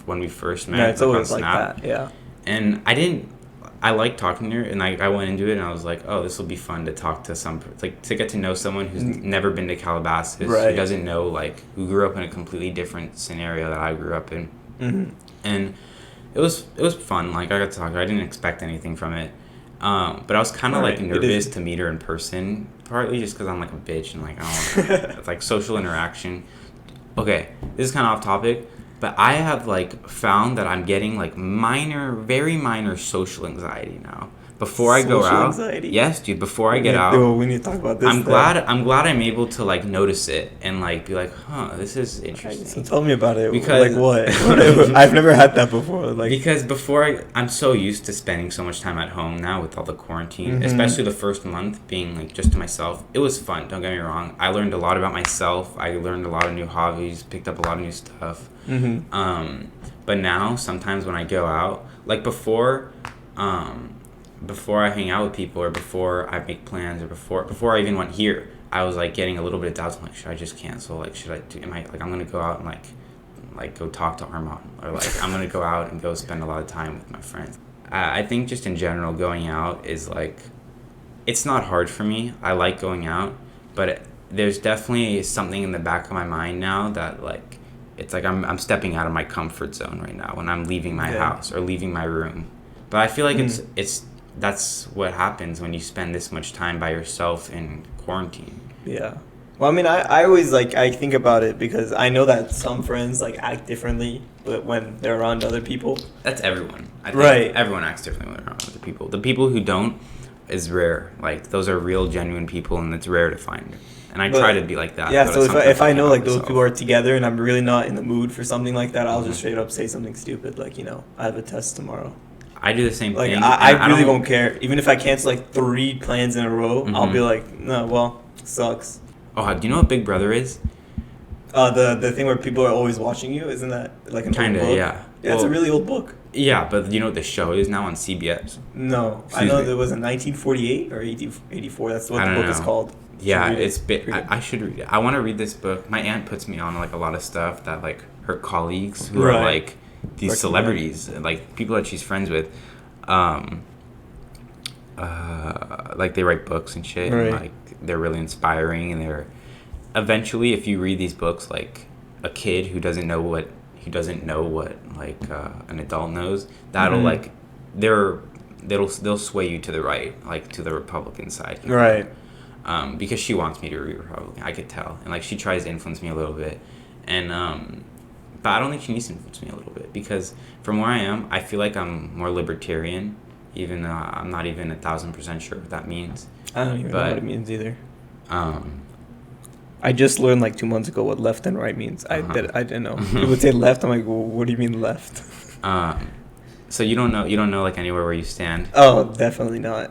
when we first met. Yeah, it's always on Snap. like that. Yeah. And I liked talking to her, and I went into it and I was like, oh, this will be fun to talk to to get to know someone who's never been to Calabasas, who doesn't know, like, who grew up in a completely different scenario that I grew up in. And it was fun. Like, I got to talk to her. I didn't expect anything from it. But I was kind of like nervous to meet her in person, partly just because I'm like a bitch and like I don't want it's like social interaction. Okay, this is kind of off topic, but I have like found that I'm getting like very minor social anxiety now. Before I go out, anxiety? Yes, dude. Before I get out, we need to talk about this. I'm glad I'm able to like notice it and like be like, this is interesting. So tell me about it. Because like what? I've never had that before. Like because before I'm so used to spending so much time at home now with all the quarantine, especially the first month being like just to myself. It was fun. Don't get me wrong. I learned a lot about myself. I learned a lot of new hobbies. Picked up a lot of new stuff. But now sometimes when I go out, like before I hang out with people, or before I make plans, or before I even went here, I was like getting a little bit of doubts. I'm like, should I just cancel? Like, should I do? Am I like I'm gonna go out and like go talk to Armand, or like I'm gonna go out and go spend a lot of time with my friends. I think just in general, going out is like, it's not hard for me. I like going out, but there's definitely something in the back of my mind now that like, it's like I'm stepping out of my comfort zone right now when I'm leaving my house or leaving my room. But I feel like that's what happens when you spend this much time by yourself in quarantine. Yeah. Well, I mean, I always I think about it because I know that some friends like act differently when they're around other people. That's everyone. I think everyone acts differently when they're around other people. The people who don't is rare. Like those are real, genuine people, and it's rare to find. And I try to be like that. Yeah. So if I know like those people are together and I'm really not in the mood for something like that, I'll just straight up say something stupid like, I have a test tomorrow. I do the same thing. I really won't care. Even if I cancel like 3 plans in a row, I'll be like, no, well, sucks. Oh, do you know what Big Brother is? The thing where people are always watching you, isn't that like an old book? Yeah. Yeah, it's a really old book. Yeah, but you know what the show is now on CBS? No, I know there was in 1948 or 84. That's what the book is called. Yeah, I should read it. I want to read this book. My aunt puts me on like a lot of stuff that like her colleagues who are like these Recommend. celebrities, like people that she's friends with, um, like they write books and shit, Right. and like they're really inspiring, and they're eventually, if you read these books, like a kid who doesn't know what like an adult knows, that'll Mhm. like they'll sway you to the right, like to the Republican side, you know? Right. Because she wants me to read Republican, I could tell, and like she tries to influence me a little bit, and but I don't think she needs to influence me a little bit, because from where I am, I feel like I'm more libertarian, even though I'm not even 1,000% sure what that means. I don't even know what But it means either. um, I just learned like 2 months ago what left and right means. I didn't know. People would say left. I'm like, well, what do you mean left? so you don't know like anywhere where you stand. Oh, definitely not.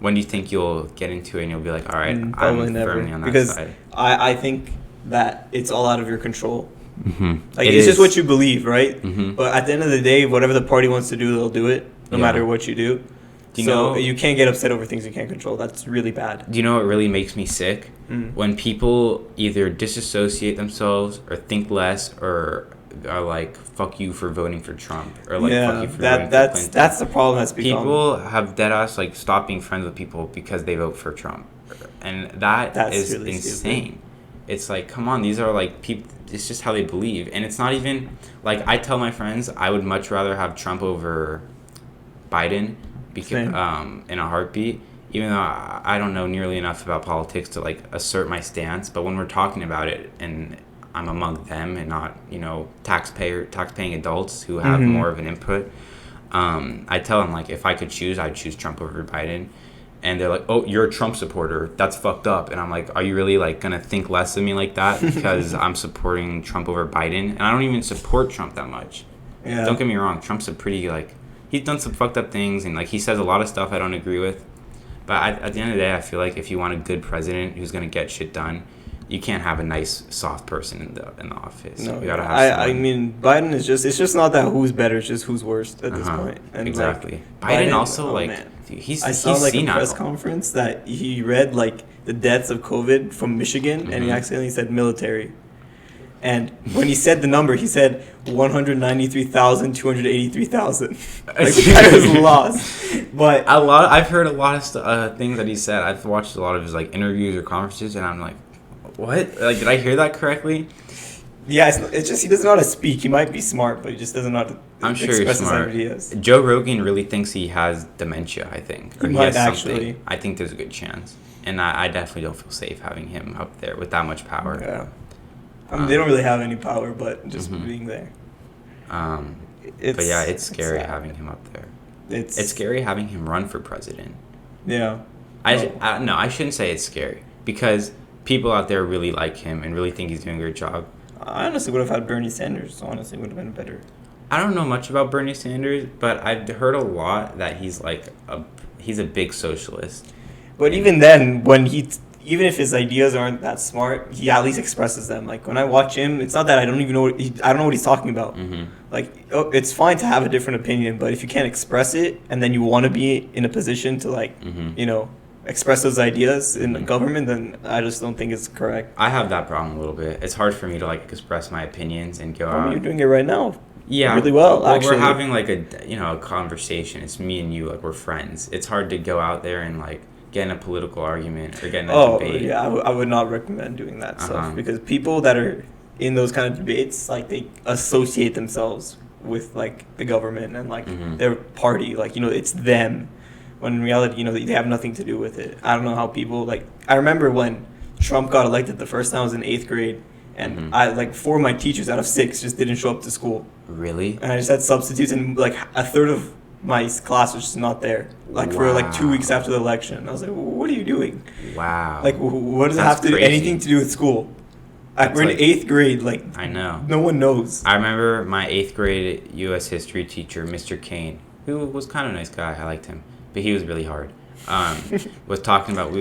When do you think you'll get into it and you'll be like, all right, Probably I'm never. firmly on that Because side? I think that it's all out of your control. Like It it's just is. what you believe, right? Mhm. But at the end of the day, whatever the party wants to do, they'll do it, no Yeah. matter what you do. Do you So know- you can't get upset over things you can't control. That's really bad. Do you know what really makes me sick? When people either disassociate themselves or think less or are like, fuck you for voting for Trump, or like, fuck you for voting for Clinton. That's the problem that's become. People have dead ass like stopped being friends with people because they vote for Trump, and That's is really insane. It's like, come on, these are like people. It's just how they believe, and it's not even like I tell my friends I would much rather have Trump over Biden, because Same. in a heartbeat. Even though I don't know nearly enough about politics to like assert my stance, but when we're talking about it and I'm among them and not, tax-paying adults who have more of an input, I tell them like if I could choose, I'd choose Trump over Biden, and they're like, "Oh, you're a Trump supporter. That's fucked up." And I'm like, "Are you really like gonna think less of me like that because I'm supporting Trump over Biden?" And I don't even support Trump that much. Yeah. Don't get me wrong, Trump's a pretty like he's done some fucked up things, and like he says a lot of stuff I don't agree with. But at the end of the day, I feel like if you want a good president who's gonna get shit done, you can't have a nice, soft person in the office. No, You gotta have I someone. mean, Biden is just, it's just not that who's better, it's just who's worst at this point. And Exactly. Like, Biden also oh, like man. he's I saw he's like a senile. press conference that he read like the deaths of COVID from Michigan, and he accidentally said military. And when he said the number, he said 193,283,000. Like the guy was lost. But I've heard a lot of things that he said. I've watched a lot of his like interviews or conferences, and I'm like, what? Like, did I hear that correctly? yeah, it's just he doesn't know how to speak. He might be smart, but he just doesn't know how to I'm sure express he's his smart. ideas. Joe Rogan really thinks he has dementia, I think. Or He he might has something. actually. I think there's a good chance. And I definitely don't feel safe having him up there with that much power. Yeah. I mean, they don't really have any power, but just being there. But yeah, it's scary sad. having him up there. It's It's scary having him run for president. Yeah. No, I shouldn't say it's scary, because people out there really like him and really think he's doing a great job. I honestly would have had Bernie Sanders. Honestly, would have been better. I don't know much about Bernie Sanders, but I've heard a lot that he's like he's a big socialist. But even then, even if his ideas aren't that smart, he at least expresses them. Like when I watch him, it's not that I don't even know I don't know what he's talking about. Like it's fine to have a different opinion, but if you can't express it and then you want to be in a position to like express those ideas in the government, then I just don't think it's correct. I have that problem a little bit. It's hard for me to like express my opinions and go I mean, out. you're doing it right now. Yeah, really well, actually. We're having like a conversation. It's me and you, like we're friends. It's hard to go out there and like get in a political argument or get in a debate. Yeah, I would not recommend doing that stuff, because people that are in those kind of debates, like they associate themselves with like the government and like their party, like it's them, when in reality they have nothing to do with it. I don't know how people like. I remember when Trump got elected the first time I was in 8th grade, and I like 4 of my teachers out of 6 just didn't show up to school. Really? And I just had substitutes, and like a third of my class was just not there. Like for like 2 weeks after the election, I was like, "What are you doing? Wow. Like, what does it That's have to do crazy. anything to do with school?" Like, That's we're in like- 8th grade. Like, I know. no one knows. I remember my 8th grade U.S. history teacher, Mr. Kane, who was kind of a nice guy. I liked him, but he was really hard. Was talking about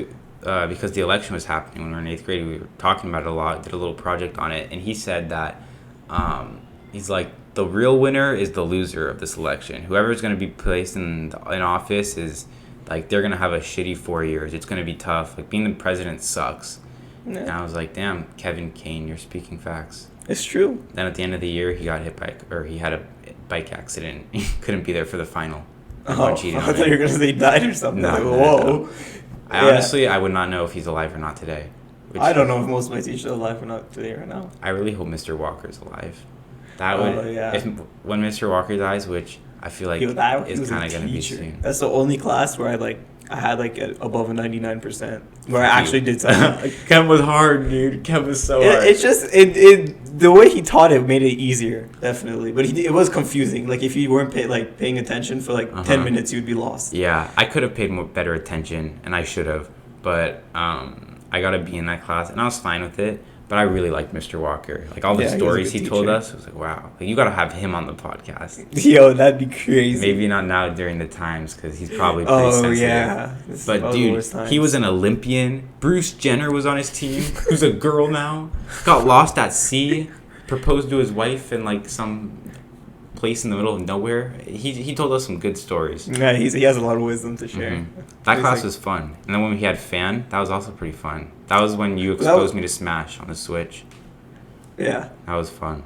because the election was happening when we were in 8th grade. We were talking about it a lot. Did a little project on it, and he said that he's like, the real winner is the loser of this election. Whoever's going to be placed in office is like they're going to have a shitty 4 years. It's going to be tough. Like being the president sucks. Yeah. And I was like, damn, Kevin Kane, you're speaking facts. It's true. Then at the end of the year, he got hit by, or he had bike accident. He couldn't be there for the final. Oh, I thought you were gonna say he died or something. No, Like, no, whoa. no. Honestly, I would not know if he's alive or not today. I don't know if most of my teachers are alive or not today or now. I really hope Mr. Walker's alive. That would, yeah. When Mr. Walker dies, which I feel like Yo, is kind of gonna be soon. That's the only class where I had like above a 99%, where I actually did something. Chem was hard, dude. Chem was so hard. It's just the way he taught it made it easier, definitely. But it was confusing. Like if you weren't paying attention for like 10 minutes, you'd be lost. Yeah, I could have paid better attention, and I should have. But I got a B in that class, and I was fine with it. But I really liked Mr. Walker. Like all the stories he told us, I was like, wow. Like, you got to have him on the podcast. Yo, that'd be crazy. Maybe not now during the times because he's probably pretty sensitive. Yeah. But dude, he was an Olympian. Bruce Jenner was on his team, who's a girl now. Got lost at sea, proposed to his wife in like some place in the middle of nowhere. He told us some good stories. Yeah, he has a lot of wisdom to share. Mm-hmm. That class was fun. And then when we had Fan, that was also pretty fun. That was when you exposed me to Smash on the Switch. Yeah. That was fun.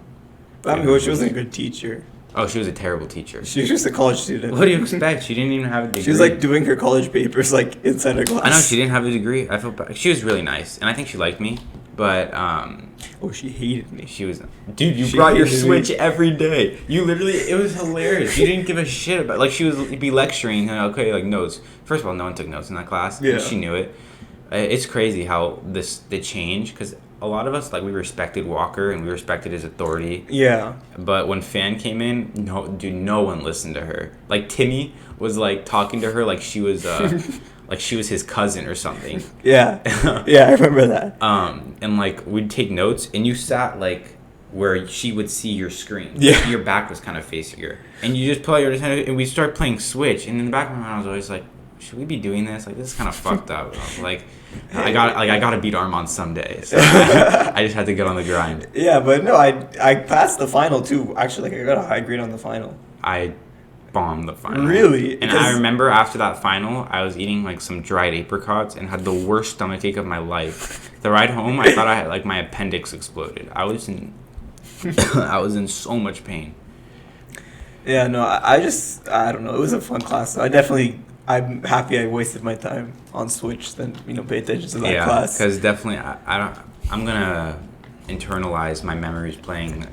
I mean, she wasn't a good teacher. Oh, she was a terrible teacher. She was just a college student. What do you expect? She didn't even have a degree. She was like doing her college papers like inside her class. I know, she didn't have a degree. I felt bad. She was really nice, and I think she liked me. But she hated me. She was, dude. You brought your Switch every day. You literally, it was hilarious. You didn't give a shit about. Like she would be lecturing and okay, like notes. First of all, no one took notes in that class. Yeah. She knew it. It's crazy how the change, because a lot of us, like, we respected Walker and we respected his authority. Yeah. But when Fan came in, no one listened to her. Like Timmy was like talking to her like she was like she was his cousin or something. Yeah. Yeah, I remember that. And like we'd take notes and you sat like where she would see your screen. Yeah. Your back was kind of facing her. And you just play your attention and we start playing Switch, and in the back of my mind I was always like, should we be doing this? Like, this is kind of fucked up. Like, I gotta beat Armand someday. So I just had to get on the grind. Yeah, but no, I passed the final too. Actually, like I got a high grade on the final. I bombed the final. Really? And I remember after that final, I was eating like some dried apricots and had the worst stomachache of my life. The ride home, I thought I had like my appendix exploded. I was in so much pain. Yeah, no, I don't know. It was a fun class. I'm happy I wasted my time on Switch than, pay attention to that class. Yeah, because definitely I'm going to internalize my memories playing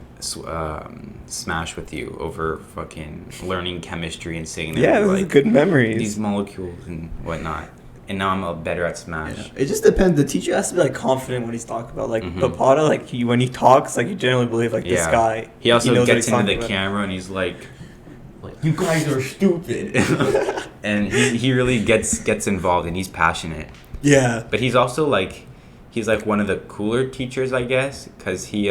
Smash with you over fucking learning chemistry and saying yeah, like, good memories. These molecules and whatnot. And now I'm better at Smash. Yeah. It just depends. The teacher has to be like confident when he's talking about like Papata. Like when he talks, like you generally believe like this guy. He also gets into the camera and he's like, you guys are stupid. And he really gets involved and he's passionate. Yeah. But he's also like, he's like one of the cooler teachers, I guess, because he's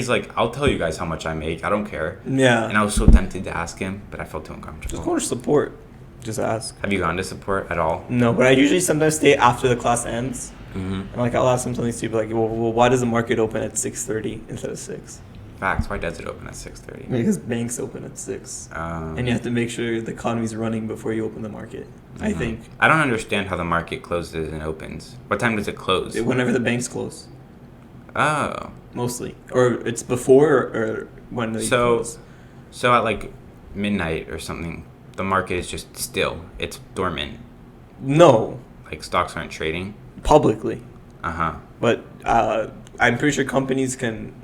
like, I'll tell you guys how much I make. I don't care. Yeah. And I was so tempted to ask him, but I felt too uncomfortable. Just go to support. Just ask. Have you gone to support at all? No, but I usually sometimes stay after the class ends. And like I'll ask them something stupid like, well, why does the market open at 6:30 instead of 6? Facts. Why does it open at 6:30? Because banks open at 6. And you have to make sure the economy's running before you open the market, I think. I don't understand how the market closes and opens. What time does it close? Whenever the banks close. Oh. Mostly. Or it's before or when they close. So at like midnight or something, the market is just still. It's dormant. No. Like stocks aren't trading? Publicly. Uh-huh. But I'm pretty sure companies can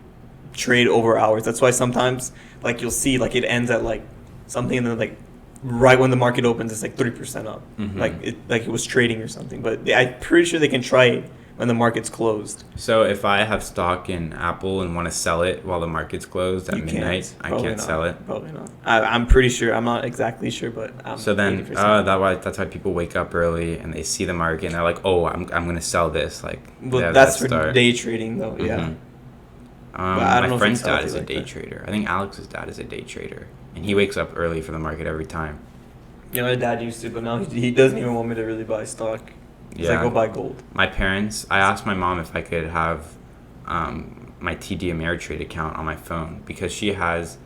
trade over hours. That's why sometimes like you'll see like it ends at like something and then like right when the market opens it's like 30% up. Like it was trading or something. But I'm pretty sure they can trade when the market's closed. So if I have stock in Apple and want to sell it while the market's closed at midnight, I can't sell it? Probably not. I'm pretty sure. I'm not exactly sure, but I'm so then that's why people wake up early and they see the market and they're like, oh, I'm going to sell this. Like, well, that's for day trading though, yeah. My friend's dad is a day trader. I think Alex's dad is a day trader. And he wakes up early for the market every time. My dad used to, but now he doesn't even want me to really buy stock. He's like, go buy gold. My parents, I asked my mom if I could have my TD Ameritrade account on my phone because she has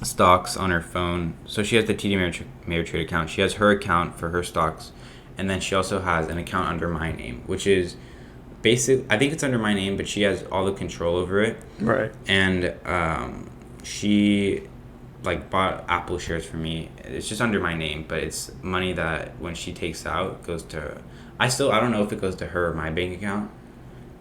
stocks on her phone. So she has the TD Ameritrade account. She has her account for her stocks. And then she also has an account under my name, which is I think it's under my name, but she has all the control over it. Right. And she like bought Apple shares for me. It's just under my name, but it's money that when she takes out goes to. I don't know if it goes to her or my bank account,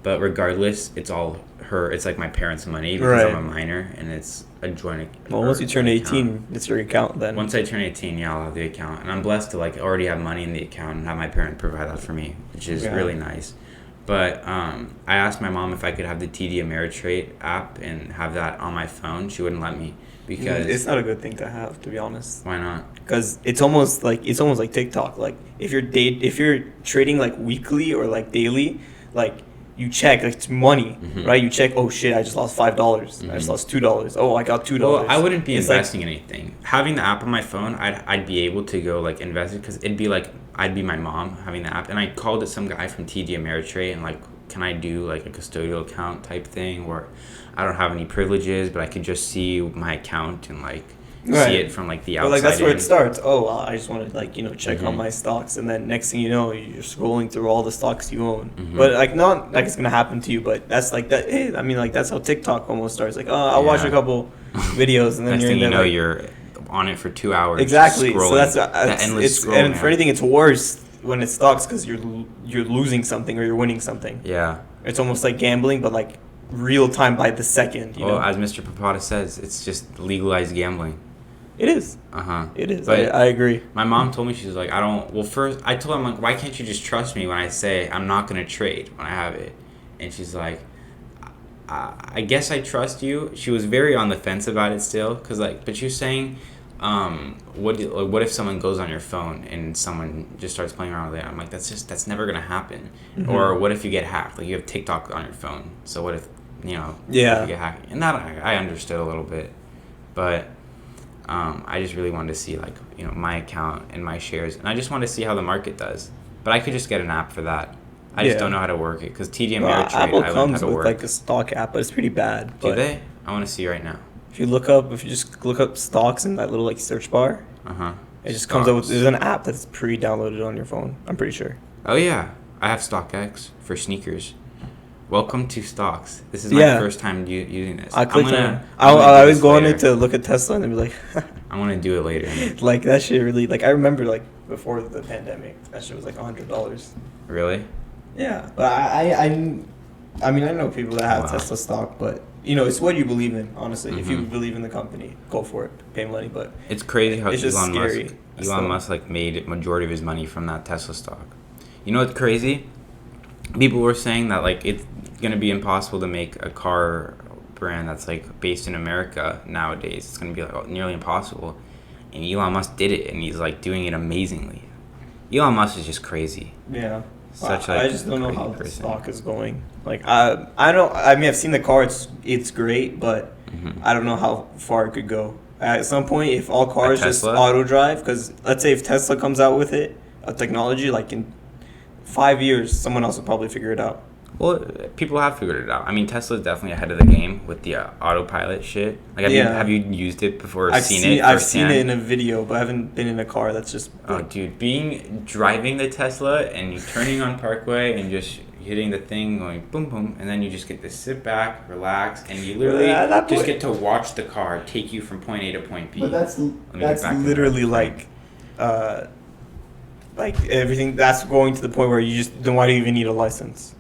but regardless, it's all her. It's like my parents' money because Right. I'm a minor, and it's a joint. Well, once you turn joint 18, account. it's your account then. Once I turn 18, yeah, I'll have the account, and I'm blessed to like already have money in the account and have my parents provide that for me, which is Yeah. really nice. But I asked my mom if I could have the TD Ameritrade app and have that on my phone. She wouldn't let me because It's not a good thing to have, to be honest. why not? Because it's almost like TikTok. Like if you're trading like weekly or like daily, like you check like it's money, right? You check. Oh shit! I just lost $5. I just lost $2. Oh, I got $2. Well, I wouldn't be It's like- investing in anything. Having the app on my phone, I'd be able to go like invest it because it'd be like I'd be my mom having the app, and I called it some guy from TD Ameritrade and like, can I do like a custodial account type thing where I don't have any privileges, but I could just see my account and like Right. see it from like the outside. But like that's where in. it starts. Oh, I just want to like check on my stocks, and then next thing you know, you're scrolling through all the stocks you own. But like not like it's gonna happen to you, but that's like that. Hey, I mean like that's how TikTok almost starts. Like I'll watch Yeah. a couple videos, and then Next you're thing in you there, know, like, you're on it for 2 hours. exactly. Scrolling. So that's that endless it's scroll, and man. for anything, it's worse when it's stocks because you're losing something or you're winning something. Yeah. It's almost like gambling, but like real time by the second. You Well, know, as Mr. Papada says, it's just legalized gambling. it is. Uh-huh. It is. But I agree. my mom told me, she's like, I don't, well, first, I told her, I'm like, why can't you just trust me when I say I'm not going to trade when I have it? And she's like, I guess I trust you. She was very on the fence about it still, because, like, but she was saying, what if someone goes on your phone and someone just starts playing around with it? I'm like, that's never going to happen. Or what if you get hacked? Like, you have TikTok on your phone. So what if, Yeah. you get hacked? And that I understood a little bit. But I just really wanted to see like my account and my shares, and I just wanted to see how the market does. But I could just get an app for that. I just Yeah. don't know how to work it because TD Well, Ameritrade, Apple I learned how comes to with work. like a stock app, but it's pretty bad. Do But they? I want to see right now. if you just look up stocks in that little like search bar, Uh huh. it just comes up with there's an app that's pre-downloaded on your phone. I'm pretty sure. Oh yeah, I have StockX for sneakers. Welcome to stocks. This is my Yeah. first time using this. I clicked on it. I'm I gonna do always this go on later. it to look at Tesla and then be like, I'm gonna do it later. like that shit really like I remember like before the pandemic that shit was like $100. Really? Yeah, but I mean I know people that have Wow. Tesla stock, but it's what you believe in. Honestly, if you Mhm. believe in the company, go for it, pay money. But It's crazy how It's just Elon scary. Musk That's Elon the- Musk like made majority of his money from that Tesla stock. You know what's crazy? People were saying that like it's gonna be impossible to make a car brand that's like based in America nowadays. It's gonna be like nearly impossible. And Elon Musk did it, and he's like doing it amazingly. Elon Musk is just crazy. yeah, Such, I like, just don't know crazy how the person. stock is going. Like I don't. I mean, I've seen the car. It's great, but Mm-hmm. I don't know how far it could go. At some point, if all cars just Tesla? auto drive, because let's say if Tesla comes out with it, a technology like in 5 years, someone else will probably figure it out. Well, people have figured it out. I mean, Tesla's definitely ahead of the game with the autopilot shit. Like, have you used it before? Or I've seen seen it? I've seen it firsthand? in a video, but I haven't been in a car that's just. Oh, dude, driving the Tesla and you turning on Parkway and just hitting the thing, going boom boom, and then you just get to sit back, relax, and you literally At that just point- get to watch the car take you from point A to point B. But that's Let me get back to literally that. like everything that's going to the point where you just then why do you even need a license?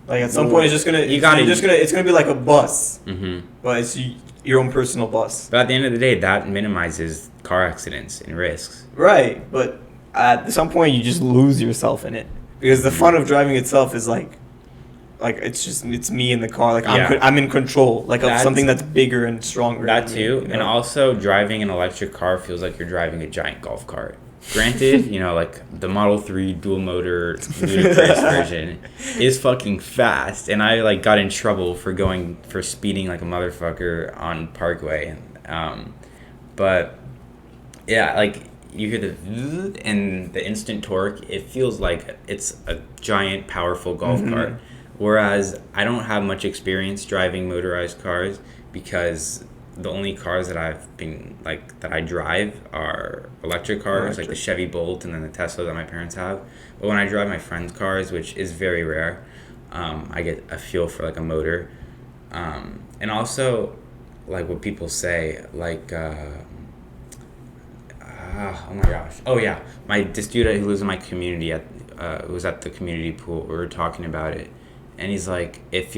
Like at some No, point it's just gonna you it's gotta- just gonna it's gonna be like a bus, Mm-hmm. but it's your own personal bus. But at the end of the day, that minimizes car accidents and risks. Right, but at some point you just lose yourself in it because the fun of driving itself is like it's me in the car, like Yeah. I'm in control, like of That's- something that's bigger and stronger. That than me, too, you know? and also driving an electric car feels like you're driving a giant golf cart. Granted, like the Model 3 dual motor ludicrous version is fucking fast, and I like got in trouble for speeding like a motherfucker on Parkway. But yeah, like you hear the zzz and the instant torque, it feels like it's a giant powerful golf cart. Whereas I don't have much experience driving motorized cars because the only cars that that I drive are electric cars, like the Chevy Bolt and then the Tesla that my parents have. But when I drive my friends' cars, which is very rare, I get a feel for like a motor. And also, like what people say, like oh my gosh, oh yeah, this dude who lives in my community who was at the community pool, we were talking about it, and he's like, he's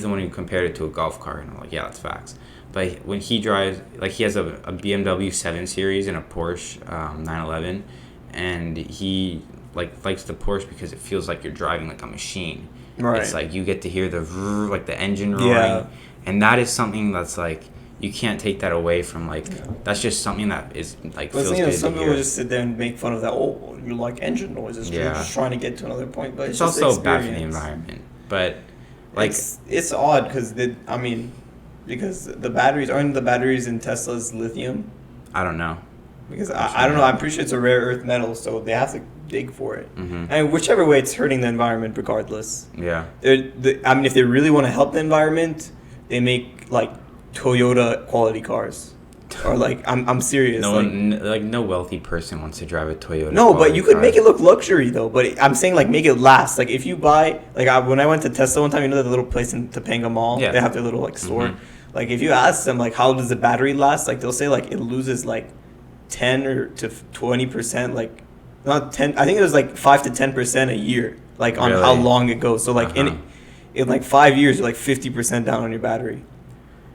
the one who compared it to a golf cart, and I'm like, yeah, that's facts. But when he drives, like he has a BMW 7 Series and a Porsche 911, and he likes the Porsche because it feels like you're driving like a machine. Right. It's like you get to hear the engine roaring, Yeah. and that is something that's like you can't take that away from that's just something that is like But feels good some to people hear. just sit there and make fun of that. Oh, you like engine noises. You're Yeah. just trying to get to another point, but It's just also bad for the experience. environment, but like It's odd because because the batteries in Tesla's lithium. I don't know. Because I don't know. I'm pretty sure it's a rare earth metal, so they have to dig for it. Mm-hmm. And whichever way, it's hurting the environment regardless. Yeah. If they really want to help the environment, they make like Toyota quality cars, or like I'm serious. No wealthy person wants to drive a Toyota. No, but quality you could car. make it look luxury though. But I'm saying like make it last. Like if you buy when I went to Tesla one time, you know the little place in Topanga Mall, Yeah. they have their little like store. Mhm. Like if you ask them like how does the battery last, like they'll say like it loses like 10 or to 20%, like not 10. I think it was like 5 to 10% a year, like on how Really? long it goes. So like Uh-huh. in like 5 years, you're like 50% down on your battery.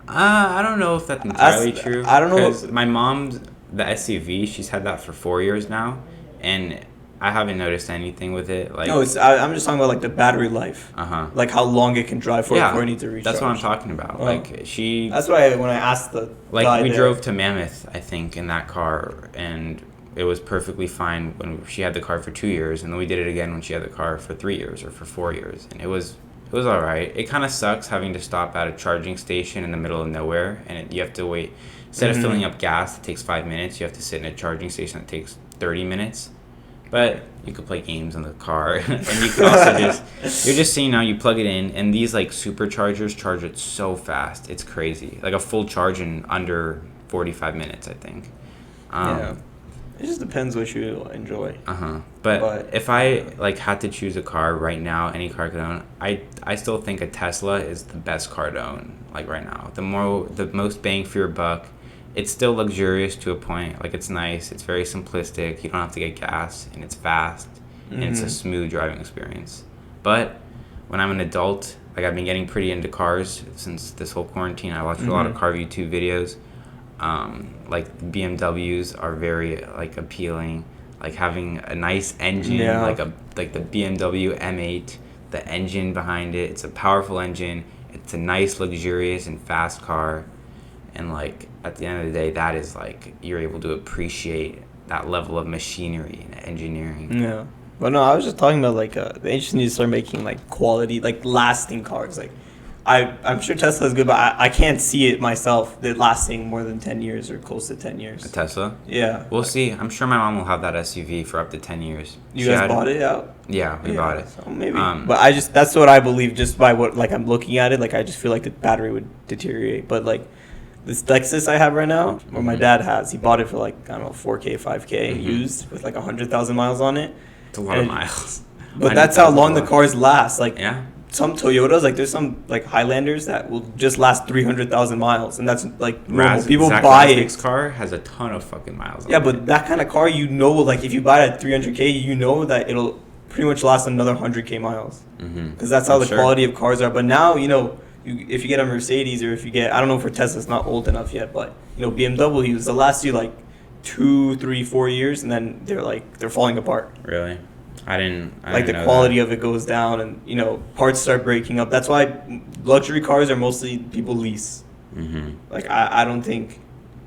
I don't know if that's entirely true. I don't know. Because my mom's the SUV. She's had that for 4 years now, and I haven't noticed anything with it. Like No, I'm just talking about like the battery life, like how long it can drive for before it needs to recharge. that's what I'm talking about. Oh. Like she That's why when I asked the like guy we there- drove to Mammoth, I think, in that car, and it was perfectly fine when she had the car for 2 years, and then we did it again when she had the car for 3 years or for 4 years, and it was all right. It kind of sucks having to stop at a charging station in the middle of nowhere, and you have to wait. Instead of filling up gas that takes 5 minutes, you have to sit in a charging station that takes 30 minutes. But you could play games in the car, and you can also you're just seeing now you plug it in, and these like superchargers charge it so fast, it's crazy. Like a full charge in under 45 minutes, I think. Yeah, it just depends what you enjoy. But if I like had to choose a car right now, any car I could own, I still think a Tesla is the best car to own. Like right now, the most bang for your buck. It's still luxurious to a point. Like it's nice. It's very simplistic. You don't have to get gas, and it's fast, and it's a smooth driving experience. But when I'm an adult, like I've been getting pretty into cars since this whole quarantine. I watch a lot of car YouTube videos. Like BMWs are very like appealing. Like having a nice engine, like the BMW M8, the engine behind it. It's a powerful engine. It's a nice, luxurious, and fast car. And like at the end of the day, that is like you're able to appreciate that level of machinery and engineering. Yeah, but no, I was just talking about like they just need to start making like quality, like lasting cars. Like I'm sure Tesla is good, but I can't see it myself that lasting more than 10 years or close to 10 years. A Tesla? Yeah, We'll see. I'm sure my mom will have that SUV for up to 10 years. you guys bought it out. Yeah, we bought it. So maybe, but that's what I believe just by what like I'm looking at it. Like I just feel like the battery would deteriorate, but like. This Lexus I have right now, or my dad has, he bought it for like, I don't know, 4K, 5K used with like 100,000 miles on it. It's a lot of miles. But that's how long the cars last. Like Yeah. some Toyotas, like there's some like Highlanders that will just last 300,000 miles, and that's like normal. People Zach buy Rasnick's it. car has a ton of fucking miles on Yeah, it. but that kind of car, like if you buy it at 300K, you know that it'll pretty much last another 100K miles. Because that's how I'm the sure. quality of cars are. But now, if you get a Mercedes or if you get, I don't know for Tesla, it's not old enough yet, but BMWs, they'll last you like 2, 3, 4 years, and then they're falling apart. Really? I didn't Like the know quality that. of it goes down, and parts start breaking up. That's why luxury cars are mostly people lease. Like I don't think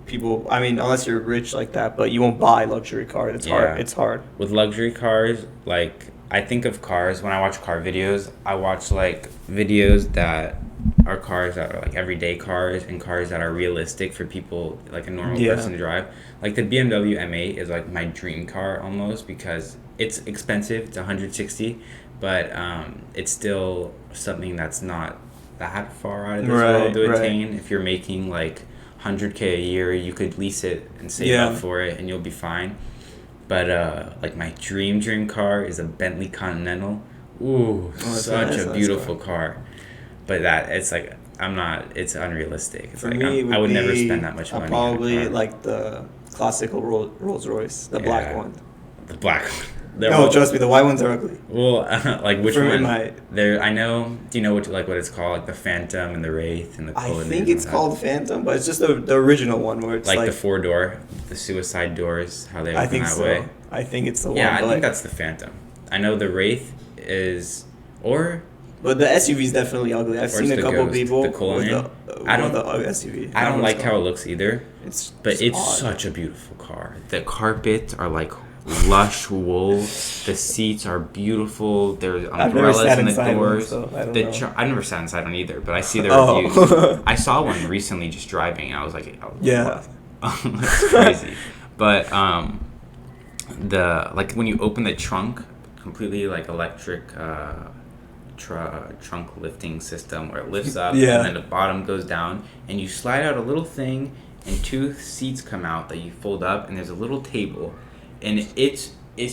people. I mean, unless you're rich like that, but you won't buy luxury cars. It's hard. It's hard. With luxury cars, like I think of cars when I watch car videos. I watch like videos that are cars that are like everyday cars and cars that are realistic for people, like a normal person to drive. Like the BMW M8 is like my dream car almost because it's expensive. It's 160, but it's still something that's not that far out of this world to attain. If you're making like 100K a year, you could lease it and save up for it, and you'll be fine. But like my dream car is a Bentley Continental. Ooh, such a beautiful car. But it's like I'm not. It's unrealistic. It's For like me, I would never spend that much money. Probably on a car. like the classical Rolls Royce, the black one. The black one. No, trust me, the white ones are ugly. Well, like which For one? my- There, I know. Do you know what it's called? Like the Phantom and the Wraith and the. I Cullinan think and it's that. called Phantom, but it's just the original one where it's like like the 4-door, the suicide doors, how they open I think that so. way. I think it's the Yeah, one. I but, think that's the Phantom. I know the Wraith is, or But the SUV is definitely ugly. I've seen a the couple Ghost, people the with Cullinan. I don't- the SUV. I don't like how it looks either. But just it's odd. such a beautiful car. The carpets are like lush wool. The seats are beautiful. There's I've never umbrellas sat in the inside one, doors. so I don't know. I've never sat inside one either, but I see the Oh. reviews. I saw one recently just driving, and I was like, Yeah. that's crazy. But the like when you open the trunk, completely like electric trunk lifting system where it lifts up Yeah. and then the bottom goes down, and you slide out a little thing, and 2 seats come out that you fold up, and there's a little table, and it's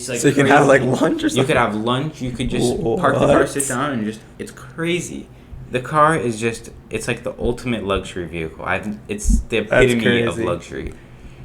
like So you can crazy. have like lunch or something. You could have lunch. You could just park the car, What? sit down, and just it's crazy. The car is just it's like the ultimate luxury vehicle. It's the epitome of crazy. luxury.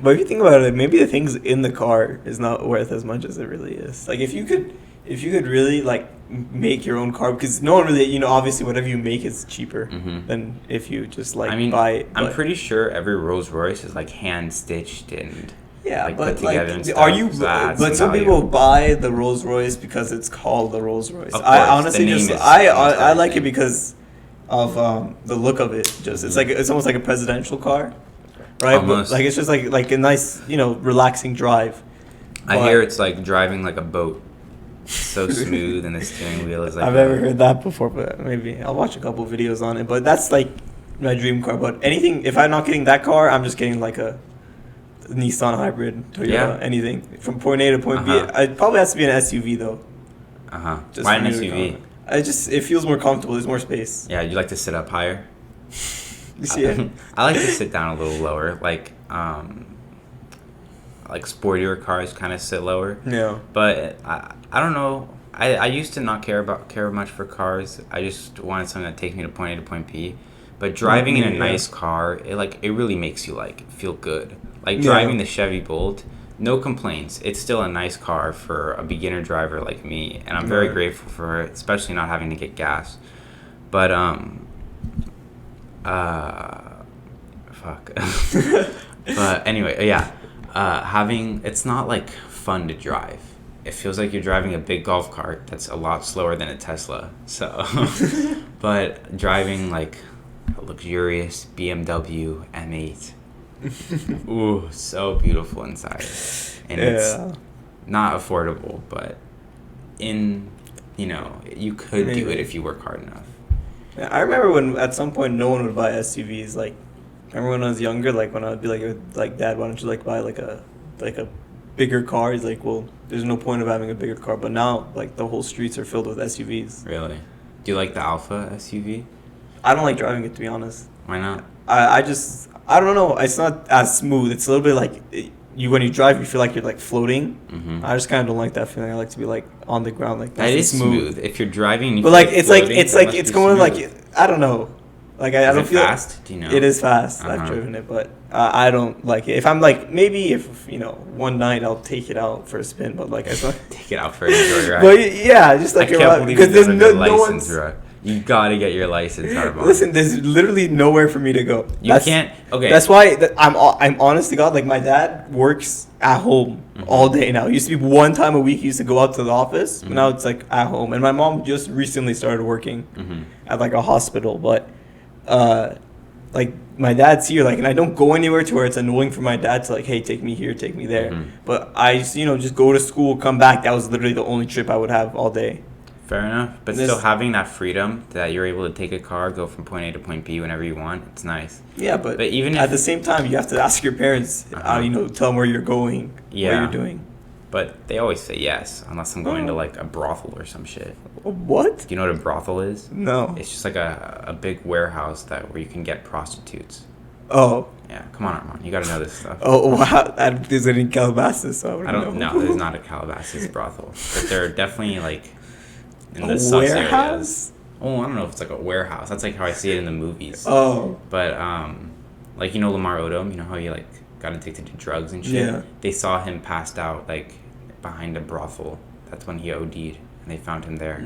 But if you think about it, maybe the things in the car is not worth as much as it really is. Like if you could really like make your own car, because no one really, obviously whatever you make is cheaper Mhm. than if you just like I mean, buy it. I'm but- pretty sure every Rolls Royce is like hand stitched and Yeah, like, but put like, together and stuff, are you? so that adds But some value. people buy the Rolls Royce because it's called the Rolls Royce. Of I course, honestly the name just is I almost like it everything. because of the look of it. Just it's like it's almost like a presidential car, right? Almost. But like it's just like a nice relaxing drive. I But- hear it's like driving like a boat. So smooth, and the steering wheel is like. I've never heard that before, but maybe I'll watch a couple videos on it. But that's like my dream car. But anything, if I'm not getting that car, I'm just getting like a Nissan hybrid, Toyota, Yeah. anything from point A to point Uh-huh. B. It probably has to be an SUV though. Uh huh. Just Why for an me to SUV? come. It feels more comfortable. There's more space. Yeah, you like to sit up higher. You see it? I like to sit down a little lower, like sportier cars kind of sit lower. Yeah. But I don't know. I used to not care much for cars. I just wanted something that takes me to point A to point B. But driving in a Yeah. nice car, it really makes you like feel good. Like Yeah. driving the Chevy Bolt, no complaints. It's still a nice car for a beginner driver like me, and I'm very Right. grateful for it, especially not having to get gas. But fuck. But anyway, yeah. It's not like fun to drive. It feels like you're driving a big golf cart that's a lot slower than a Tesla. So, but driving like a luxurious BMW M8, ooh, so beautiful inside, and it's not affordable, but you could do it if you work hard enough. Yeah, I remember when at some point no one would buy SUVs. Like, remember when I was younger? Like when I'd be like, Dad, why don't you buy like a bigger car? He's like, well, there's no point of having a bigger car. But now like the whole streets are filled with SUVs. Really? Do you like the Alpha SUV? I don't like driving it, to be honest. Why not? I don't know. It's not as smooth. It's a little bit like when you drive, you feel like you're like floating. Mm-hmm. I just kind of don't like that feeling. I like to be like on the ground, like That nice and is smooth. If you're driving, and you But feel like it's floating, it's going like I don't know. Like I Is don't it feel fast? Do you know? It is fast. Uh-huh. I've driven it, but I don't like it. If I'm like maybe if one night I'll take it out for a spin, but like it's not. Take it out for a enjoy ride. But yeah, just I like can't believe because you there's don't no have your one's. license, bro. You gotta get your license out of Listen, there's literally nowhere for me to go. You can't. Okay. That's why I'm honest to God, like my dad works at home Mm-hmm. all day now. It used to be one time a week he used to go out to the office, Mhm. but now it's like at home. And my mom just recently started working Mm-hmm. at like a hospital, but like my dad's here, like, and I don't go anywhere to where it's annoying for my dad to like, hey, take me here, take me there. Mhm. But I just just go to school, come back. That was literally the only trip I would have all day. Fair enough. But This- still having that freedom that you're able to take a car, go from point A to point B whenever you want, it's nice. Yeah, but even at if, the same time, you have to ask your parents, tell them where you're going, what Yeah. you're doing. but they always say yes, unless I'm going to like a brothel or some shit. What? Do you know what a brothel is? No. It's just like a big warehouse where you can get prostitutes. Oh. Yeah, come on, Armand. You gotta know this stuff. Oh, wow. There's in Calabasas, so I don't know. There's not a Calabasas brothel, but they're definitely like in the A sus warehouse? areas. Oh, I don't know if it's like a warehouse. That's like how I see it in the movies. Oh. But like, you know, Lamar Odom, you know how he like got addicted to drugs and shit. Yeah. They saw him passed out like behind a brothel. That's when he OD'd, and they found him there.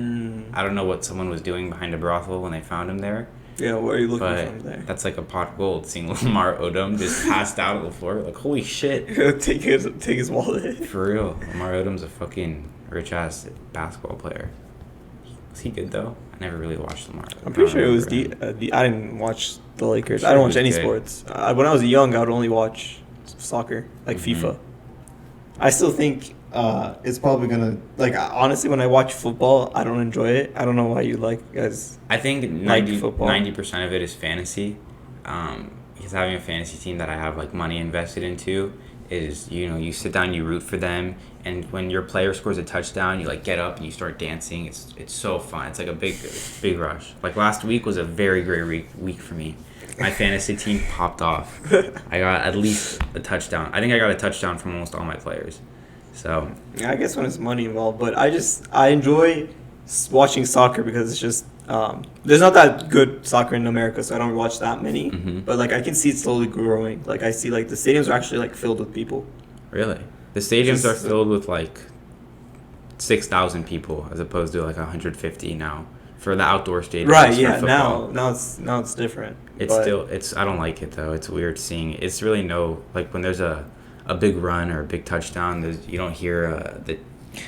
I don't know what someone was doing behind a brothel when they found him there. Yeah, what are you looking But from there? that's like a pot of gold. Seeing Lamar Odom just passed out on the floor, like holy shit. take his wallet. For real, Lamar Odom's a fucking rich ass basketball player. Was he good though? I never really watched Lamar. I'm pretty sure it was the. I didn't watch the Lakers. Sure I don't he watch was any good. sports. When I was young, I would only watch soccer, like FIFA. I still think it's probably gonna honestly, when I watch football, I don't enjoy it. I don't know why you guys. I think Like football. 90% of it is fantasy. Because having a fantasy team that I have like money invested into is, you know, you sit down, you root for them, and when your player scores a touchdown, you like get up and you start dancing. It's so fun. It's like a big rush. Like last week was a very great week for me. My fantasy team popped off. I got at least a touchdown. I think I got a touchdown from almost all my players. So Yeah, I guess when it's money involved, but I enjoy watching soccer because it's just there's not that good soccer in America, so I don't watch that many. But like I can see it slowly growing. Like I see like the stadiums are actually like filled with people. really, the stadiums are filled with like 6,000 people as opposed to like 150 now for the outdoor stadiums. Right? for Yeah. football. Now it's different. It's I don't like it though. It's weird seeing it. It's really like when there's a big run or a big touchdown, you don't hear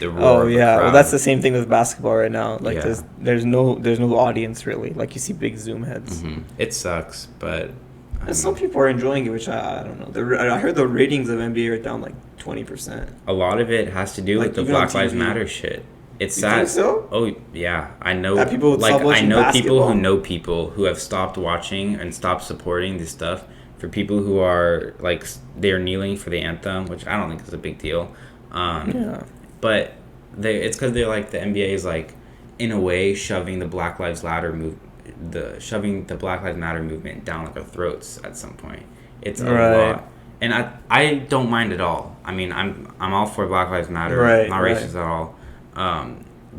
the roar Oh of the yeah, well crowd. that's the same thing with basketball right now. Like Yeah. there's no audience really. Like you see big Zoom heads. It sucks, but And some people are enjoying it, which I don't know. I heard the ratings of NBA are down like 20%. a lot of it has to do Like, with the even on Black Lives TV. Matter shit. It's You sad. think so? Oh yeah, I know. That people would like stop I watching know people basketball? who know people who have stopped watching and stopped supporting this stuff. For people who are like they're kneeling for the anthem, which I don't think is a big deal. Yeah. But it's because they're like the NBA is like in a way shoving the Black Lives Matter movement down like our throats at some point. It's a Right. lot, and I don't mind at all. I mean, I'm all for Black Lives Matter. Right, Not right. racist at all.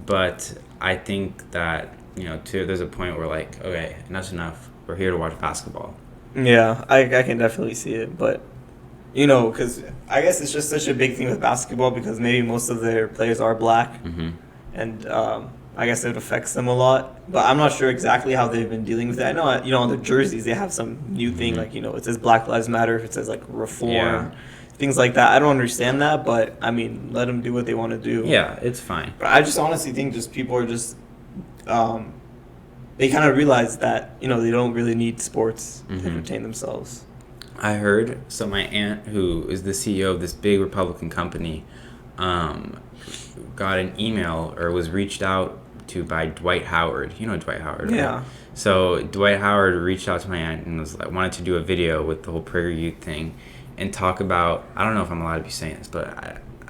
But I think that there's a point where like, okay, enough's enough. We're here to watch basketball. Yeah, I can definitely see it, but because I guess it's just such a big thing with basketball because maybe most of their players are black, and I guess it affects them a lot. But I'm not sure exactly how they've been dealing with it. I know, on their jerseys they have some new thing like it says Black Lives Matter, if it says like reform, Yeah. things like that. I don't understand that, but I mean, let them do what they want to do. Yeah, it's fine. But I just honestly think just people are just they kind of realize that they don't really need sports to entertain themselves. I heard, so my aunt, who is the CEO of this big Republican company, got an email or was reached out to by Dwight Howard. You know Dwight Howard, right? Yeah. So Dwight Howard reached out to my aunt and was like, wanted to do a video with the whole PragerU thing and talk about, I don't know if I'm allowed to be saying this, but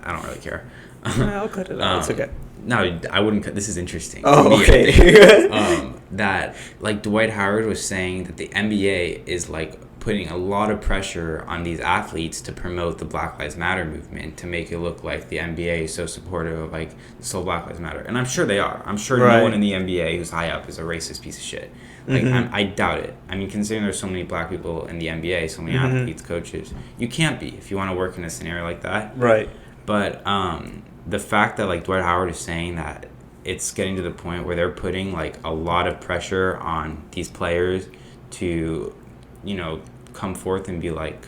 I don't really care. I'll cut it out. It's okay. No, I wouldn't cut. This is interesting. Oh, to me, okay. I think. That like Dwight Howard was saying that the NBA is like putting a lot of pressure on these athletes to promote the Black Lives Matter movement to make it look like the NBA is so supportive of like so Black Lives Matter, and I'm sure they are. I'm sure Right. no one in the NBA who's high up is a racist piece of shit. Like I doubt it. I mean, considering there's so many black people in the NBA, so many athletes, coaches, you can't be if you want to work in a scenario like that. Right. But the fact that like Dwight Howard is saying that it's getting to the point where they're putting like a lot of pressure on these players to, come forth and be like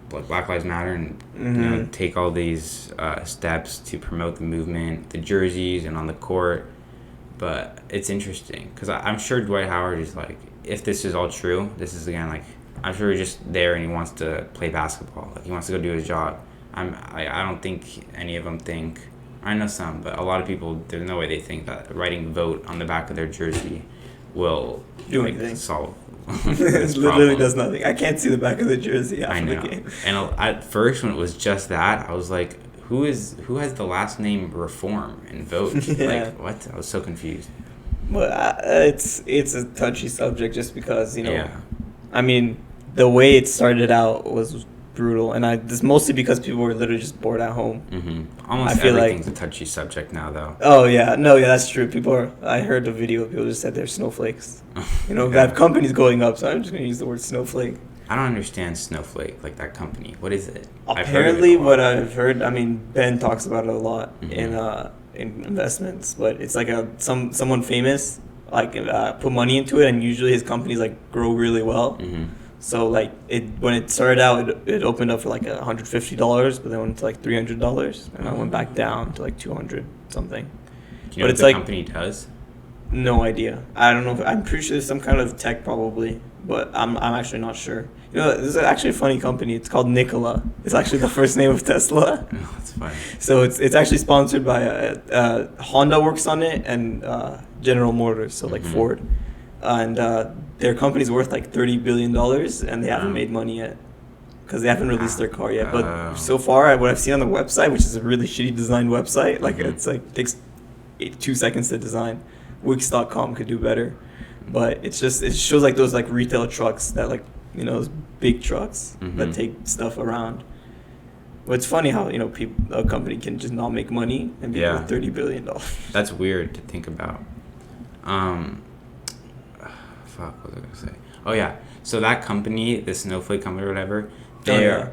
Black Lives Matter and take all these steps to promote the movement, the jerseys and on the court. But it's interesting because I'm sure Dwight Howard is like, if this is all true, this is again like I'm sure he's just there and he wants to play basketball. Like he wants to go do his job. I don't think any of them think. I know some, but a lot of people, there's no way they think that writing "vote" on the back of their jersey will Do anything. solve It this literally problem. does nothing. I can't see the back of the jersey I after the know. game. And at first, when it was just that, I was like, who has the last name Reform and vote? Yeah. Like what? I was so confused. But it's a touchy subject just because Yeah. I mean, the way it started out was brutal. And this mostly because people were literally just bored at home. Almost I feel like- everything's a touchy subject now, though. Oh yeah, no, yeah, that's true. I heard a video of people just said they're snowflakes. You know, Yeah. that company's going up, so I'm just gonna use the word snowflake. I don't understand Snowflake, like that company. What is it? I've heard of it Apparently, a lot. what I've heard, I mean, Ben talks about it a lot Mhm. in investments, but it's like someone famous like put money into it, and usually his companies like grow really well. Mhm. So like when it started out, it opened up for like $150, but then went to like $300, and then went back down to like 200 something. Do you But know what it's the like- company does? No idea. I don't know. I'm pretty sure there's some kind of tech probably, but I'm actually not sure. You know, this is actually a funny company. It's called Nikola. It's actually the first name of Tesla. Oh, that's funny. So it's actually sponsored by Honda works on it, and General Motors, so like Mhm. Ford, and their company's worth like $30 billion, and they haven't Wow. made money yet because they haven't released their car yet. But Oh. so far, what I've seen on the website, which is a really shitty designed website, like Mhm. it's like takes 2 seconds to design. Wix.com could do better, but it shows like those like retail trucks that like, you know, those big trucks that Mhm. take stuff around. But it's funny how, you know, a company can just not make money and be Yeah. worth $30 billion. That's weird to think about. Fuck, what was I gonna say? Oh yeah, so that company, the Snowflake company or whatever, the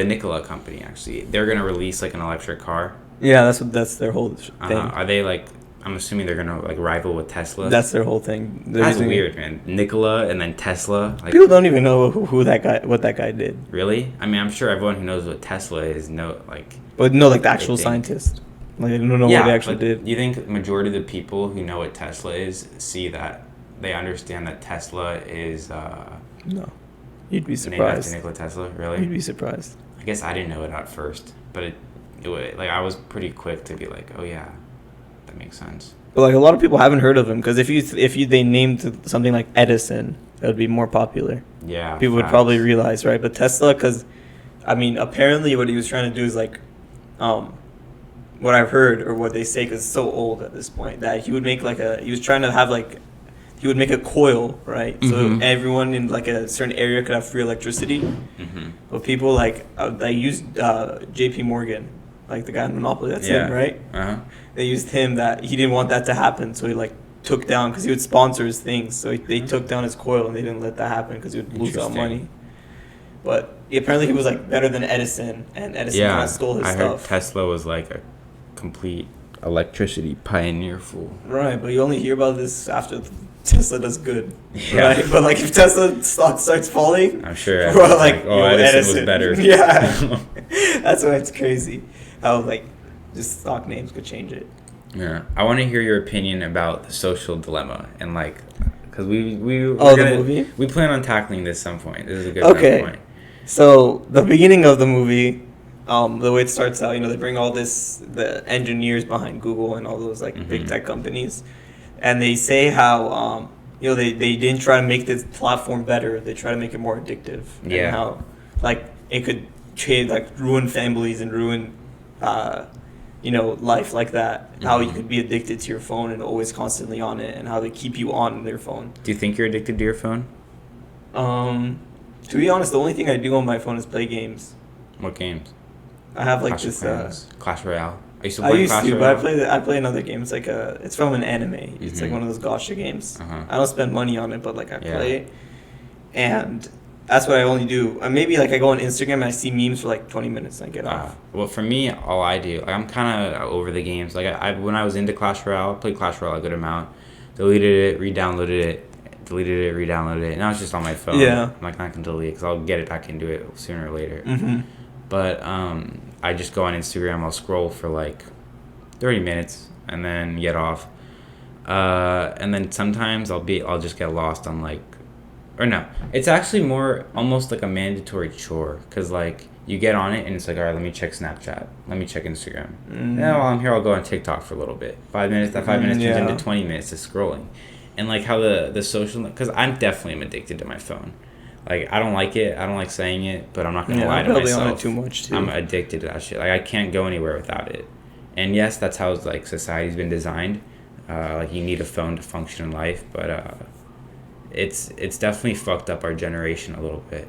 Nikola company actually, they're gonna release like an electric car. Yeah, that's their whole thing. Are they like? I'm assuming they're gonna like rival with Tesla. That's their whole thing. They're That's using- weird, man. Nikola and then Tesla. Like, People don't even know what that guy did. really? I mean, I'm sure everyone who knows what Tesla is like. But no, like the actual think- scientist. Like, I don't know what they actually but did. you think majority of the people who know what Tesla is see that they understand that Tesla is No. You'd be named after surprised. Nikola Tesla? You'd Really? be surprised. I guess I didn't know it at first, but like I was pretty quick to be like, oh yeah, that makes sense. But like a lot of people haven't heard of him because if they named something like Edison, that would be more popular. Yeah. People would facts. probably realize, right? But Tesla, because I mean, apparently what he was trying to do is like, what I've heard or what they say, because it's so old at this point, that he would make he was trying to have like, he would make a coil, right? So Mhm. everyone in like a certain area could have free electricity. Mhm. But people like, they used J.P. Morgan, like the guy in Monopoly, that's Yeah. him, right? Uh-huh. They used him, that he didn't want that to happen, so he like took down, because he would sponsor his things, so they took down his coil and they didn't let that happen because he would lose out Interesting. money. But apparently he was like better than Edison, and Edison kind Yeah. of stole his I heard stuff. Tesla was like a complete electricity pioneer fool. Right, but you only hear about this after Tesla does good, Yeah. right? But like if Tesla stock starts falling, I'm sure. we're everyone's like, oh, yo, Edison was better. Yeah, that's why it's crazy how like just stock names could change it. Yeah, I want to hear your opinion about the social dilemma and like, because we're Oh, the gonna, movie? we plan on tackling this some point. This is a good Okay. point. So the beginning of the movie, the way it starts out, you know, they bring all the engineers behind Google and all those like big Mhm. tech companies, and they say how you know they didn't try to make this platform better. They try to make it more addictive. Yeah. And how like it could change, like ruin families and ruin you know, life like that. How you Mhm. could be addicted to your phone and always constantly on it, and how they keep you on their phone. Do you think you're addicted to your phone? To be honest, the only thing I do on my phone is play games. What games? I have like Clash of this. Clans, Clash Royale. I used to I play used Clash to, Royale. but I play another game. It's like it's from an anime. It's like Mhm. one of those gacha games. Uh-huh. I don't spend money on it, but like I Yeah. play it, and that's what I only do. Maybe like I go on Instagram and I see memes for like 20 minutes and I get off. Well, for me, all I do, like, I'm kind of over the games. Like I when I was into Clash Royale, I played Clash Royale a good amount. Deleted it, re-downloaded it, deleted it, re-downloaded it. Now it's just on my phone. Yeah. I'm like not gonna delete it because I'll get it back into it sooner or later. Mm-hmm. But I just go on Instagram. I'll scroll for like 30 minutes and then get off. And then sometimes I'll just get lost on like, or no, it's actually more almost like a mandatory chore because like you get on it and it's like, all right, let me check Snapchat, let me check Instagram. Yeah, while I'm here, I'll go on TikTok for a little bit. 5 minutes. That 5 minutes turns Yeah. into 20 minutes of scrolling, and like how the social, because I'm definitely addicted to my phone. Like I don't like it. I don't like saying it, but I'm not gonna Yeah, lie I'm to probably on it myself. too much too. I'm addicted to that shit. Like I can't go anywhere without it. And yes, that's how like society's been designed. Like you need a phone to function in life, but it's definitely fucked up our generation a little bit.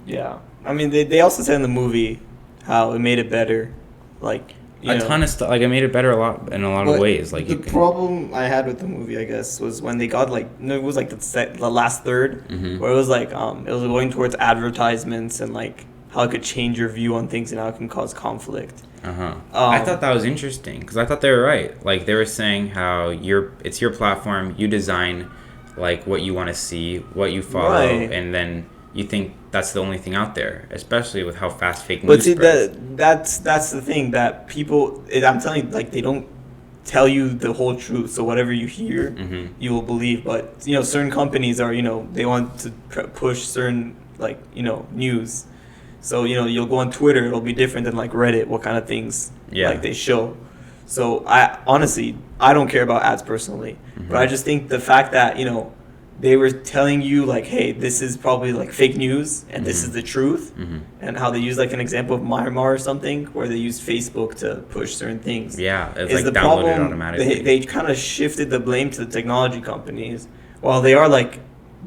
Yeah. I mean, they also said in the movie how it made it better. Like, A ton of stuff. Like, it made it better in a lot of but ways. Like, the problem I had with the movie, I guess, was when they got like, no, it was like the last third, Mhm. where it was like it was going towards advertisements and like how it could change your view on things and how it can cause conflict. I thought that was interesting because I thought they were right. Like, they were saying how it's your platform, you design like what you want to see, what you follow, Right. and then you think that's the only thing out there, especially with how fast fake news But see, spreads. that's the thing that people. I'm telling you, like they don't tell you the whole truth. So whatever you hear, Mhm. you will believe. But certain companies are they want to push certain like news. So you'll go on Twitter, it'll be different than like Reddit. What kind of things Yeah. like they show. So I honestly I don't care about ads personally, but I just think the fact that they were telling you like, hey, this is probably like fake news and this is the truth, and how they use like an example of Myanmar or something where they used Facebook to push certain things. Yeah, it's Is like the downloaded problem automatically. they kind of shifted the blame to the technology companies while they are like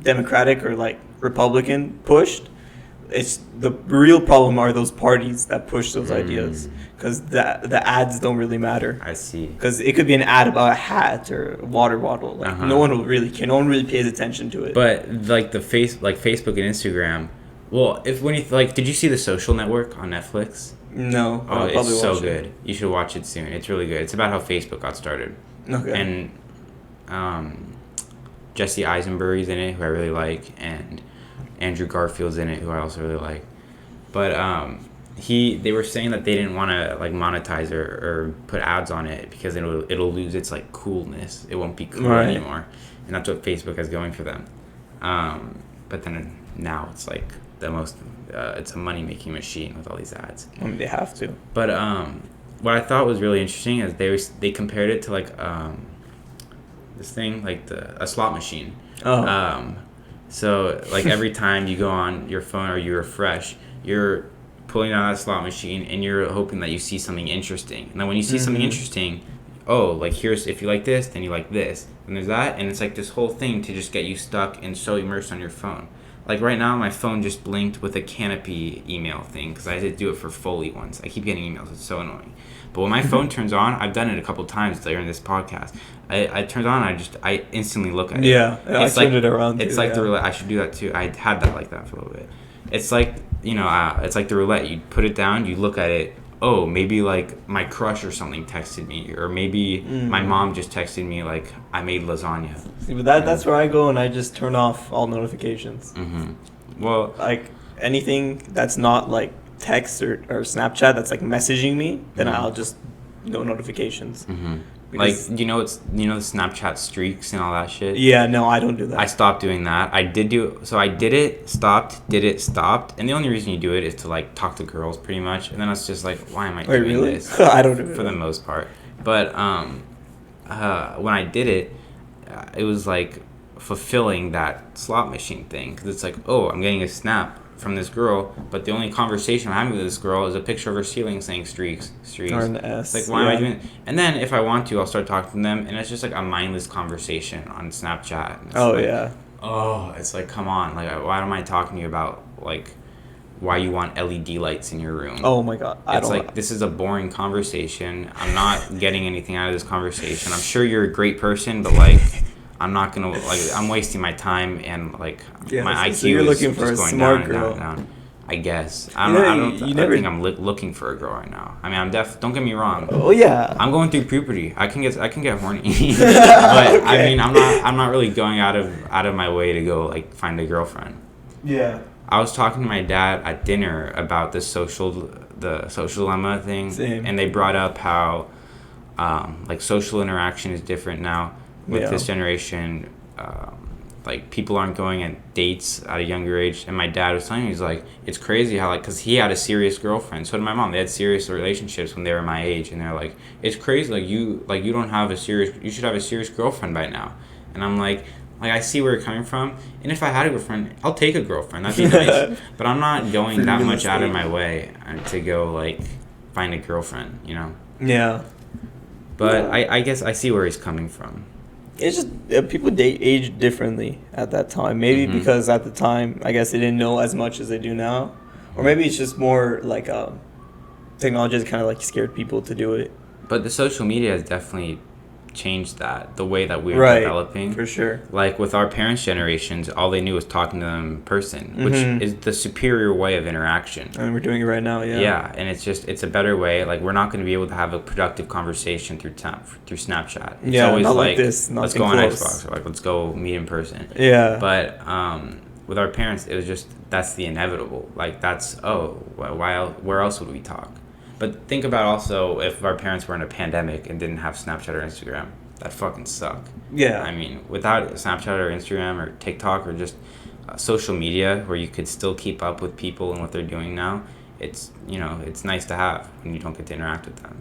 Democratic or like Republican pushed. It's the real problem are those parties that push those ideas because the ads don't really matter. I see. Because it could be an ad about a hat or a water bottle. Like Uh-huh. no one will really care. No one really pays attention to it. But like Facebook and Instagram. Well, if when you like, did you see The Social Network on Netflix? no, Oh, I'll probably it's so watch it. good. You should watch it soon. It's really good. It's about how Facebook got started. Okay. And Jesse Eisenberg's in it, who I really like, and Andrew Garfield's in it, who I also really like. But they were saying that they didn't want to like monetize or put ads on it because it'll lose its like coolness. It won't be cool Right. anymore, and that's what Facebook has going for them. But then now it's like the most. It's a money making machine with all these ads. I mean, they have to. But what I thought was really interesting is they compared it to like this thing like a slot machine. Oh. So like every time you go on your phone or you refresh, you're pulling out that slot machine and you're hoping that you see something interesting. And then when you see something interesting, oh, like here's if you like this, then you like this, and there's that, and it's like this whole thing to just get you stuck and so immersed on your phone. Like right now, my phone just blinked with a Canopy email thing because I had to do it for Foley once. I keep getting emails; it's so annoying. But when my phone turns on, I've done it a couple times during this podcast. I turns on, I instantly look at it. Yeah, I It's turned it around. It's too, like yeah. the roulette. I should do that too. I had that like that for a little bit. It's like it's like the roulette. You put it down, you look at it. Oh, maybe like my crush or something texted me, or maybe my mom just texted me like I made lasagna. See, but that's where I go and I just turn off all notifications. Well, Like anything that's not like text or Snapchat that's like messaging me, then I'll just no notifications. like Because- the Snapchat streaks and all that shit. Yeah, no, I don't do that. I stopped doing that. I did it, stopped, did it, stopped, and the only reason you do it is to like talk to girls, pretty much. And then it's just like, why am I Wait, doing really? this? I don't do it. For the most part. But when I did it, it was like fulfilling that slot machine thing because it's like, oh, I'm getting a snap from this girl, but the only conversation I'm having with this girl is a picture of her ceiling saying streaks. Or an S. It's like, why am I doing it? And then if I want to, I'll start talking to them, and it's just like a mindless conversation on Snapchat. And it's Oh like, yeah. oh, it's like, come on, like, why am I talking to you about like why you want LED lights in your room? Oh my god. I It's don't. like, this is a boring conversation. I'm not getting anything out of this conversation. I'm sure you're a great person, but like, I'm not gonna like. I'm wasting my time and like Yeah, my IQ so you're is looking just for a going smart down girl. and down and down. I guess. I You don't. know, I don't. you I never- think I'm looking for a girl right now. I mean, I'm Don't get me wrong. Oh yeah. I'm going through puberty. I can get horny, but I mean, I'm not really going out of my way to go like find a girlfriend. Yeah. I was talking to my dad at dinner about the social dilemma thing, Same. and they brought up how like social interaction is different now with Yeah. this generation. Like people aren't going at dates at a younger age, and my dad was telling me, he's like, it's crazy how like, because he had a serious girlfriend, so did my mom. They had serious relationships when they were my age, and they're like, it's crazy, you don't have you should have a serious girlfriend by now. And I'm like I see where you're coming from, and if I had a girlfriend, I'll take a girlfriend, that'd be nice. But I'm not going For that real much out of estate. my way to go like find a girlfriend, Yeah. But I guess I see where he's coming from. It's just people aged differently at that time. Maybe Mm-hmm. because at the time, I guess they didn't know as much as they do now, or maybe it's just more like technology has kind of like scared people to do it. But the social media has definitely changed that, the way that we're Right, developing. for sure. Like with our parents' generations, all they knew was talking to them in person, which Mhm. is the superior way of interaction. And we're doing it right now. Yeah. Yeah, and it's a better way. Like we're not going to be able to have a productive conversation through Snapchat. It's Yeah, always not like like this, let's nothing go on close. Xbox, or like let's go meet in person. Yeah. But with our parents, it was just that's the inevitable. Like that's where else would we talk? But think about also if our parents were in a pandemic and didn't have Snapchat or Instagram, that fucking suck. Yeah. I mean, without Snapchat or Instagram or TikTok or just social media where you could still keep up with people and what they're doing now, it's it's nice to have when you don't get to interact with them.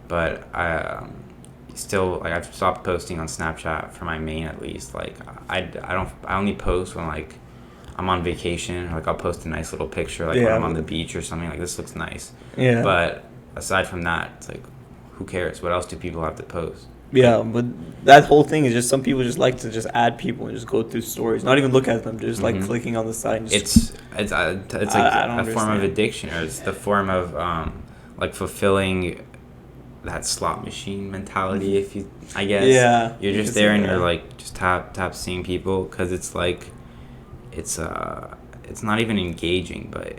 But I still like I've stopped posting on Snapchat for my main at least. Like I only post when like I'm on vacation. Like I'll post a nice little picture like when Yeah. I'm on the beach or something. Like this looks nice. Yeah. But aside from that, it's like who cares? What else do people have to post? Yeah, but that whole thing is just some people just like to just add people and just go through stories, not even look at them, just like Mhm. clicking on the side. And just, It's like I don't a form of understand. addiction, or it's the form of like fulfilling that slot machine mentality. If you, I guess, Yeah, you're you just can there say and that. you're like just tap seeing people because it's like it's not even engaging, but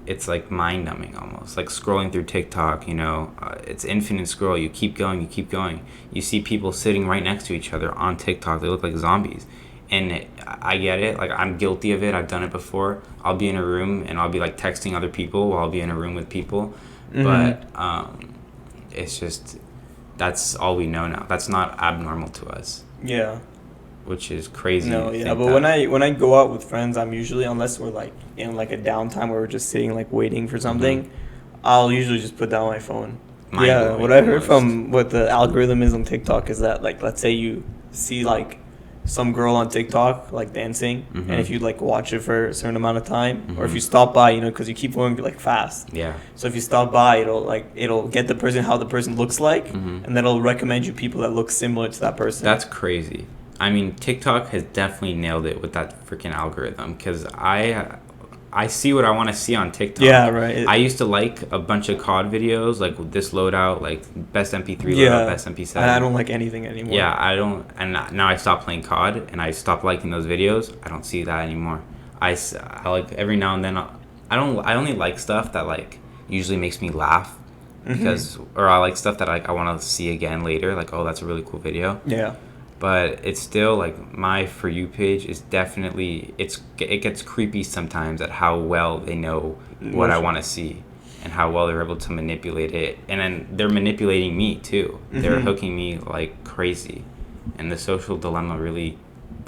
it's like mind numbing almost, like scrolling through TikTok. It's infinite scroll. You keep going, you keep going. You see people sitting right next to each other on TikTok. They look like zombies, and I get it. Like I'm guilty of it. I've done it before. I'll be in a room and I'll be like texting other people while I'll be in a room with people, but it's just that's all we know now. That's not abnormal to us, Yeah. which is crazy. No, to yeah, think but that. when I go out with friends, I'm usually, unless we're like in like a downtime where we're just sitting like waiting for something, I'll usually just put down my phone. Mind Yeah, blowing what I heard almost. from what the algorithm is on TikTok is that like let's say you see like some girl on TikTok like dancing, Mhm. and if you like watch it for a certain amount of time, or if Mhm. you stop by, because you keep going like fast. Yeah. So if you stop by, it'll get the person how the person looks like, Mhm. and then it'll recommend you people that look similar to that person. That's crazy. I mean, TikTok has definitely nailed it with that freaking algorithm because I see what I want to see on TikTok. Yeah, right. I used to like a bunch of COD videos, like with this loadout, like best MP3 Yeah, loadout, best MP7. I don't like anything anymore. Yeah, I don't, and now I stopped playing COD and I stopped liking those videos. I don't see that anymore. I like every now and then. I only like stuff that like usually makes me laugh because, or I like stuff that like I want to see again later. Like, oh, that's a really cool video. Yeah. But it's still like my For You page is definitely it gets creepy sometimes at how well they know what I want to see and how well they're able to manipulate it, and then they're manipulating me too. They're hooking me like crazy, and the Social Dilemma really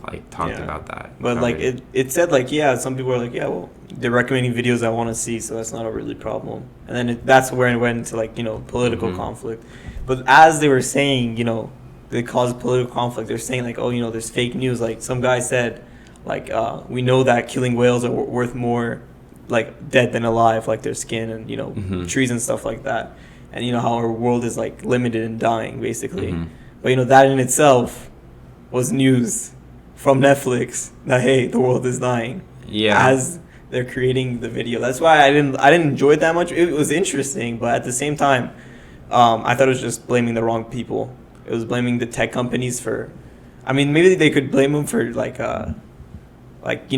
like talked Yeah. about that. But like covered it said like, yeah, some people are like, yeah, well, they're recommending videos I want to see, so that's not a really problem. And then that's where it went into like political Mhm. conflict. But as they were saying, they caused political conflict. They're saying like, oh, there's fake news. Like some guy said, like we know that killing whales are worth more like dead than alive, like their skin and trees and stuff like that. And how our world is like limited and dying basically. Mhm. But that in itself was news from Netflix that hey, the world is dying. Yeah. As they're creating the video. That's why I didn't enjoy it that much. It was interesting, but at the same time, I thought it was just blaming the wrong people. It was blaming the tech companies for. I mean, maybe they could blame them for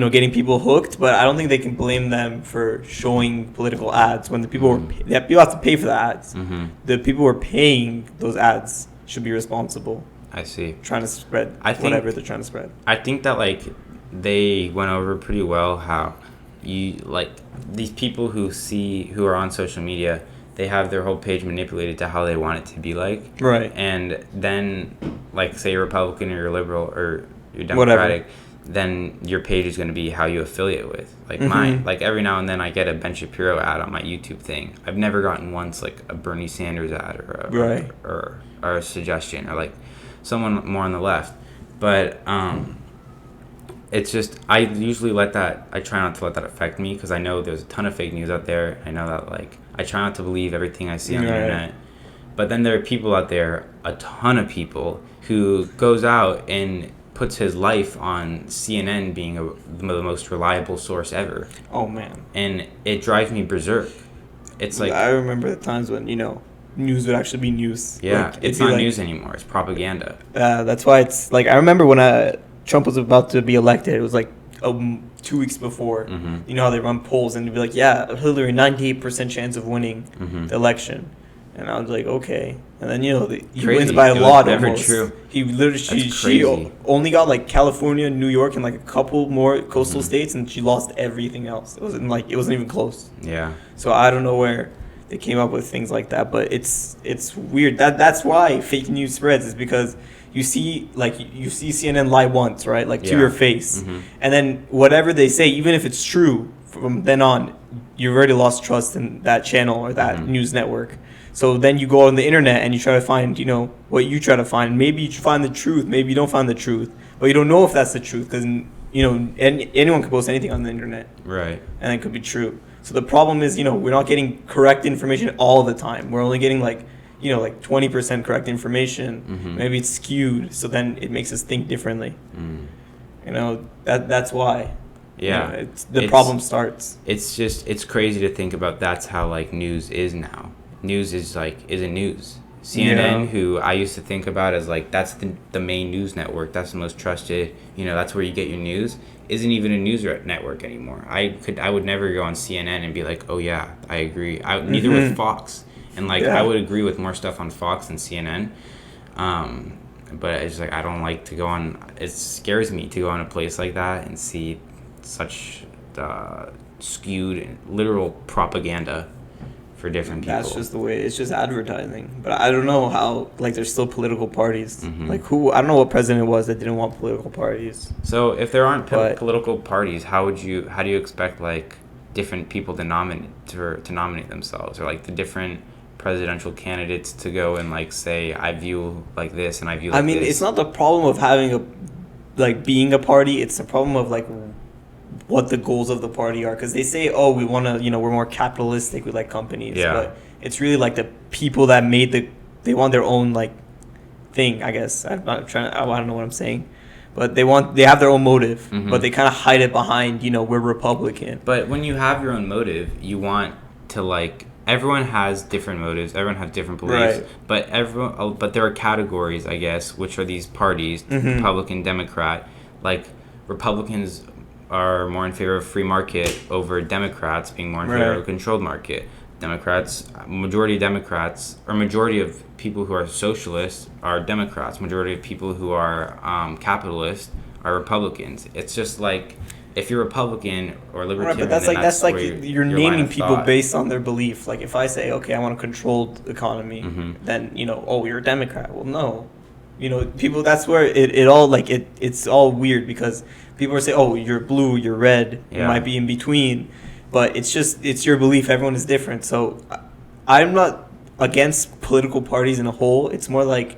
getting people hooked, but I don't think they can blame them for showing political ads when the people people have to pay for the ads. Mhm. The people who are paying those ads should be responsible, I see. trying to spread I think- whatever they're trying to spread. I think that like they went over pretty well how you like these people who are on social media, they have their whole page manipulated to how they want it to be like. Right. And then like say you're Republican or you're liberal or you're Whatever. Democratic, then your page is going to be how you affiliate with. Like Mhm. mine, like every now and then I get a Ben Shapiro ad on my YouTube thing. I've never gotten once like a Bernie Sanders ad Right. or a suggestion or like someone more on the left. But it's just I usually I try not to let that affect me because I know there's a ton of fake news out there. I know that like I try not to believe everything I see on the Right. internet. But then there are people out there, a ton of people who goes out and puts his life on CNN being the most reliable source ever, Oh man, and it drives me berserk. It's like, I remember the times when news would actually be news. yeah, Like, it'd it's be not like, news anymore. It's propaganda. That's why it's like I remember when Trump was about to be elected. It was like 2 weeks before. Mm-hmm. You know how they run polls and they'd be like, "Yeah, Hillary, 98% chance of winning Mm-hmm. the election," and I was like, "Okay." And then he Crazy. wins by a It was lot never almost. true. He literally That's she crazy. only got like California, New York, and like a couple more coastal Mm-hmm. states, and she lost everything else. It wasn't even close. Yeah. So I don't know where they came up with things like that, but it's weird. That's why fake news spreads, is because you see CNN lie once, right? Like to Yeah. your face. Mm-hmm. And then whatever they say, even if it's true, from then on, you've already lost trust in that channel or that Mhm. news network. So then you go on the internet and you try to find, what you try to find. Maybe you find the truth, maybe you don't find the truth, but you don't know if that's the truth because anyone can post anything on the internet Right. and it could be true. So the problem is, we're not getting correct information all the time. We're only getting like 20% correct information. Mhm. Maybe it's skewed, so then it makes us think differently. Mm. That's why. Yeah. The problem starts. It's crazy to think about. That's how like news is now. News isn't news. CNN, Yeah. who I used to think about as like that's the main news network, that's the most trusted, that's where you get your news, isn't even a news network anymore. I would never go on CNN and be like, oh yeah, I agree. Neither with Fox, and like Yeah. I would agree with more stuff on Fox than CNN. But it's like I don't like to go on. It scares me to go on a place like that and see such skewed and literal propaganda for different people. That's just the way. It's just advertising. But I don't know how. Like, there's still political parties. Mhm. Like I don't know what president it was that didn't want political parties. So if there aren't But- political parties, how do you expect like different people to nominate themselves, or like the different presidential candidates to go and like say I view like this and I view like I mean, this? it's not the problem of having being a party. It's the problem of like what the goals of the party are, because they say, oh, we want to, we're more capitalistic with like companies. Yeah. But it's really like the people that they want their own like thing. I guess I'm not trying. I don't know what I'm saying, but they have their own motive, Mhm. but they kind of hide it behind, we're Republican. But when you have your own motive, you want to like everyone has different motives, everyone has different beliefs, Right. but there are categories, I guess, which are these parties, Mhm. Republican, Democrat. Like Republicans are more in favor of free market over Democrats being more in favor of a Right. controlled market. Majority of people who are socialists are Democrats. Majority of people who are capitalists are Republicans. It's just like if you're Republican or Right, Libertarian, but that's then like where you're your line naming of people thought. based on their belief. Like if I say, okay, I want a controlled economy, Mhm. then oh, you're a Democrat. Well, no, people. That's where it all like it's all weird because people are saying, oh, you're blue, you're red. You Yeah. might be in between, but it's your belief. Everyone is different. So I'm not against political parties in a whole. It's more like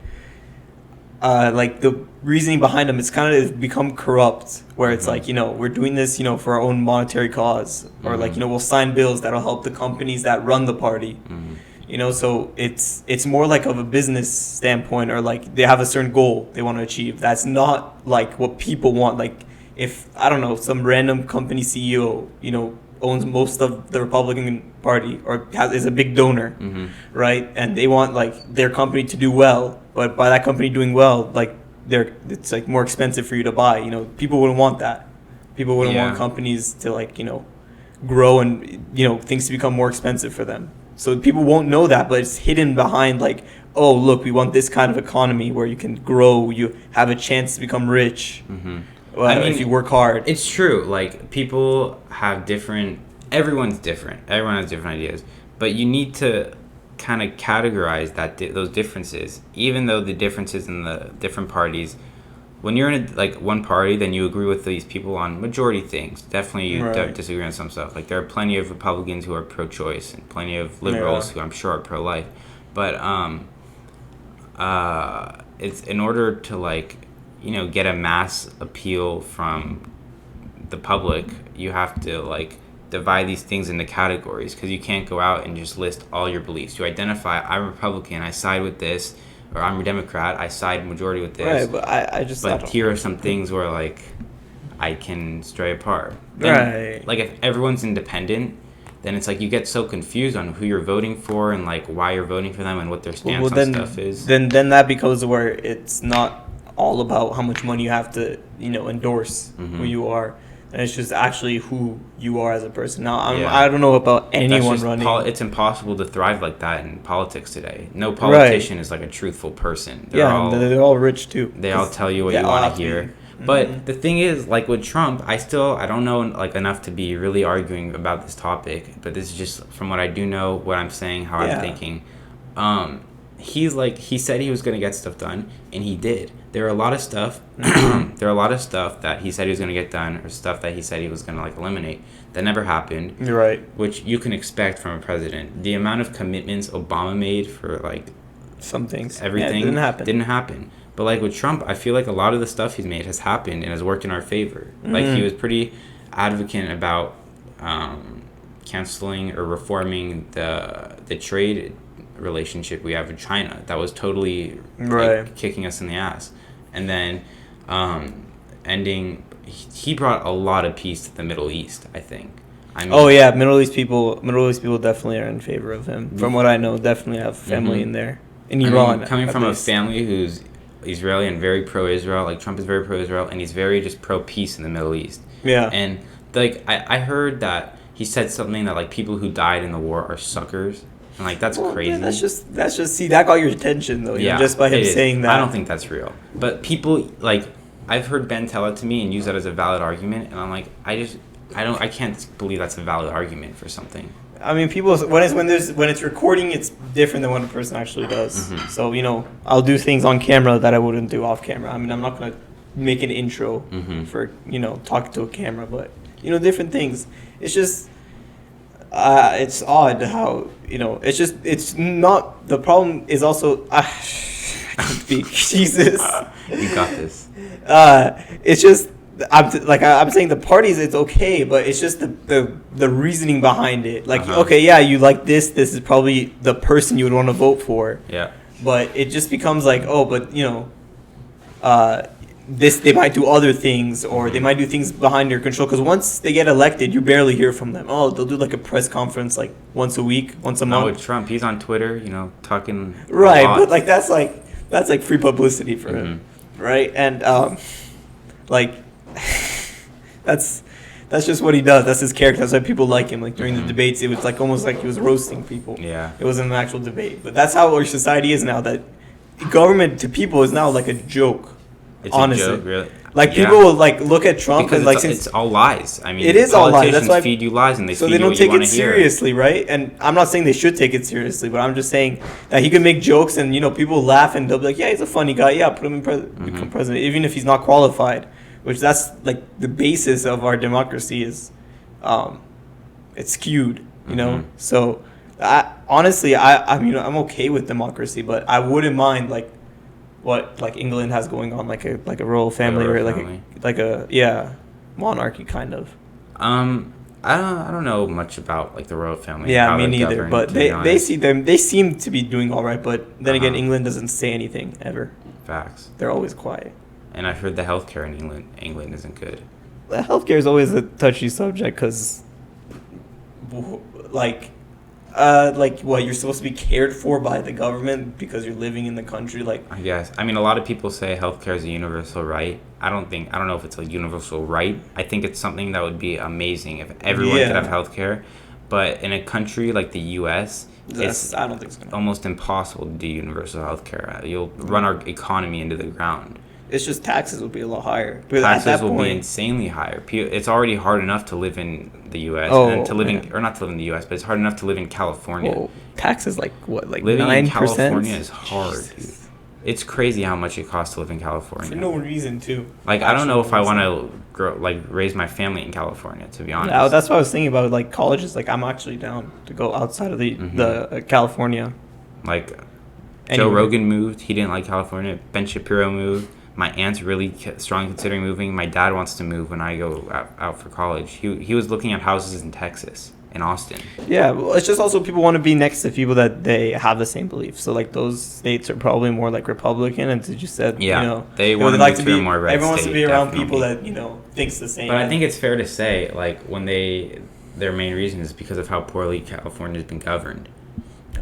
the reasoning behind them. It's kind of become corrupt, where it's like we're doing this for our own monetary cause, or like Mhm. we'll sign bills that'll help the companies that run the party. Mhm. So it's more like of a business standpoint, or like they have a certain goal they want to achieve. That's not like what people want. Like if I don't know, some random company CEO owns most of the Republican Party or is a big donor, Mhm. right? And they want like their company to do well, but by that company doing well, like it's like more expensive for you to buy. People wouldn't want that. People wouldn't Yeah. want companies to like grow and things to become more expensive for them. So people won't know that, but it's hidden behind like, oh, look, we want this kind of economy where you can grow, you have a chance to become rich. Mhm. If you work hard. It's true. Like people have different. Everyone's different. Everyone has different ideas. But you need to kind of categorize those differences, even though the differences in the different parties. When you're in one party, then you agree with these people on majority things. Definitely, you Right. disagree on some stuff. Like there are plenty of Republicans who are pro-choice and plenty of liberals Yeah. who I'm sure are pro-life. But it's in order to get a mass appeal from the public, you have to divide these things into categories, because you can't go out and just list all your beliefs. You identify, I'm Republican, I side with this, or I'm a Democrat. I side majority with this. Right, but I But don't. here are some things where like I can stray apart. Then, Right. like if everyone's independent, then it's like you get so confused on who you're voting for and like why you're voting for them and what their stance on then, stuff is. then that becomes where it's not all about how much money you have to, endorse who you are, and it's just actually who you are as a person. Now, Yeah. I don't know about That's anyone just running. it's impossible to thrive like that in politics today. No politician is like a truthful person. They're all rich too. They all tell you what They you all want have to to hear. be. But the thing is, like with Trump, I don't know like enough to be really arguing about this topic. But this is just from what I do know, what I'm saying, how Yeah. I'm thinking. He said he was gonna get stuff done, and he did. There are a lot of stuff. There are a lot of stuff that he said he was gonna get done, or stuff that he said he was gonna like eliminate that never happened. You're right. Which you can expect from a president. The amount of commitments Obama made for like Some things. everything Didn't happen. But like with Trump, I feel like a lot of the stuff he's made has happened and has worked in our favor. Like he was pretty advocate about canceling or reforming the trade relationship we have with China. That was totally like, kicking us in the ass. And then ending. He brought a lot of peace to the Middle East, I think. I mean, Oh yeah, Middle East people definitely are in favor of him. From what I know, definitely have family in there. In Iran, coming at from least. a family who's Israeli and very pro-Israel, like Trump is very pro-Israel, and he's very just pro-peace in the Middle East. Yeah. And like I heard that he said something that like people who died in the war are suckers, and like that's crazy. Yeah, that's just see that got your attention though. Just by him it is. saying that. I don't think that's real. But people like I've heard Ben tell it to me and use that as a valid argument, and I'm like I can't believe that's a valid argument for something. I mean, people when it's recording, it's different than what a person actually does. So I'll do things on camera that I wouldn't do off camera. I mean, I'm not gonna make an intro for talking to a camera, but different things. It's just it's odd how it's not the problem is also I can't speak. Jesus, You got this. it's just. I'm saying the parties it's okay, but it's just the reasoning behind it. Like okay, yeah, you like this is probably the person you would want to vote for. Yeah. But it just becomes like, oh, but this they might do other things or they might do things behind your control because once they get elected, you barely hear from them. Oh, they'll do like a press conference like once a week, once a month. With Trump, he's on Twitter, talking. Right, but like that's like free publicity for him, right? And like that's just what he does. That's his character. That's why people like him. Like during the debates, it was like almost like he was roasting people. Yeah. It wasn't an actual debate, but that's how our society is now. That government to people is now like a joke. It's honestly. a joke, really. Like people will like look at Trump because and like it's all lies. I mean, it is all lies. That's why feed you lies and they so feed they you don't what take you want it to hear. seriously, right? And I'm not saying they should take it seriously, but I'm just saying that he can make jokes and people laugh and they'll be like, yeah, he's a funny guy. Yeah, put him in become president, even if he's not qualified. Which that's like the basis of our democracy is, it's skewed, So, honestly, I mean I'm okay with democracy, but I wouldn't mind like what like England has going on, like a royal family or like a monarchy kind of. I don't know much about like the royal family. Yeah, how me they're neither. governed, But to be honest. they seem to be doing all right. But then again, England doesn't say anything ever. Facts. They're always quiet. And I've heard the healthcare in England isn't good. Healthcare is always a touchy subject because, like what you're supposed to be cared for by the government because you're living in the country. Like I guess. I mean, a lot of people say healthcare is a universal right. I don't know if it's a universal right. I think it's something that would be amazing if everyone could have healthcare. But in a country like the U.S., I don't think it's almost impossible to do universal healthcare. You'll run our economy into the ground. It's just taxes will be a lot higher. Taxes will be insanely higher. It's already hard enough to live in the U.S. and not to live in the U.S., but it's hard enough to live in California. Well, taxes like what, like 9%? Living in California is hard, dude. It's crazy how much it costs to live in California. For no reason, too. Like, I don't know if I want to raise my family in California, to be honest. Yeah, that's what I was thinking about. Like colleges, like I'm actually down to go outside of the California. Like Joe Rogan moved. He didn't like California. Ben Shapiro moved. My aunt's really strong considering moving. My dad wants to move when I go out for college. He was looking at houses in Texas, in Austin. Yeah, well, it's just also people want to be next to people that they have the same beliefs. So like those states are probably more like Republican, and as you said, Yeah, you know, they would want to like move to to be. a more red Everyone wants to state, be around definitely. people that thinks the same. But I think it's fair to say, like, when their main reason is because of how poorly California's been governed.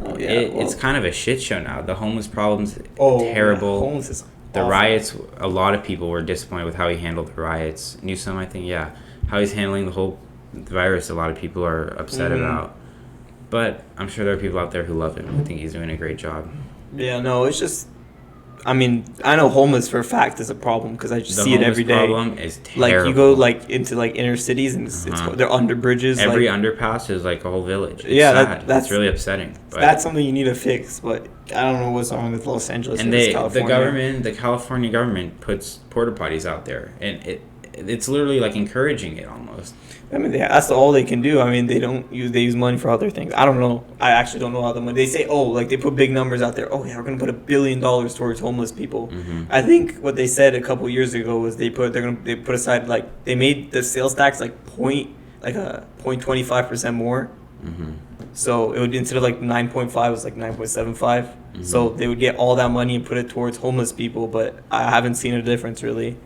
Oh, yeah, It's kind of a shit show now. The homeless problem's yeah, terrible. homeless is The awful. riots, a lot of people were disappointed with how he handled the riots. Newsom, I think, yeah. How he's handling the whole virus, a lot of people are upset about. But I'm sure there are people out there who love him. I think he's doing a great job. Yeah, no, it's just. I mean, I know homeless for a fact is a problem because I just The see it every day. problem is terrible. Like you go like into like inner cities and it's they're under bridges. Every like, underpass is like a whole village. It's Yeah, sad. that's it's really upsetting. But that's something you need to fix. But I don't know what's wrong with Los Angeles and versus the California. the California government puts porta potties out there, and it's literally like encouraging it almost. I mean, that's all they can do. I mean, they use money for other things. I don't know. I actually don't know how the money. They say, like they put big numbers out there. Oh yeah, we're gonna put $1 billion towards homeless people. I think what they said a couple years ago was they put aside like they made the sales tax like 0.25% more. So it would, instead of like 9.5, it was like 9.75. So they would get all that money and put it towards homeless people. But I haven't seen a difference really.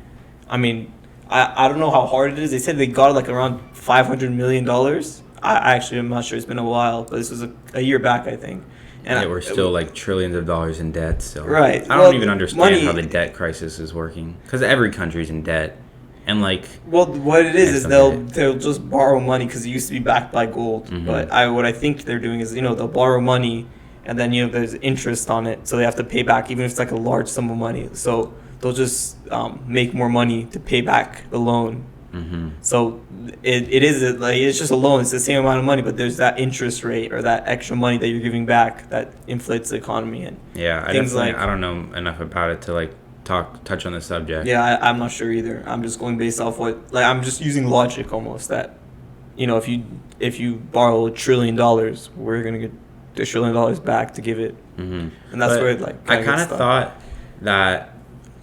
I mean. I don't know how hard it is. They said they got like around $500 million. I actually am not sure. It's been a while, but this was a year back, I think. And we're still like trillions of dollars in debt. So right. I don't even understand how the debt crisis is working because every country's in debt, and like. Well, what it is they'll just borrow money because it used to be backed by gold. But what I think they're doing is they'll borrow money, and then there's interest on it, so they have to pay back even if it's like a large sum of money. So. They'll just make more money to pay back the loan. So it's just a loan. It's the same amount of money, but there's that interest rate or that extra money that you're giving back that inflates the economy. And I don't know enough about it to like touch on the subject. Yeah, I'm not sure either. I'm just going based off I'm just using logic almost that, if you borrow $1 trillion, we're gonna get $1 trillion back to give it. And that's where I kind of thought that.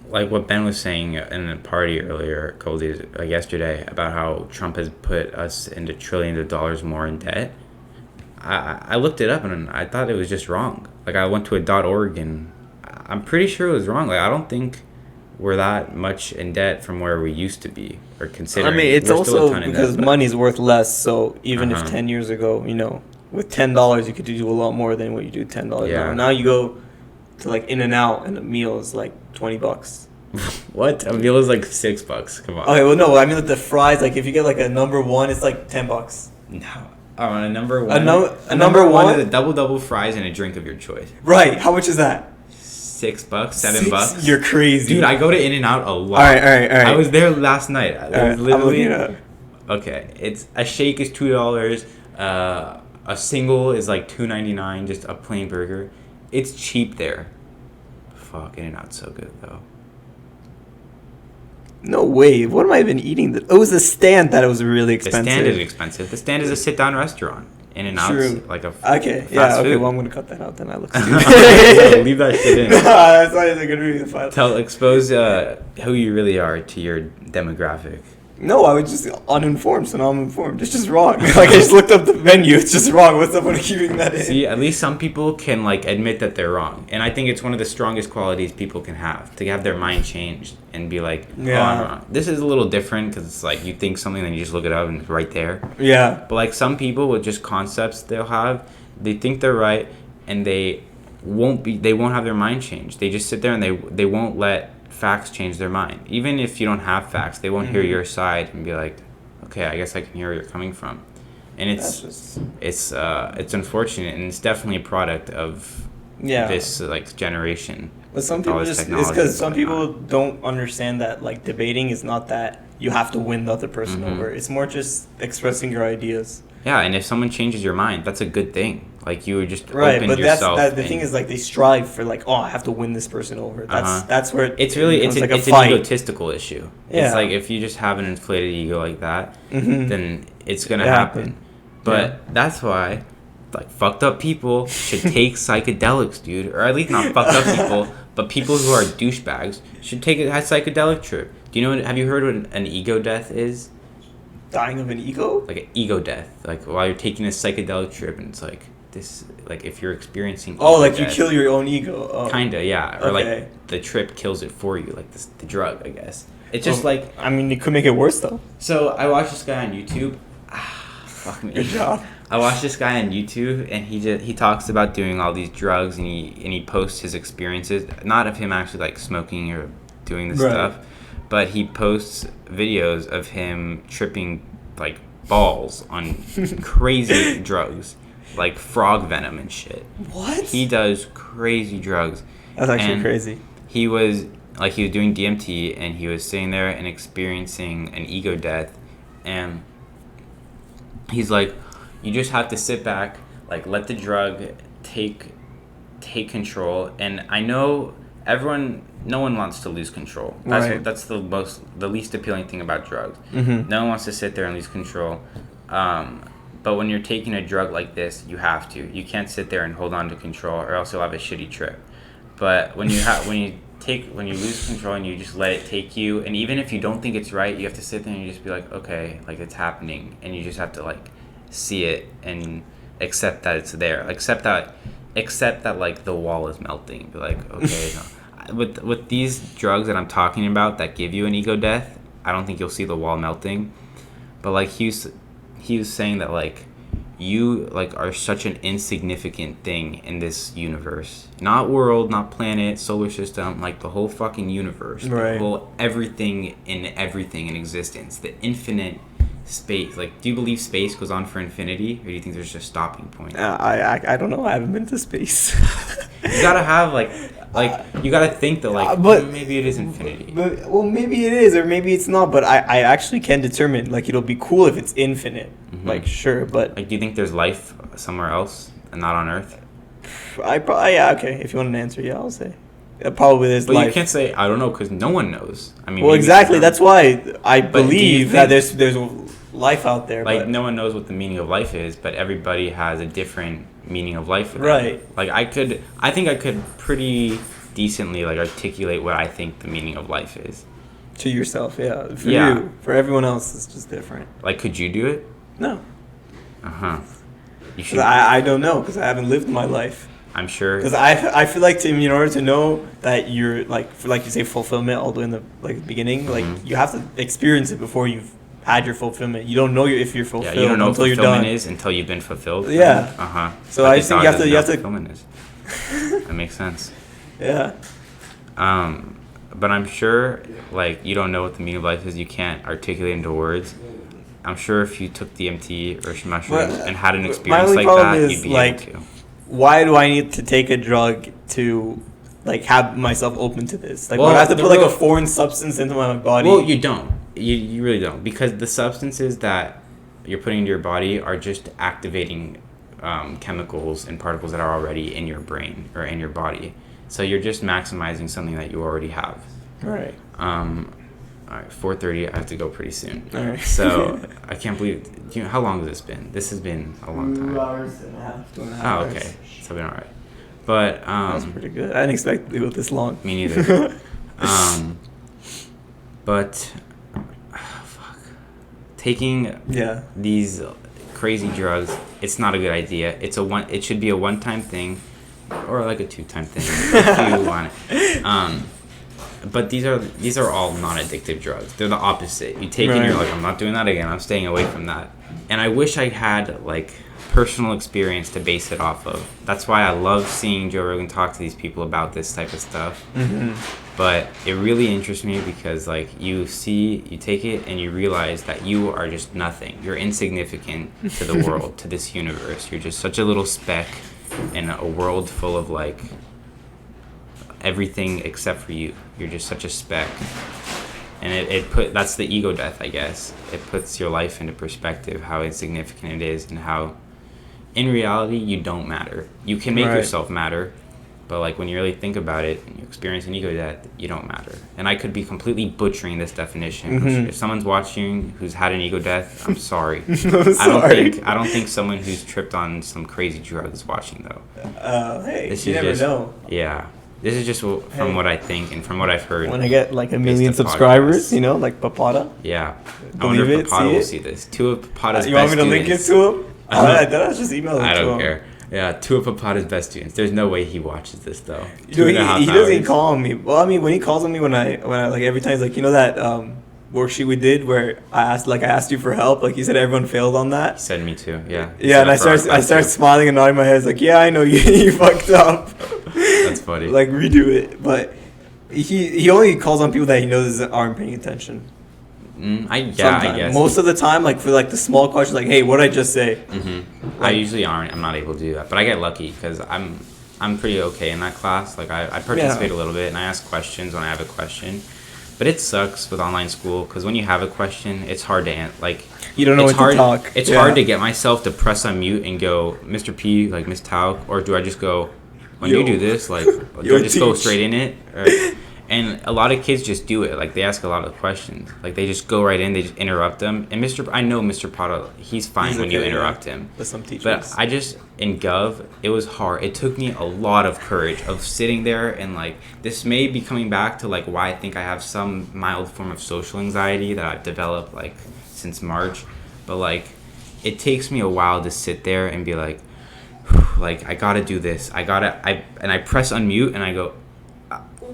Like what Ben was saying in the party earlier, a couple days, yesterday, about how Trump has put us into trillions of dollars more in debt. I looked it up and I thought it was just wrong. Like I went to a .org and I'm pretty sure it was wrong. Like I don't think we're that much in debt from where we used to be or considering. I mean, it's also because money's worth less. So even if 10 years ago, with $10 you could do a lot more than what you do $10 now. Now you go to like In-N-Out and a meal is like $20. What? A meal is like $6. Come on. Okay, well no, I mean with the fries, like if you get like a number one, it's like $10. No. Oh, a number one. A number one is a double fries and a drink of your choice. Right. How much is that? $6, $7. You're crazy, dude. I go to In-N-Out a lot. All right. I was there last night. I'm looking it up. Okay, it's a shake is $2. A single is like $2.99, just a plain burger. It's cheap there. Fuck, In-N-Out's so good though. No way. What am I even eating? It was the stand that it was really expensive. The stand is expensive. The stand is a sit-down restaurant. In-N-Out's like a okay. Fast food. Well, I'm gonna cut that out. Then I look stupid. Leave that shit in. No, that's not even gonna be the file. Expose who you really are to your demographic. No, I was just uninformed, so now I'm informed. It's just wrong. I just looked up the menu. It's just wrong. What's the point of keeping that in? See, at least some people can admit that they're wrong, and I think it's one of the strongest qualities people can have to have their mind changed and be like, "Oh, I'm wrong." This is a little different because it's you think something, then you just look it up and it's right there. Yeah. But some people with just concepts they'll have, they think they're right, and they won't have their mind changed. They just sit there and they won't let facts change their mind. Even if you don't have facts, they won't hear your side and be like, okay, I guess I can hear where you're coming from. And it's unfortunate, and it's definitely a product of this generation. But some people it's because some people don't understand that debating is not that you have to win the other person over. It's more just expressing your ideas. Yeah, and if someone changes your mind, that's a good thing. You would just open yourself. Right, but the thing is, they strive for I have to win this person over. That's where it's really it's an egotistical issue. Yeah. It's if you just have an inflated ego like that, then it's gonna happen. But that's why fucked up people should take psychedelics, dude, or at least not fucked up people, but people who are douchebags should take a psychedelic trip. Do you know? Have you heard what an ego death is? Dying of an ego? Like an ego death. Like while you're taking a psychedelic trip, and it's like this. Like if you're experiencing. Oh, ego like death, you kill your own ego. Oh. Kinda, yeah. Or Okay. like the trip kills it for you, like the drug, I guess. It's just like. I mean, it could make it worse though. So I watched this guy on YouTube. Fuck me. Good job. I watched this guy on YouTube, and he talks about doing all these drugs, and he posts his experiences, not of him actually like smoking or doing this Right. stuff, but he posts videos of him tripping like balls on crazy drugs, like frog venom and shit. What? He does crazy drugs. That's actually And crazy. He was doing DMT, and he was sitting there and experiencing an ego death, and he's like, you just have to sit back, like let the drug take control. And I know no one wants to lose control. That's the least appealing thing about drugs. Mm-hmm. No one wants to sit there and lose control. But when you're taking a drug like this, you have to. You can't sit there and hold on to control, or else you'll have a shitty trip. But when you lose control and you just let it take you, and even if you don't think it's right, you have to sit there and you just be like, okay, like it's happening, and you just have to like see it and accept that it's there. Accept that like the wall is melting. Be like, okay, no. With these drugs that I'm talking about that give you an ego death, I don't think you'll see the wall melting. But like he was saying that like you like are such an insignificant thing in this universe. Not world, not planet, solar system, like the whole fucking universe. Right. The whole everything in existence. The infinite space. Like, do you believe space goes on for infinity, or do you think there's just a stopping point? I don't know. I haven't been to space. You gotta have like you gotta think that like but maybe it is infinity. But, well, maybe it is, or maybe it's not. But I actually can determine. Like, it'll be cool if it's infinite. Mhm. Like, sure, but Like, do you think there's life somewhere else and not on Earth? yeah, okay. If you want an answer, yeah, I'll say probably there's But life. you can't say I don't know because no one knows. I mean, Well, maybe exactly. some- That's why I But do you believe that think- there's life out there. like but no one knows what the meaning of life is, but everybody has a different meaning of life. For them. Right. Like I think I could pretty decently like articulate what I think the meaning of life is. to yourself, yeah. For Yeah. you, for everyone else, it's just different. Like, could you do it? No, You 'cause should. I don't know because I haven't lived my life. I'm sure. Because I feel like in order to know that you're like you say fulfillment all the way in the beginning, like Mhm. you have to experience it before you've had your fulfillment. You don't know if you're Yeah, fulfilled you don't know what until you're fulfillment done. is until you've been fulfilled. Yeah. So But I the just think dog you have to- doesn't you know have to- what fulfillment is. That makes sense. Yeah. But I'm sure, like, you don't know what the meaning of life is. You can't articulate into words. I'm sure if you took DMT or mushrooms But and had an my experience only like problem that, is, you'd be like, able to. Why do I need to take a drug to like have myself open to this? Like, Well, would I have to the put like real- a foreign substance into my body? Well, you don't. You really don't. Because the substances that you're putting into your body are just activating chemicals and particles that are already in your brain or in your body. So you're just maximizing something that you already have. Right. All right, 4:30. I have to go pretty soon. All right. So I can't believe. How long has this been? This has been a long time. 2 hours and a half. 2.5 Oh, hours. okay. So I've been alright. But That's pretty good. I didn't expect it to go this long. me neither. But fuck. Taking Yeah. these crazy drugs, it's not a good idea. It should be a one-time thing, or like a two-time thing if you want it. But these are all non-addictive drugs. They're the opposite. You take it and you're Right. like, I'm not doing that again. I'm staying away from that. And I wish I had like personal experience to base it off of. That's why I love seeing Joe Rogan talk to these people about this type of stuff. Mm-hmm. But it really interests me because like you take it and you realize that you are just nothing. You're insignificant to the world, to this universe. You're just such a little speck in a world full of like everything except for you. You're just such a speck. And that's the ego death, I guess. It puts your life into perspective, how insignificant it is, and how in reality you don't matter. You can make Right. yourself matter, but like when you really think about it and you experience an ego death, you don't matter. And I could be completely butchering this definition. Mhm. If someone's watching who's had an ego death, I'm sorry. I'm I sorry. don't think someone who's tripped on some crazy drug is watching though. Hey, This you is never just- know. Yeah. This is just from what I think and from what I've heard. When I get like a million the subscribers, podcast. you know, like Papada. Yeah. I Believe wonder if it, Papada see will it? see this. Two of Papada's You best want me to link it students. to him? I thought I was just email it I to don't him. care. Yeah, two of Papada's best students. There's no way he watches this though. Dude, 2.5 he doesn't hours. call me. Well, I mean, when he calls on me, when I like every time he's like, you know that worksheet we did where I asked you for help, like you said everyone failed on He that. said me too. Yeah. Yeah, and I start smiling and nodding my head. It's like, yeah, I know you fucked up. That's funny. Like redo it, but he only calls on people that he knows aren't paying attention. I Sometimes. guess. Most of the time, like for like the small questions, like, hey, what did I just say? I usually aren't. I'm not able to do that, but I get lucky because I'm pretty okay in that class. Like I participate a little bit and I ask questions when I have a question. But it sucks with online school because when you have a question, it's hard to like. You don't know it's when to hard, talk. It's hard to get myself to press on mute and go, Mr. P, like Miss Tauk, or do I just go, when you do this, like, do I just go straight in it? Or, and a lot of kids just do it. Like they ask a lot of questions. Like they just go right in. They just interrupt them. And I know Mr. Potter, he's fine when you interrupt him. But some teachers. But I just in Gov, it was hard. It took me a lot of courage of sitting there and like this may be coming back to like why I think I have some mild form of social anxiety that I've developed like since March. But like it takes me a while to sit there and be like I gotta do this. I press unmute and I go.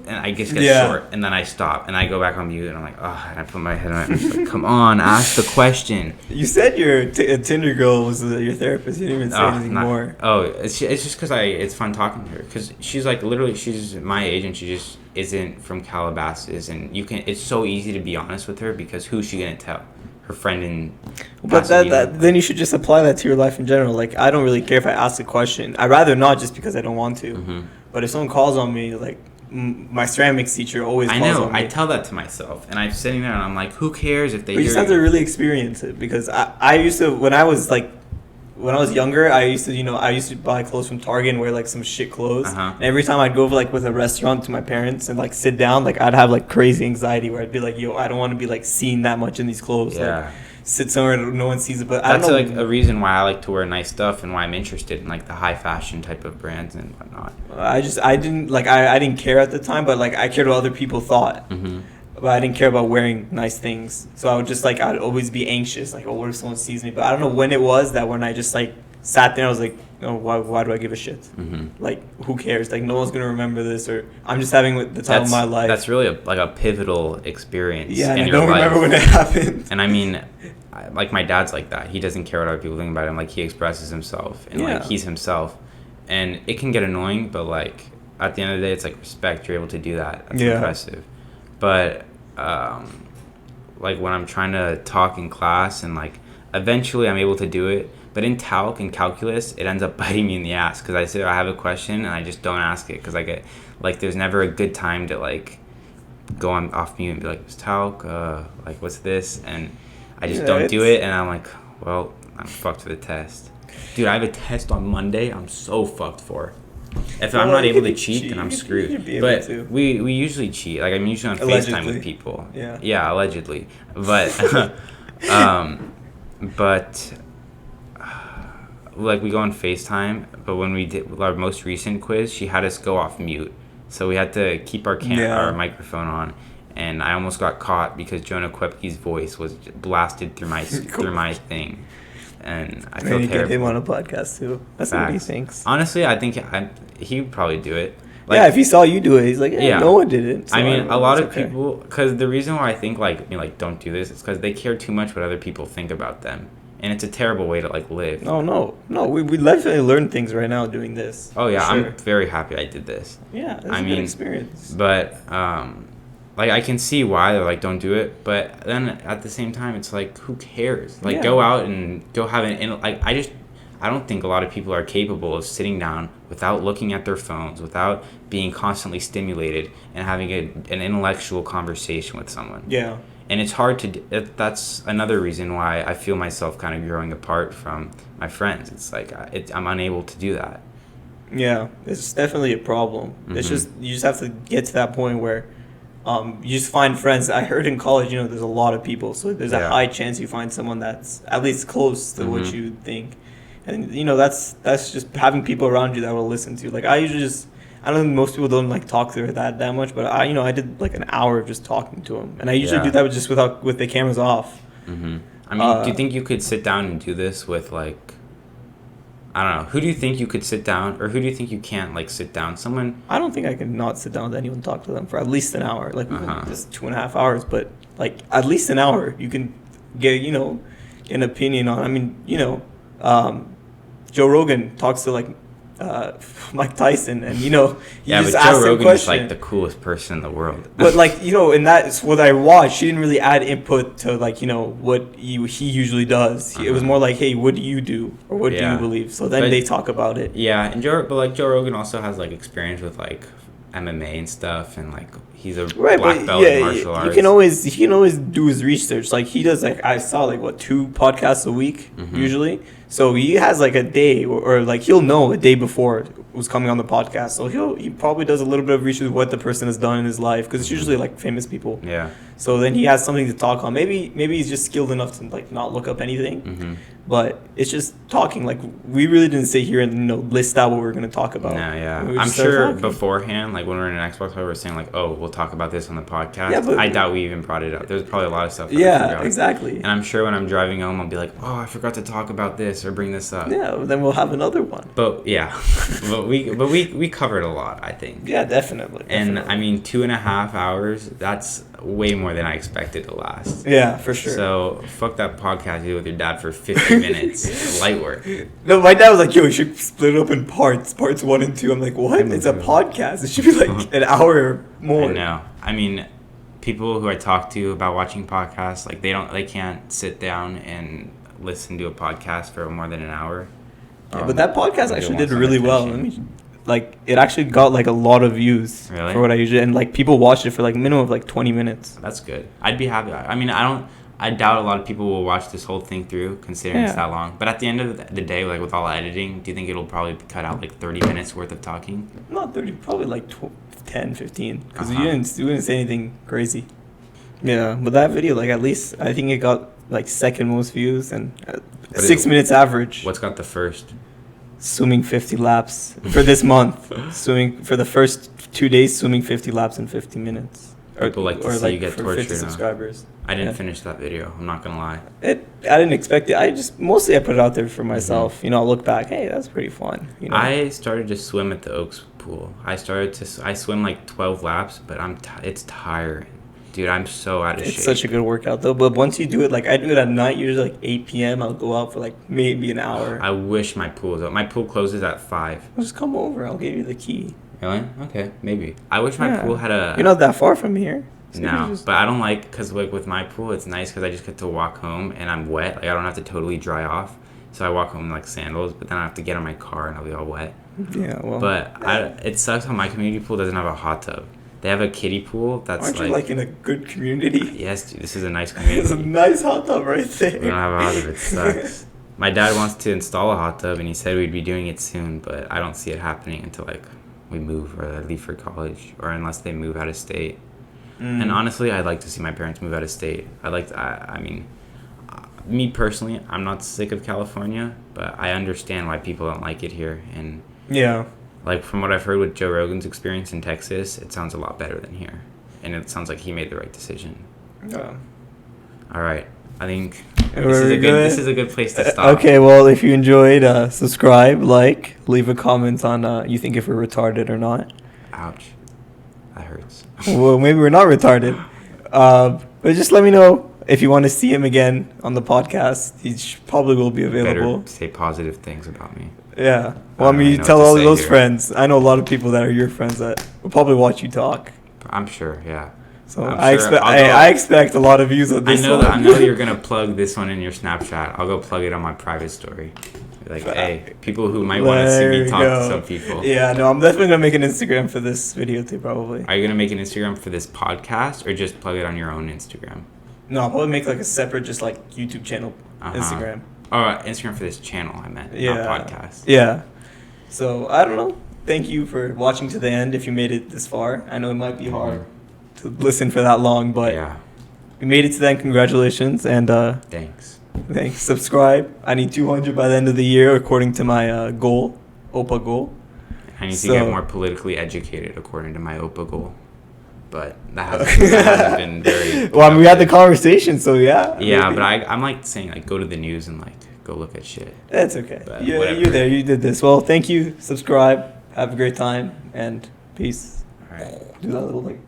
And I just get short, and then I stop, and I go back on mute, and I'm like, oh, and I put my head on it. I'm just like, come on, ask the question. You said your Tinder girl was your therapist. You didn't even say anything more. Oh, it's just because it's fun talking to her, because she's like, literally, she's my age, and she just isn't from Calabasas, and it's so easy to be honest with her, because who's she going to tell? Her friend in But then you should just apply that to your life in general. Like, I don't really care if I ask a question. I'd rather not just because I don't want to. Mm-hmm. But if someone calls on me, like, my ceramics teacher always calls on me. I tell that to myself, and I'm sitting there and I'm like, who cares if they But you hear just have to really experience it, because I used to, when I was younger, I used to buy clothes from Target and wear like some shit clothes. And every time I'd go like with a restaurant to my parents and like sit down, like I'd have like crazy anxiety where I'd be like, yo, I don't want to be like seen that much in these clothes. Yeah. Like, sit somewhere no one sees it. But That's I don't like know. a reason why I like to wear nice stuff and why I'm interested in like the high fashion type of brands and whatnot. I didn't care at the time, but like I cared what other people thought. Mm-hmm. But I didn't care about wearing nice things. So I would just like, I'd always be anxious. Like, oh, what if someone sees me? But I don't know when it was that when I just like sat there, I was like, oh, why do I give a shit? Mm-hmm. Like, who cares? Like, no one's going to remember this, or I'm just having the time of my life. That's really a pivotal experience Yeah, in and I your don't life. remember when it happened. And I mean, like my dad's like that. He doesn't care what other people think about him. Like he expresses himself and like he's himself. And it can get annoying, but like at the end of the day, it's like respect. You're able to do that. That's impressive. But like when I'm trying to talk in class and like eventually I'm able to do it. But in talc and calculus, it ends up biting me in the ass because I say I have a question and I just don't ask it because I get like there's never a good time to like go on off mute and be like, talc, like what's this? And I just don't do it, and I'm like, well, I'm fucked for the test. Dude, I have a test on Monday. I'm so fucked for. If I'm not able to cheat, then I'm screwed. But we usually cheat. Like I'm usually on FaceTime with people. Yeah, allegedly. But like we go on FaceTime. But when we did our most recent quiz, she had us go off mute, so we had to keep our our microphone on. And I almost got caught because Jonah Kwepke's voice was blasted through my thing, and I feel terrible. Get him on a podcast too. That's what he thinks. Honestly, I think he would probably do it. Like, yeah, if he saw you do it, he's like, no one did it. So I mean, a lot of people, because the reason why I think like don't do this is because they care too much what other people think about them, and it's a terrible way to like live. No. We definitely learn things right now doing this. Oh yeah, sure. I'm very happy I did this. Yeah, that's a good experience. But like I can see why they're like don't do it, but then at the same time it's like who cares? Like go out and go have I don't think a lot of people are capable of sitting down without looking at their phones, without being constantly stimulated and having an intellectual conversation with someone. Yeah. And it's hard to that's another reason why I feel myself kind of growing apart from my friends. It's like I'm unable to do that. Yeah, it's definitely a problem. Mm-hmm. It's just you just have to get to that point where you just find friends. I heard in college, there's a lot of people, so there's a high chance you find someone that's at least close to what you think. And that's just having people around you that will listen to you. Like I usually I don't know, most people don't like talk to her that much, but I did like an hour of just talking to him, and I usually do that with the cameras off. Mm-hmm. I mean, do you think you could sit down and do this with like, I don't know, who do you think you could sit down, or who do you think you can't like sit down? Someone. I don't think I can not sit down with anyone and talk to them for at least an hour, like just 2.5 hours, but like at least an hour you can get an opinion on. I mean, Joe Rogan talks to like Mike Tyson, and he but just Joe asks him Rogan questions. is like the coolest person in the world. But like and that's what I watched. She didn't really add input to like what he usually does. It was more like, hey, what do you do, or what do you believe? So then they talk about it. Yeah, and Joe Rogan also has like experience with like MMA and stuff, and like he's a black belt in martial arts. He can always do his research. Like he does, like I saw like 2 podcasts a week usually. So he has like a day, or like he'll know a day before who's coming on the podcast. So he probably does a little bit of research of what the person has done in his life, because it's usually like famous people. Yeah. So then he has something to talk on. Maybe he's just skilled enough to like not look up anything. But it's just talking. Like we really didn't sit here and list out what we were going to talk about. No, yeah. We I'm just started sure talking. beforehand, like when we were in an Xbox, we were saying like, oh, we'll talk about this on the podcast. Yeah, but I doubt we even brought it up. There's probably a lot of stuff that I forgot. Exactly. And I'm sure when I'm driving home, I'll be like, oh, I forgot to talk about this or bring this up. Yeah, then we'll have another one. But yeah, but we covered a lot, I think. Yeah, definitely. And I mean, 2.5 hours, that's way more than I expected to last. Yeah, for sure. So fuck that podcast you did with your dad for 50 minutes. Light work. No, my dad was like, yo, you should split it up in parts 1 and 2. I'm like, what? It's a podcast. It should be like an hour or more. I know. I mean, people who I talk to about watching podcasts, like they can't sit down and listen to a podcast for more than an hour. Yeah, but that podcast actually did really well. It actually got like a lot of views for what I usually, and like people watched it for like minimum of like 20 minutes. That's good. I'd be happy. I mean, I doubt a lot of people will watch this whole thing through, considering it's that long. But at the end of the day, like with all editing, do you think it'll probably cut out like 30 minutes worth of talking? Not 30, probably like 10, 15, because you didn't say anything crazy. Yeah, but that video, like at least I think it got like second most views and 6 minutes average. What's got the first? Swimming 50 laps for this month. Swimming for the first 2 days, swimming 50 laps in 50 minutes. People like to see you get tortured. 50 subscribers. I didn't finish that video. I'm not gonna lie. I didn't expect it. I put it out there for myself. I'll look back. Hey, that's pretty fun. I started to swim at the Oaks pool. I swim like 12 laps, but it's tiring. Dude, I'm so out of shape. It's such a good workout, though. But once you do it, like I do it at night, usually like 8 p.m. I'll go out for like maybe an hour. I wish my pool was up. My pool closes at 5. Well, just come over. I'll give you the key. Really? Okay, maybe. I wish my pool had a... You're not that far from here. So no, but I don't like... Because like with my pool, it's nice because I just get to walk home and I'm wet. Like I don't have to totally dry off. So I walk home in like sandals, but then I have to get in my car and I'll be all wet. Yeah, well... But it sucks how my community pool doesn't have a hot tub. They have a kiddie pool that's Aren't you like in a good community? Yes, dude, this is a nice community. There's a nice hot tub right there. We don't have a hot tub. It sucks. My dad wants to install a hot tub, and he said we'd be doing it soon, but I don't see it happening until like we move or I leave for college, or unless they move out of state. And honestly, I'd like to see my parents move out of state. I mean, me personally, I'm not sick of California, but I understand why people don't like it here. And yeah. Like, from what I've heard with Joe Rogan's experience in Texas, it sounds a lot better than here. And it sounds like he made the right decision. Yeah. All right. I think this is a good place to stop. Okay, well, if you enjoyed, subscribe, leave a comment on you think if we're retarded or not. Ouch. That hurts. Well, maybe we're not retarded. But just let me know if you want to see him again on the podcast. He probably will be available. Better say positive things about me. Yeah. Well, I mean, you tell all of those friends. I know a lot of people that are your friends that will probably watch you talk. I'm sure, yeah. So I expect a lot of views on this one. I know you're going to plug this one in your Snapchat. I'll go plug it on my private story. Like, hey, people who might want to see me talk to some people. Yeah, no, I'm definitely going to make an Instagram for this video too, probably. Are you going to make an Instagram for this podcast or just plug it on your own Instagram? No, I'll probably make like a separate just like YouTube channel Instagram. Oh, Instagram for this channel, I meant, not podcast. Yeah. So, I don't know. Thank you for watching to the end if you made it this far. I know it might be hard to listen for that long, but we made it to the end. Congratulations. And thanks. Subscribe. I need 200 by the end of the year according to my OPA goal. I need to So- get more politically educated, according to my OPA goal. But that hasn't been very. Well, I mean, we had the productive. conversation, so yeah. Yeah, maybe. but I'm like saying like go to the news and like go look at shit. That's okay. But You're whatever. there. You did this. Well, thank you. Subscribe. Have a great time and peace. All right. Do that little like.